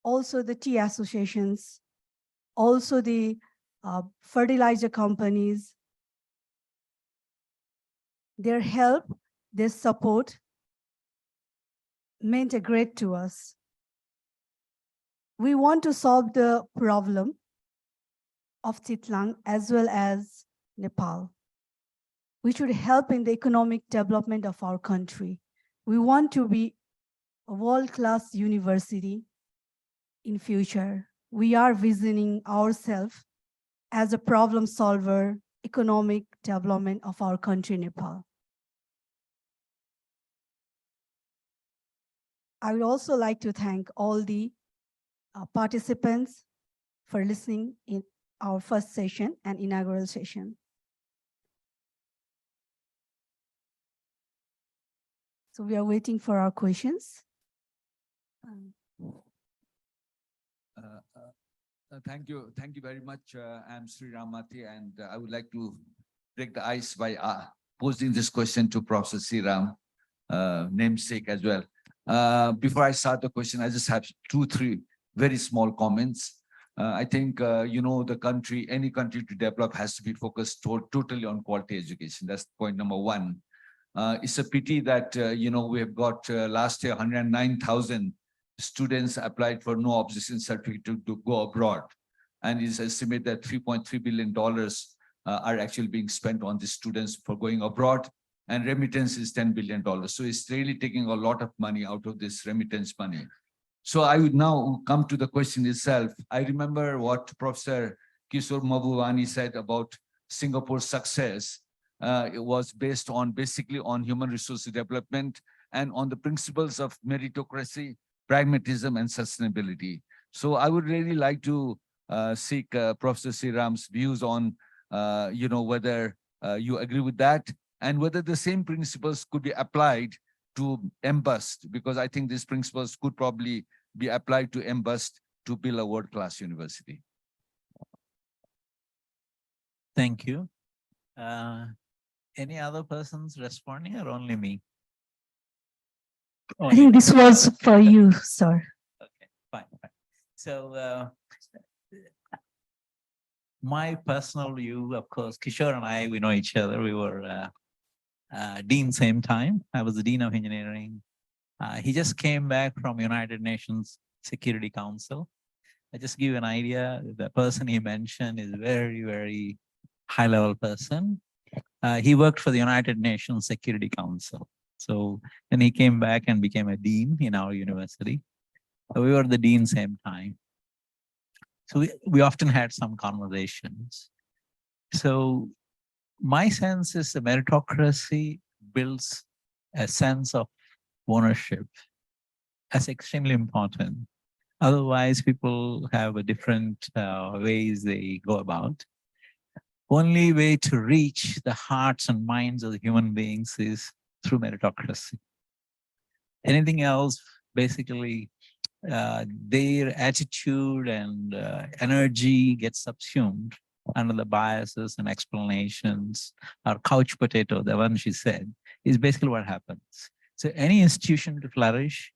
Also the tea associations, also the fertilizer companies. Their help, their support meant a great to us. We want to solve the problem of Chitlang as well as Nepal, which would help in the economic development of our country. We want to be a world-class university in future. We are visioning ourselves as a problem solver, economic development of our country, Nepal. I would also like to thank all the participants for listening in our first session and inaugural session. So we are waiting for our questions. Thank you very much. I'm Sri Ramati, and I would like to break the ice by posing this question to Professor Sriram, namesake as well. Before I start the question, I just have 2-3 very small comments. I think, the country, any country to develop has to be focused totally on quality education. That's point number one. It's a pity that, we have got last year 109,000 students applied for no objection certificate to go abroad. And it's estimated that $3.3 billion are actually being spent on these students for going abroad. And remittance is $10 billion. So it's really taking a lot of money out of this remittance money. So I would now come to the question itself. I remember what Professor Kishore Mabuvani said about Singapore's success. It was based on basically on human resources development and on the principles of meritocracy, pragmatism, and sustainability. So I would really like to seek Professor Sriram's views on, whether you agree with that and whether the same principles could be applied to MBUST, because I think these principles could probably be applied to MBUST to build a world-class university. Thank you. Any other persons responding or only me? I think this was for you, sir. Okay, fine. So my personal view, of course, Kishore and I, we know each other. We were dean same time. I was the dean of engineering. He just came back from United Nations Security Council. I just give you an idea. The person he mentioned is very, very high level person. He worked for the United Nations Security Council. So then he came back and became a dean in our university. So we were the dean same time. So we often had some conversations. So my sense is the meritocracy builds a sense of ownership. That's extremely important. Otherwise, people have a different ways they go about. Only way to reach the hearts and minds of the human beings is through meritocracy. Anything else, basically, their attitude and energy gets subsumed under the biases and explanations, or couch potato, the one she said, is basically what happens. So any institution to flourish,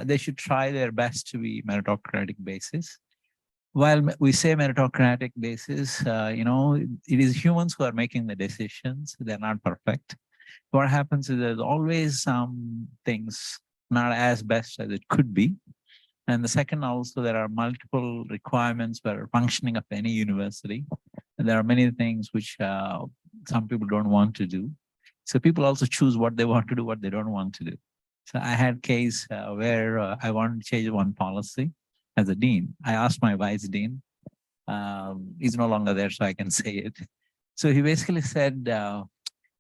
they should try their best to be meritocratic basis. While we say meritocratic basis, it is humans who are making the decisions. They're not perfect. What happens is there's always some things not as best as it could be. And the second, also, there are multiple requirements for functioning of any university. And there are many things which some people don't want to do. So people also choose what they want to do, what they don't want to do. So I had a case where I wanted to change one policy as a dean. I asked my vice dean. He's no longer there, so I can say it. So he basically said,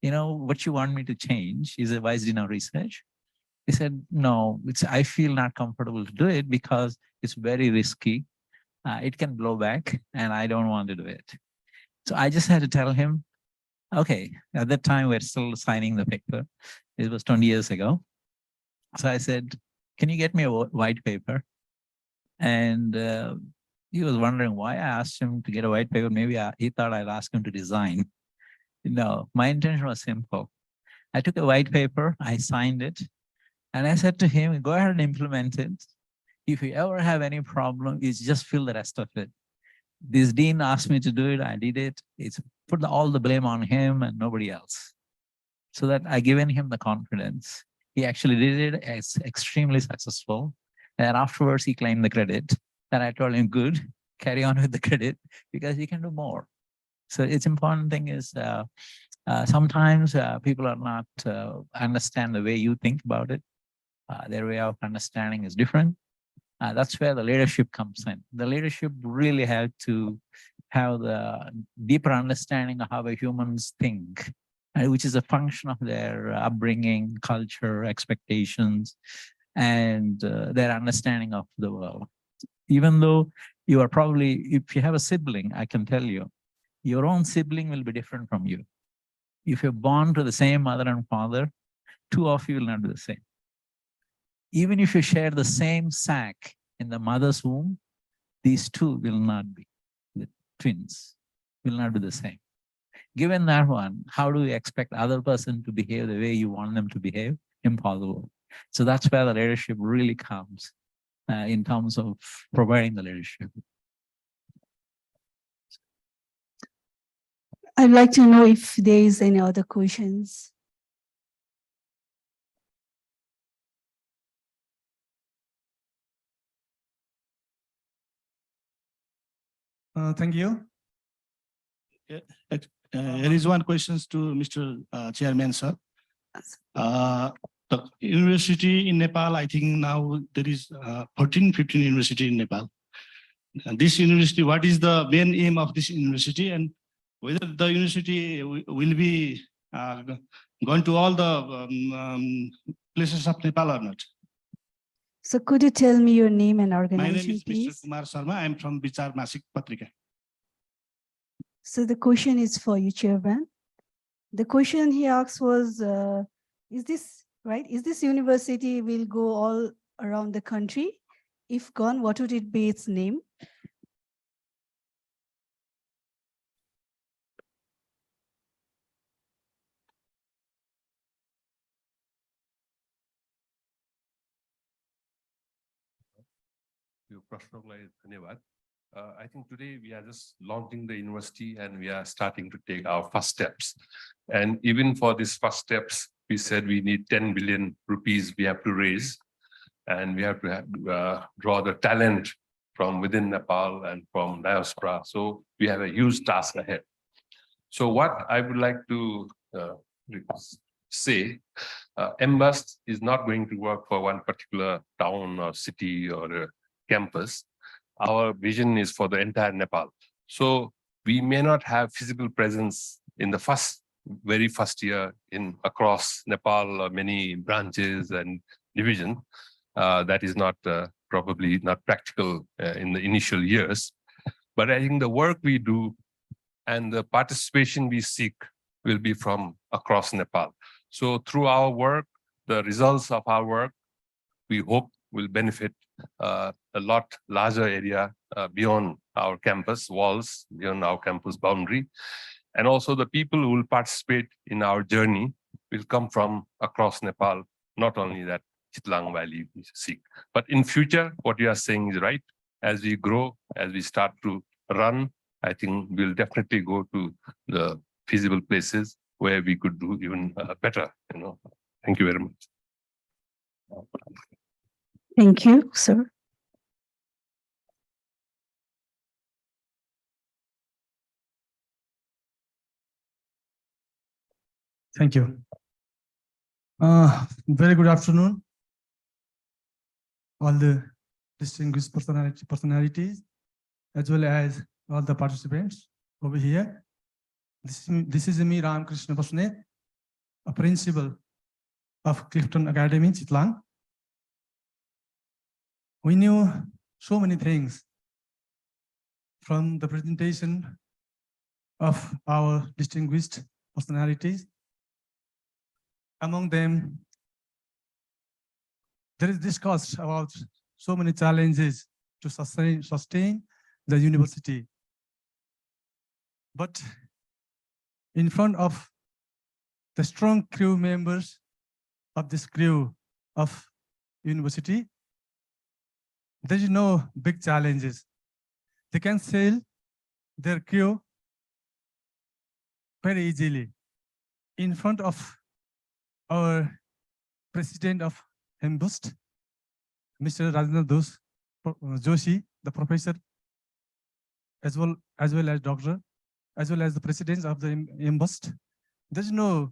what you want me to change? He's a vice dean of research. He said, no, I feel not comfortable to do it because it's very risky. It can blow back and I don't want to do it. So I just had to tell him, okay, at that time we're still signing the paper. It was 20 years ago. So I said, can you get me a white paper? And he was wondering why I asked him to get a white paper. Maybe he thought I'd ask him to design. No, my intention was simple. I took a white paper, I signed it, and I said to him, go ahead and implement it. If you ever have any problem, you just fill the rest of it. This dean asked me to do it, I did it. It's put all the blame on him and nobody else. So that I given him the confidence. He actually did it, it's extremely successful. And afterwards he claimed the credit. And I told him, good, carry on with the credit because you can do more. So it's important thing is Sometimes people are not understand the way you think about it. Their way of understanding is different. That's where the leadership comes in. The leadership really had to have the deeper understanding of how humans think, which is a function of their upbringing, culture, expectations, and their understanding of the world. Even though you are probably, if you have a sibling, I can tell you, your own sibling will be different from you. If you're born to the same mother and father, two of you will not be the same. Even if you share the same sac in the mother's womb, these two will not be, the twins will not be the same. Given that one, how do you expect the other person to behave the way you want them to behave? Impossible. So that's where the leadership really comes in terms of providing the leadership. I'd like to know if there is any other questions. Thank you. There is one question to Mr. Chairman, sir. The university in Nepal, I think now there is 14, 15 university in Nepal. And this university, what is the main aim of this university, and whether the university will be going to all the places of Nepal or not? So could you tell me your name and My organization, name is please? Mr. Kumar Sharma. I am from Vichar Masik Patrika. So the question is for you, Chairman. The question he asked was, is this right? Is this university will go all around the country? If gone, what would it be its name? I think today we are just launching the university and we are starting to take our first steps. And even for these first steps, we said we need 10 billion rupees we have to raise. And we have to draw the talent from within Nepal and from diaspora. So we have a huge task ahead. So what I would like to say, MBUST is not going to work for one particular town or city or campus. Our vision is for the entire Nepal. So we may not have physical presence in the very first year across Nepal, many branches and division. That is not probably not practical in the initial years. But I think the work we do and the participation we seek will be from across Nepal. So through our work, the results of our work, we hope will benefit a lot larger area beyond our campus walls, beyond our campus boundary. And also the people who will participate in our journey will come from across Nepal, not only that Chitlang Valley we seek. But in future, what you are saying is right. As we grow, as we start to run, I think we'll definitely go to the feasible places where we could do even better. Thank you very much. Thank you, sir. Thank you. Very good afternoon, all the distinguished personalities, as well as all the participants over here. This is me, Ram Krishna Basnet, a principal of Clifton Academy, Chitlang. We knew so many things from the presentation of our distinguished personalities. Among them, there is discussed about so many challenges to sustain the university. But in front of the strong crew members of this crew of university, there is no big challenges. They can sail their crew very easily. In front of our president of MBUST, Mr. Rajendra Joshi, the professor, as well as doctor, as well as the president of the MBUST, there's no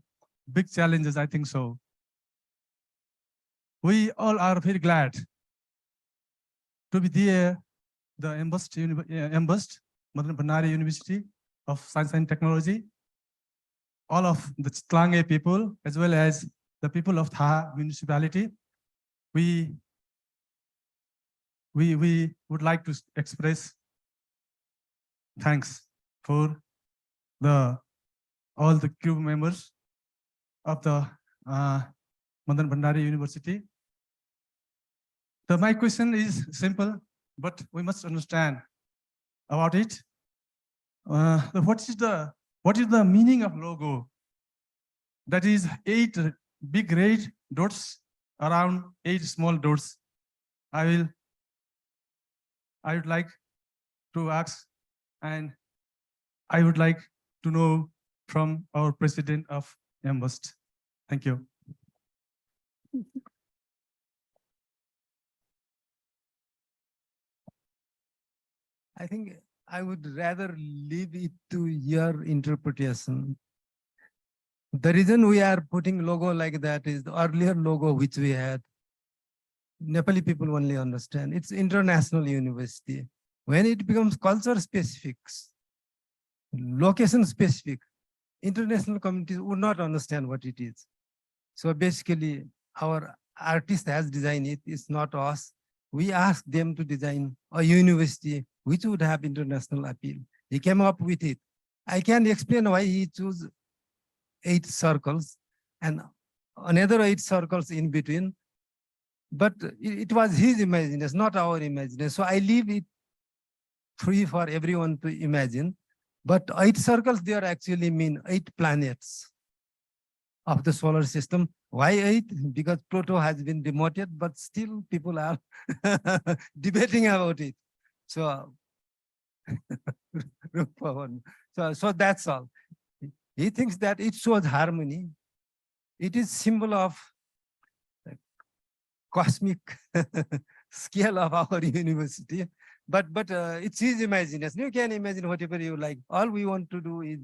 big challenges, I think so. We all are very glad to be there, the MBUST, Madan Bhandari University of Science and Technology, all of the Tlange people, as well as the people of Tha municipality. We would like to express thanks for all the crew members of the Madan Bhandari University. My question is simple, but we must understand about it. What is the meaning of logo? That is 8 big red dots around 8 small dots. I would like to ask, and I would like to know from our president of MBUST. Thank you. I think I would rather leave it to your interpretation. The reason we are putting logo like that is the earlier logo which we had, Nepali people only understand. It's international university. When it becomes culture specific, location specific, international communities would not understand what it is. So basically, our artist has designed it. It's not us. We asked them to design a university which would have international appeal. He came up with it. I can't explain why he chose 8 circles and another 8 circles in between. But it was his imagination, not our imagination. So I leave it free for everyone to imagine. But 8 circles there actually mean 8 planets of the solar system. Why 8? Because Pluto has been demoted, but still people are debating about it. So, so that's all. He thinks that it shows harmony. It is symbol of cosmic scale of our university. But it's his imagination. You can imagine whatever you like. All we want to do is,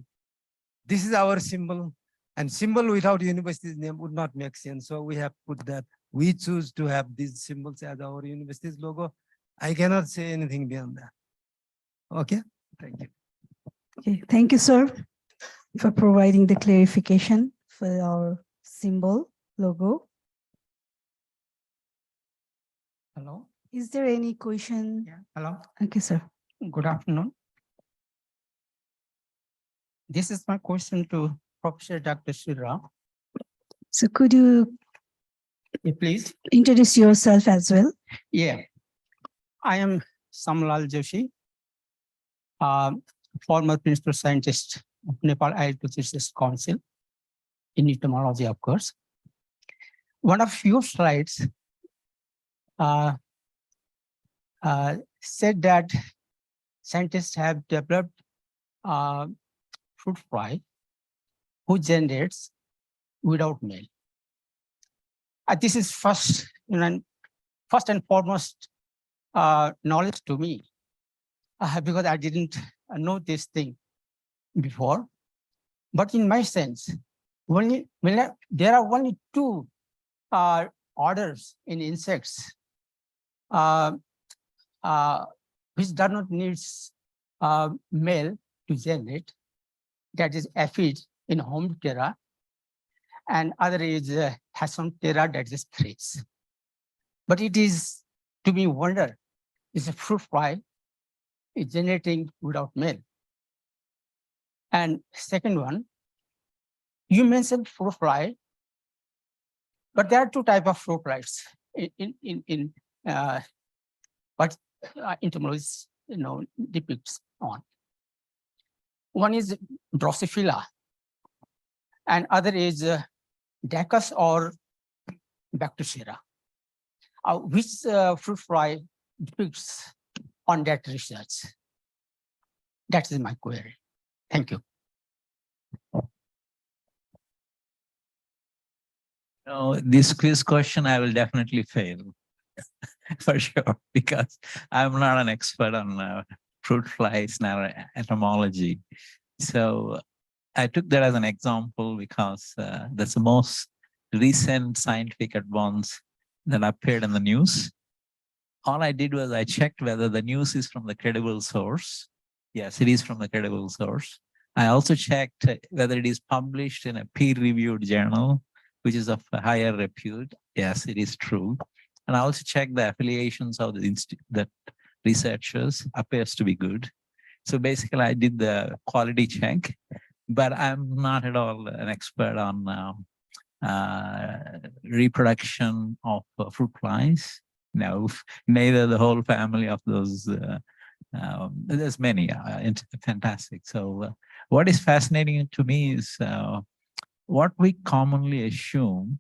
this is our symbol. And symbol without university's name would not make sense. So we have put that. We choose to have these symbols as our university's logo. I cannot say anything beyond that. Okay, thank you. Okay, thank you, sir, for providing the clarification for our symbol logo. Hello. Is there any question? Yeah. Hello. Okay, sir. Good afternoon. This is my question to Professor Dr. Shira. So could you Please. introduce yourself as well? Yeah. I am Samlal Joshi, former principal scientist of Nepal Agricultural Research Council in entomology, of course. One of your slides said that scientists have developed fruit fly who generates without male. This is first and foremost knowledge to me because I didn't know this thing before. But in my sense, there are only 2 orders in insects which do not need male to generate. That is aphid in Homoptera, and other is Hasonoptera, that is thrips. But it is to me wonder, is a fruit fly is generating without male. And second one, you mentioned fruit fly, but there are 2 types of fruit flies in what entomologists depicts on. One is Drosophila, and other is Dacus or Bactrochera. Which fruit fly depicts on that research? That is my query. Thank you. No, this quiz question I will definitely fail for sure, because I'm not an expert on fruit flies, not entomology. So I took that as an example because that's the most recent scientific advance that appeared in the news. All I did was I checked whether the news is from the credible source. Yes, it is from the credible source. I also checked whether it is published in a peer-reviewed journal, which is of a higher repute. Yes, it is true. And I also checked the affiliations of the researchers appears to be good. So basically, I did the quality check, but I'm not at all an expert on reproduction of fruit flies. No, neither the whole family of those. There's many, fantastic. So what is fascinating to me is what we commonly assume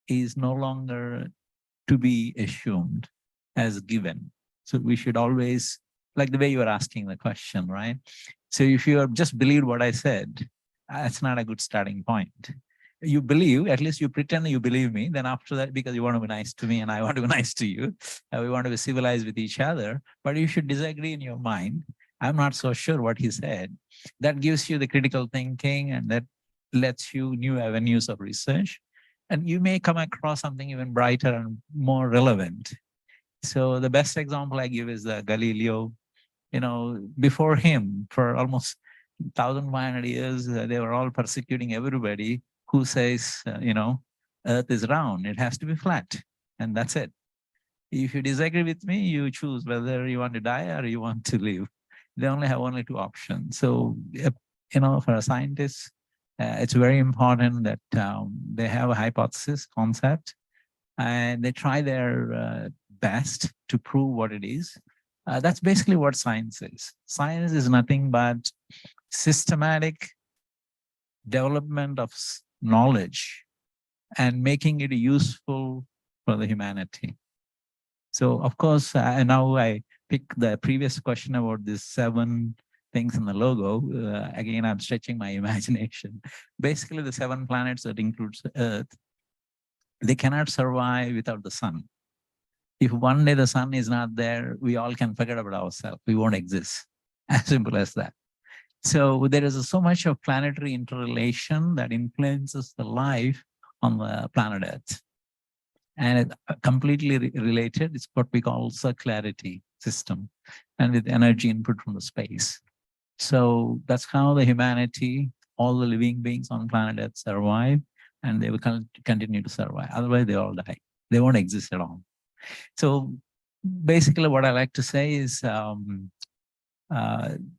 is no longer to be assumed as given. So we should always, like the way you were asking the question, right? So if you have just believed what I said, that's not a good starting point. You believe, at least you pretend you believe me, then after that, because you want to be nice to me and I want to be nice to you, we want to be civilized with each other, but you should disagree in your mind. I'm not so sure what he said. That gives you the critical thinking and that lets you new avenues of research. And you may come across something even brighter and more relevant. So the best example I give is Galileo. You know, before him, for almost 1,500 years, they were all persecuting everybody who says, Earth is round, it has to be flat, and that's it. If you disagree with me, you choose whether you want to die or you want to live. They only have two options. So, for a scientist, it's very important that they have a hypothesis, concept, and they try their best to prove what it is. That's basically what science is. Science is nothing but systematic development of knowledge and making it useful for the humanity. So of course, now I pick the previous question about these 7 things in the logo. Again, I'm stretching my imagination. Basically, the 7 planets that includes the Earth, they cannot survive without the sun. If one day the sun is not there, we all can forget about ourselves. We won't exist. As simple as that. So there is so much of planetary interrelation that influences the life on the planet Earth. And it's completely related. It's what we call circularity system, and with energy input from the space. So that's how the humanity, all the living beings on planet Earth survive, and they will continue to survive. Otherwise, they all die. They won't exist at all. So basically what I like to say is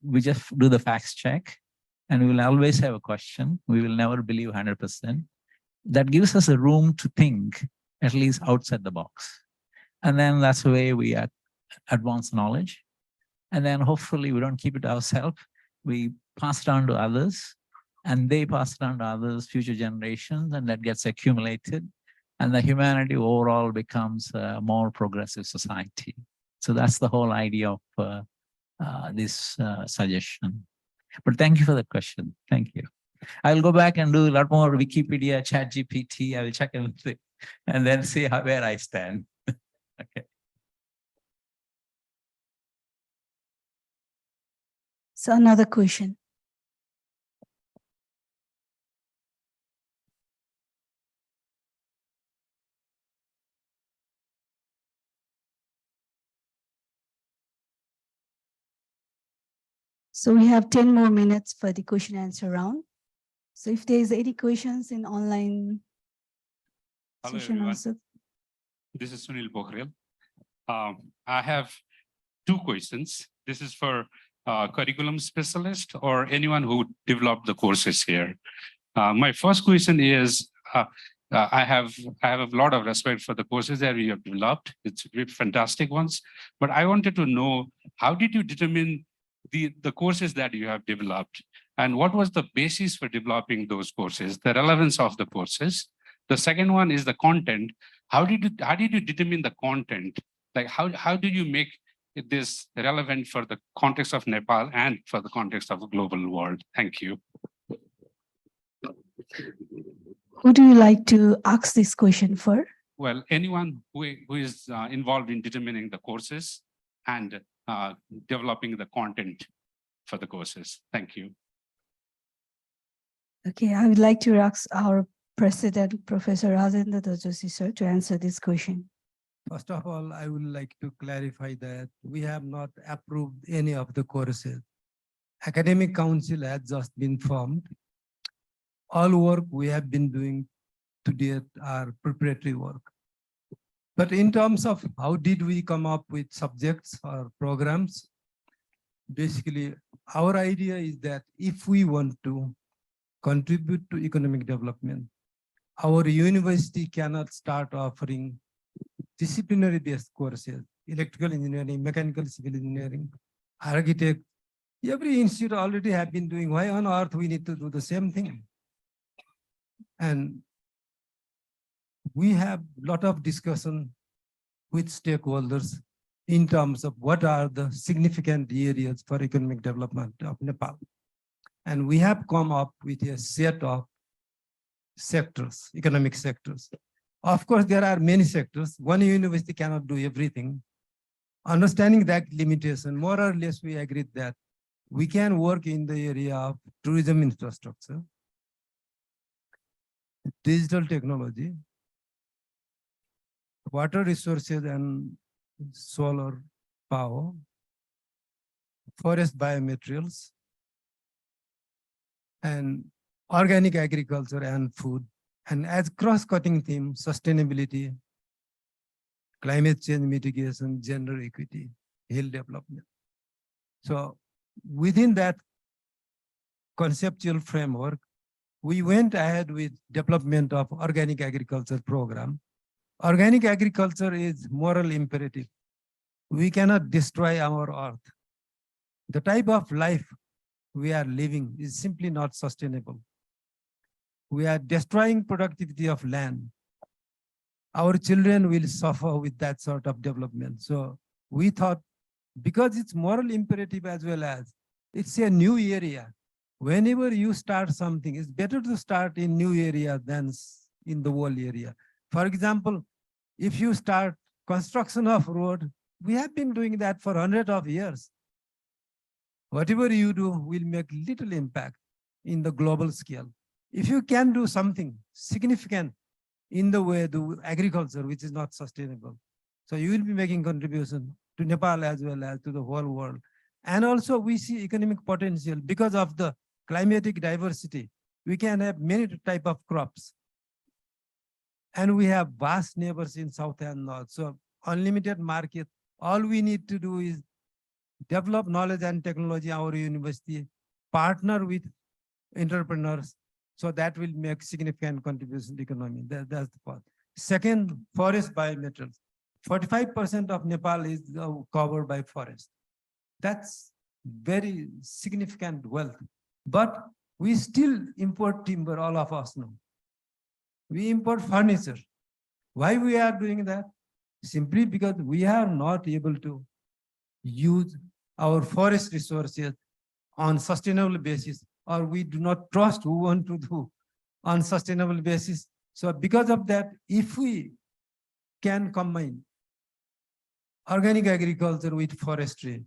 we just do the facts check, and we will always have a question. We will never believe 100%. That gives us a room to think, at least outside the box. And then that's the way we advance knowledge. And then hopefully we don't keep it ourselves. We pass it on to others, and they pass it on to others, future generations, and that gets accumulated. And the humanity overall becomes a more progressive society. So that's the whole idea of this suggestion. But thank you for the question. Thank you. I'll go back and do a lot more Wikipedia, ChatGPT. I will check everything and then see where I stand. Okay. So another question. So we have 10 more minutes for the question answer round. So if there is any questions in online session everyone. also. This is Sunil Pokhrel. I have 2 questions. This is for curriculum specialist or anyone who developed the courses here. My first question is, I have a lot of respect for the courses that you have developed. It's fantastic ones. But I wanted to know, how did you determine the courses that you have developed? And what was the basis for developing those courses, the relevance of the courses? The second one is the content. How did you determine the content? Like how do you make this relevant for the context of Nepal and for the context of the global world? Thank you. Who do you like to ask this question for? Well, anyone who is involved in determining the courses and developing the content for the courses. Thank you. Okay, I would like to ask our President, Professor Rajendra Joshi, sir, to answer this question. First of all, I would like to clarify that we have not approved any of the courses. Academic Council has just been formed. All work we have been doing to date are preparatory work. But in terms of how did we come up with subjects or programs, basically our idea is that if we want to contribute to economic development, our university cannot start offering disciplinary based courses, electrical engineering, mechanical civil engineering, architect. Every institute already have been doing. Why on earth we need to do the same thing? And we have a lot of discussion with stakeholders in terms of what are the significant areas for economic development of Nepal. And we have come up with a set of sectors, economic sectors. Of course, there are many sectors. One university cannot do everything. Understanding that limitation, more or less we agreed that we can work in the area of tourism infrastructure, digital technology, water resources and solar power, forest biomaterials, and organic agriculture and food. And as cross-cutting theme, sustainability, climate change mitigation, gender equity, health development. So within that conceptual framework, we went ahead with development of organic agriculture program. Organic agriculture is moral imperative. We cannot destroy our earth. The type of life we are living is simply not sustainable. We are destroying productivity of land. Our children will suffer with that sort of development. So we thought, because it's moral imperative as well as it's a new area. Whenever you start something, it's better to start in new area than in the old area. For example, if you start construction of road, we have been doing that for hundreds of years. Whatever you do will make little impact in the global scale. If you can do something significant in the way to agriculture, which is not sustainable, so you will be making contribution to Nepal as well as to the whole world. And also we see economic potential because of the climatic diversity. We can have many type of crops. And we have vast neighbors in south and north. So unlimited market. All we need to do is develop knowledge and technology in our university, partner with entrepreneurs. So that will make significant contribution to economy. That's the part. Second, forest biomaterials. 45% of Nepal is covered by forest. That's very significant wealth. But we still import timber, all of us know. We import furniture. Why we are doing that? Simply because we are not able to use our forest resources on sustainable basis, or we do not trust who want to do on sustainable basis. So because of that, if we can combine organic agriculture with forestry,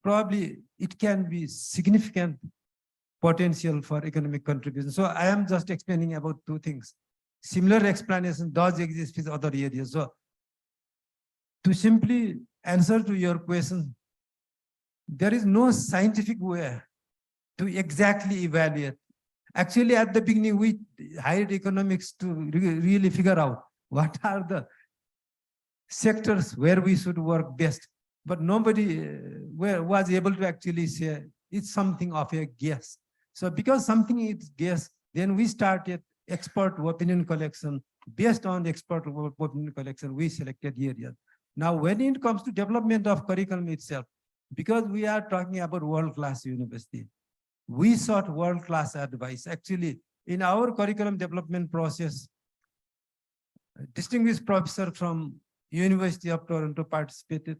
probably it can be significant potential for economic contribution. So I am just explaining about two things. Similar explanation does exist with other areas. So to simply answer to your question, there is no scientific way to exactly evaluate. Actually, at the beginning, we hired economics to really figure out what are the sectors where we should work best. But nobody was able to actually say it's something of a guess. So because something is guess, then we started expert opinion collection. Based on the expert opinion collection, we selected areas. Now, when it comes to development of curriculum itself, because we are talking about world-class university, we sought world-class advice. Actually, in our curriculum development process, distinguished professor from University of Toronto participated,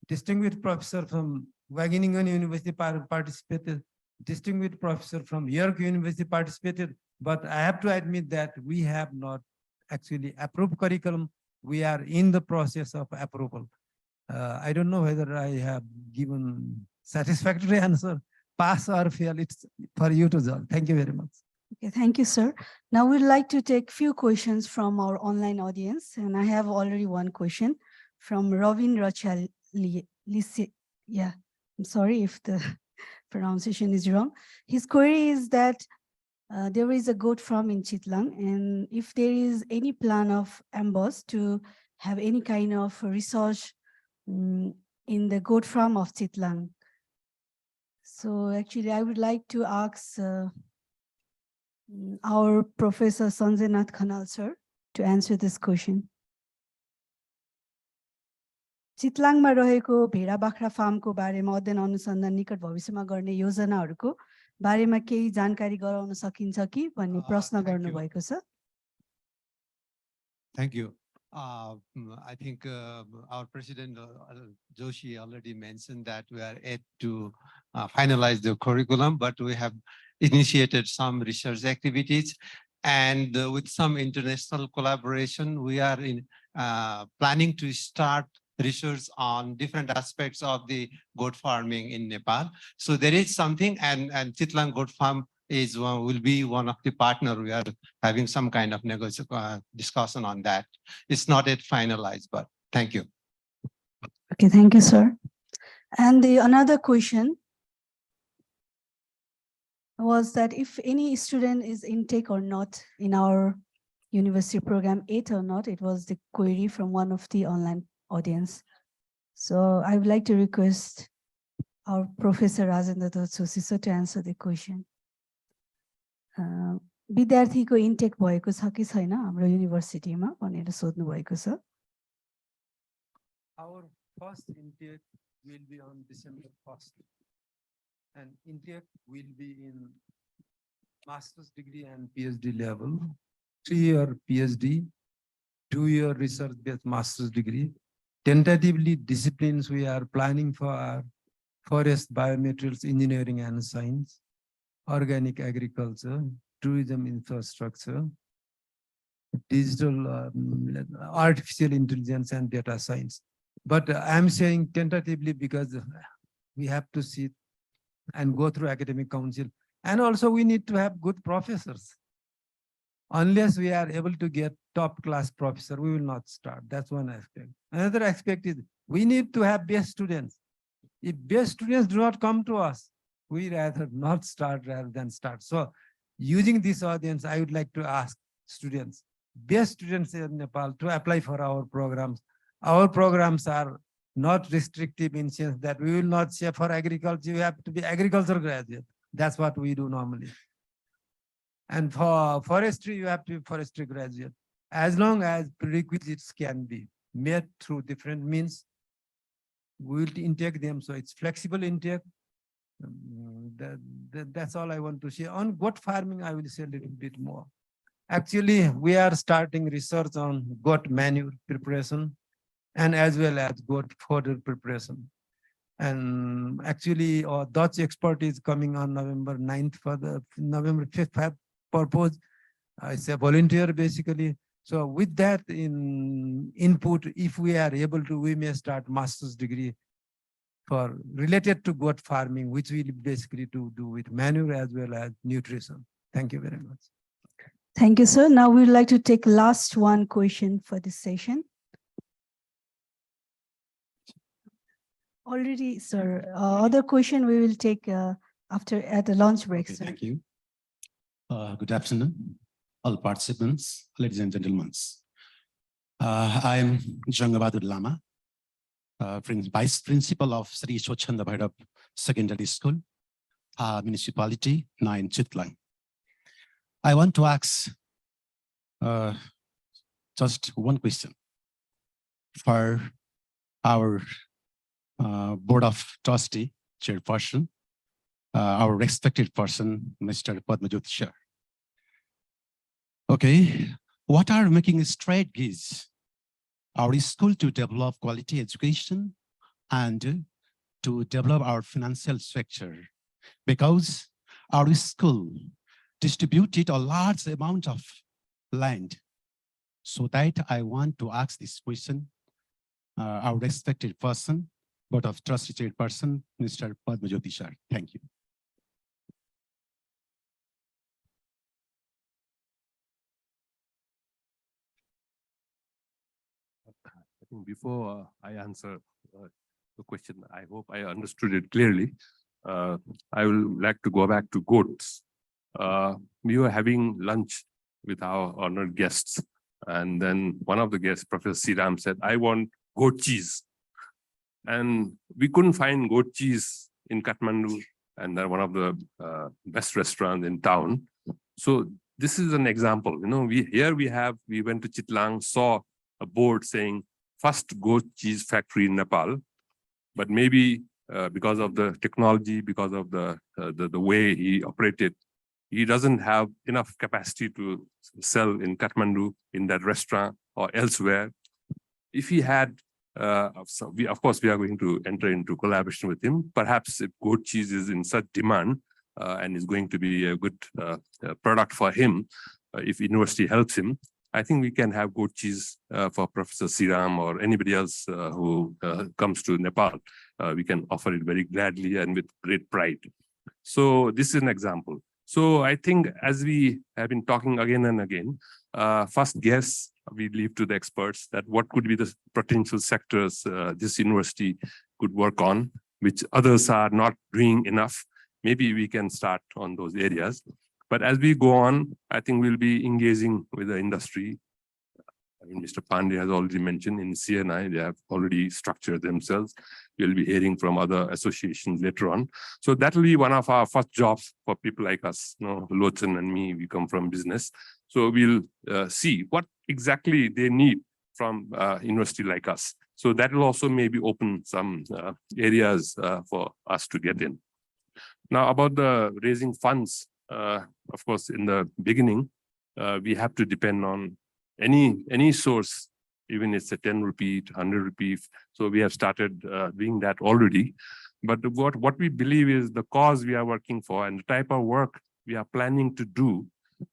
distinguished professor from Wageningen University participated, distinguished professor from York University participated, but I have to admit that we have not actually approved curriculum. We are in the process of approval. I don't know whether I have given satisfactory answer, pass or fail, it's for you to judge. Thank you very much. Okay, thank you, sir. Now we'd like to take few questions from our online audience, and I have already one question from Robin Rachel. Yeah, I'm sorry if the pronunciation is wrong. His query is that there is a goat farm in Chitlang, and if there is any plan of MBUST to have any kind of research in the goat farm of Chitlang. So actually, I would like to ask our Professor Sanjay Nath Khanal, sir, to answer this question. चितलाङमा रहेको भेडा बाख्रा फार्मको बारेमा अध्ययन अनुसन्धान निकट भविष्यमा गर्ने योजनाहरूको बारेमा केही जानकारी गराउन सकिन्छ कि भन्ने प्रश्न गर्नुभएको छ. Thank you. I think our President Joshi already mentioned that we are yet to finalize the curriculum, but we have initiated some research activities, and with some international collaboration, we are planning to start research on different aspects of the goat farming in Nepal. So there is something, and Chitlang Goat Farm will be one of the partner. We are having some kind of discussion on that. It's not yet finalized, but thank you. Okay, thank you, sir. And the another question was that if any student is intake or not in our university program, 8 or not, it was the query from one of the online audience. So I would like to request our Professor Rajendra Joshi to answer the question. विद्यार्थीको intake भएको छ कि छैन हाम्रो युनिभर्सिटीमा भनेर सोध्नु भएको छ. Our first intake will be on December 1st, and intake will be in master's degree and PhD level, 3-year PhD, 2-year research-based master's degree. Tentatively, disciplines we are planning for forest, biomaterials, engineering and science, organic agriculture, tourism infrastructure, digital, artificial intelligence and data science. But I'm saying tentatively because we have to sit and go through academic council. And also we need to have good professors. Unless we are able to get top class professor, we will not start. That's one aspect. Another aspect is we need to have best students. If best students do not come to us, we rather not start rather than start. So using this audience, I would like to ask students, best students in Nepal to apply for our programs. Our programs are not restrictive in sense that we will not say for agriculture, you have to be agriculture graduate. That's what we do normally. And for forestry, you have to be forestry graduate. As long as prerequisites can be met through different means, we will intake them. So it's flexible intake. That's all I want to say. On goat farming, I will say a little bit more. Actually, we are starting research on goat manure preparation and as well as goat fodder preparation. And actually, our Dutch expert is coming on November 9th for the November 5th purpose. It's a volunteer basically. So with that input, if we are able to, we may start master's degree for related to goat farming, which will basically to do with manure as well as nutrition. Thank you very much. Thank you, sir. Now we'd like to take last one question for this session. Already, sir. Other question we will take after at the lunch break. Okay, sir. thank you. Good afternoon, all participants, ladies and gentlemen. I am Jangabadur Lama, Vice Principal of Sri Swachhanda Bhairav Secondary School, Municipality 9 Chitlang. I want to ask just one question for our Board of Trustee Chairperson, our respected person, Mr. Padmajyoti Shah. Okay, what are making strategies our school to develop quality education and to develop our financial structure? Because our school distributed a large amount of land. So that I want to ask this question, our respected person, Board of Trustee Chairperson, Mr. Padmajyoti Shah. Thank you. I think before I answer the question, I hope I understood it clearly. I will like to go back to goats. We were having lunch with our honored guests, and then one of the guests, Professor Siram, said, "I want goat cheese." And we couldn't find goat cheese in Kathmandu, and they're one of the best restaurants in town. So this is an example. You know, we went to Chitlang, saw a board saying first goat cheese factory in Nepal, but maybe because of the technology, because of the way he operated, he doesn't have enough capacity to sell in Kathmandu, in that restaurant or elsewhere. If he had, of course, we are going to enter into collaboration with him. Perhaps if goat cheese is in such demand and is going to be a good product for him, if university helps him, I think we can have goat cheese for Professor Siram or anybody else who comes to Nepal. We can offer it very gladly and with great pride. So this is an example. So I think as we have been talking again and again, first guess, we leave to the experts that what could be the potential sectors this university could work on, which others are not doing enough. Maybe we can start on those areas. But as we go on, I think we'll be engaging with the industry. I mean, Mr. Pandey has already mentioned in CNI, they have already structured themselves. We'll be hearing from other associations later on. So that will be one of our first jobs for people like us. You know, Lochan and me, we come from business. So we'll see what exactly they need from university like us. So that will also maybe open some areas for us to get in. Now about the raising funds, of course, in the beginning, we have to depend on any source, even it's a 10 rupee, 100 rupees. So we have started doing that already. But what we believe is the cause we are working for and the type of work we are planning to do,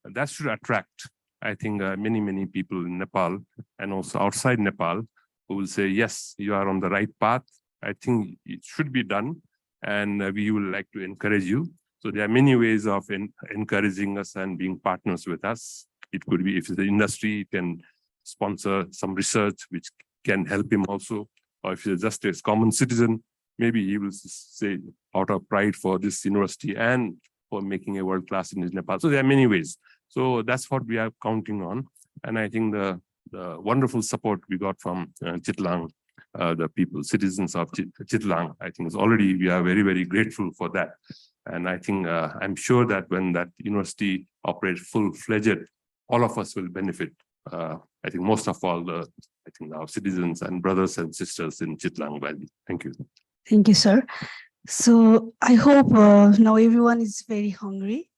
that should attract, I think, many people in Nepal and also outside Nepal who will say, yes, you are on the right path. I think it should be done. And we would like to encourage you. So there are many ways of encouraging us and being partners with us. It could be if the industry can sponsor some research, which can help him also. Or if he's just a common citizen, maybe he will say out of pride for this university and for making a world-class in Nepal. So there are many ways. So that's what we are counting on. And I think the wonderful support we got from Chitlang, the people, citizens of Chitlang, I think is already, we are very, very grateful for that. And I think, I'm sure that when that university operates full-fledged, all of us will benefit. I think most of all, I think our citizens and brothers and sisters in Chitlang Valley. Thank you. Thank you, sir. So I hope now everyone is very hungry.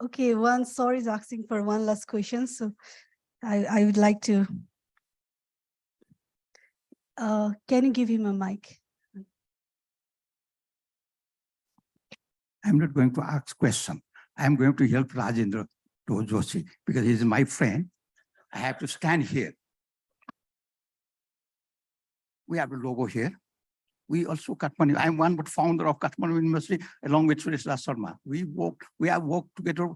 Okay, one sir is asking for one last question. So I would like to, can you give him a mic? I'm not going to ask question. I'm going to help Rajendra Joshi because he's my friend. I have to stand here. We have the logo here. We also Kathmandu. I'm one but founder of Kathmandu University along with Suresh Sharma. We have worked together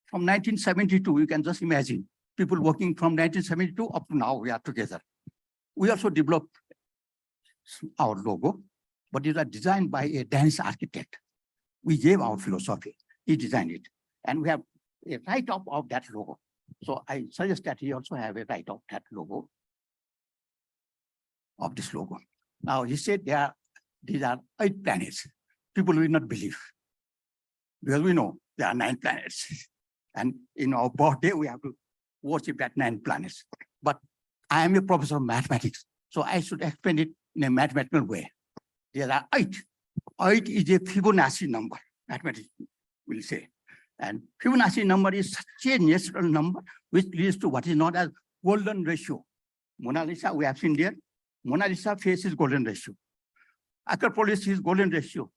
from 1972. You can just imagine people working from 1972 up to now. We are together. We also developed our logo, but it was designed by a Danish architect. We gave our philosophy. He designed it, and we have a write-up of that logo. So I suggest that he also have a write-up of that logo, of this logo. Now he said these are 8 planets. People will not believe because we know there are 9 planets, and in our birthday we have to worship that 9 planets. But I am a professor of mathematics, so I should explain it in a mathematical way. There are 8. 8 is a Fibonacci number, mathematics will say. And Fibonacci number is such a natural number which leads to what is known as golden ratio. Mona Lisa, we have seen there. Mona Lisa face is golden ratio. Acropolis is golden ratio.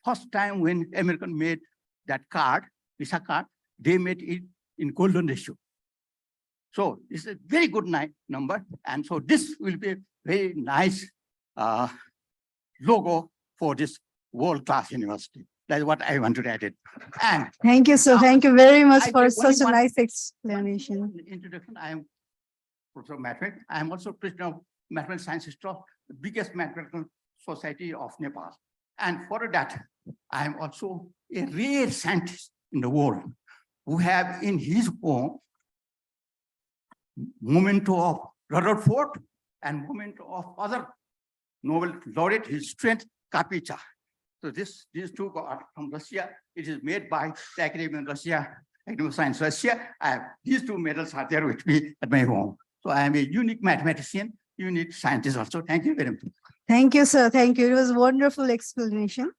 First time when American made that card, Visa card, they made it in golden ratio. So it's a very good number. And so this will be a very nice logo for this world-class university. That's what I want to add it. And thank you, sir. Thank you very much for such a nice explanation. Introduction. I am Professor of Mathematics. I am also president of Mathematical Science Trust, the biggest mathematical society of Nepal. And for that, I am also a rare scientist in the world who have in his home memento of Rutherford and memento of other Nobel laureate, his strength, Kapicha. So these two are from Russia. It is made by the Academy of Russia, Academy of Science Russia. I have these two medals are there with me at my home. So I am a unique mathematician, unique scientist also. Thank you very much. Thank you, sir. Thank you. It was a wonderful explanation.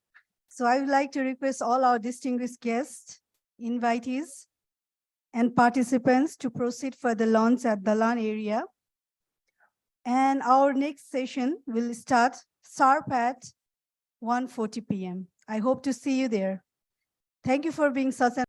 So I would like to request all our distinguished guests, invitees, and participants to proceed for the launch at Dalan area. And our next session will start sharp at 1:40 p.m. I hope to see you there. Thank you for being such an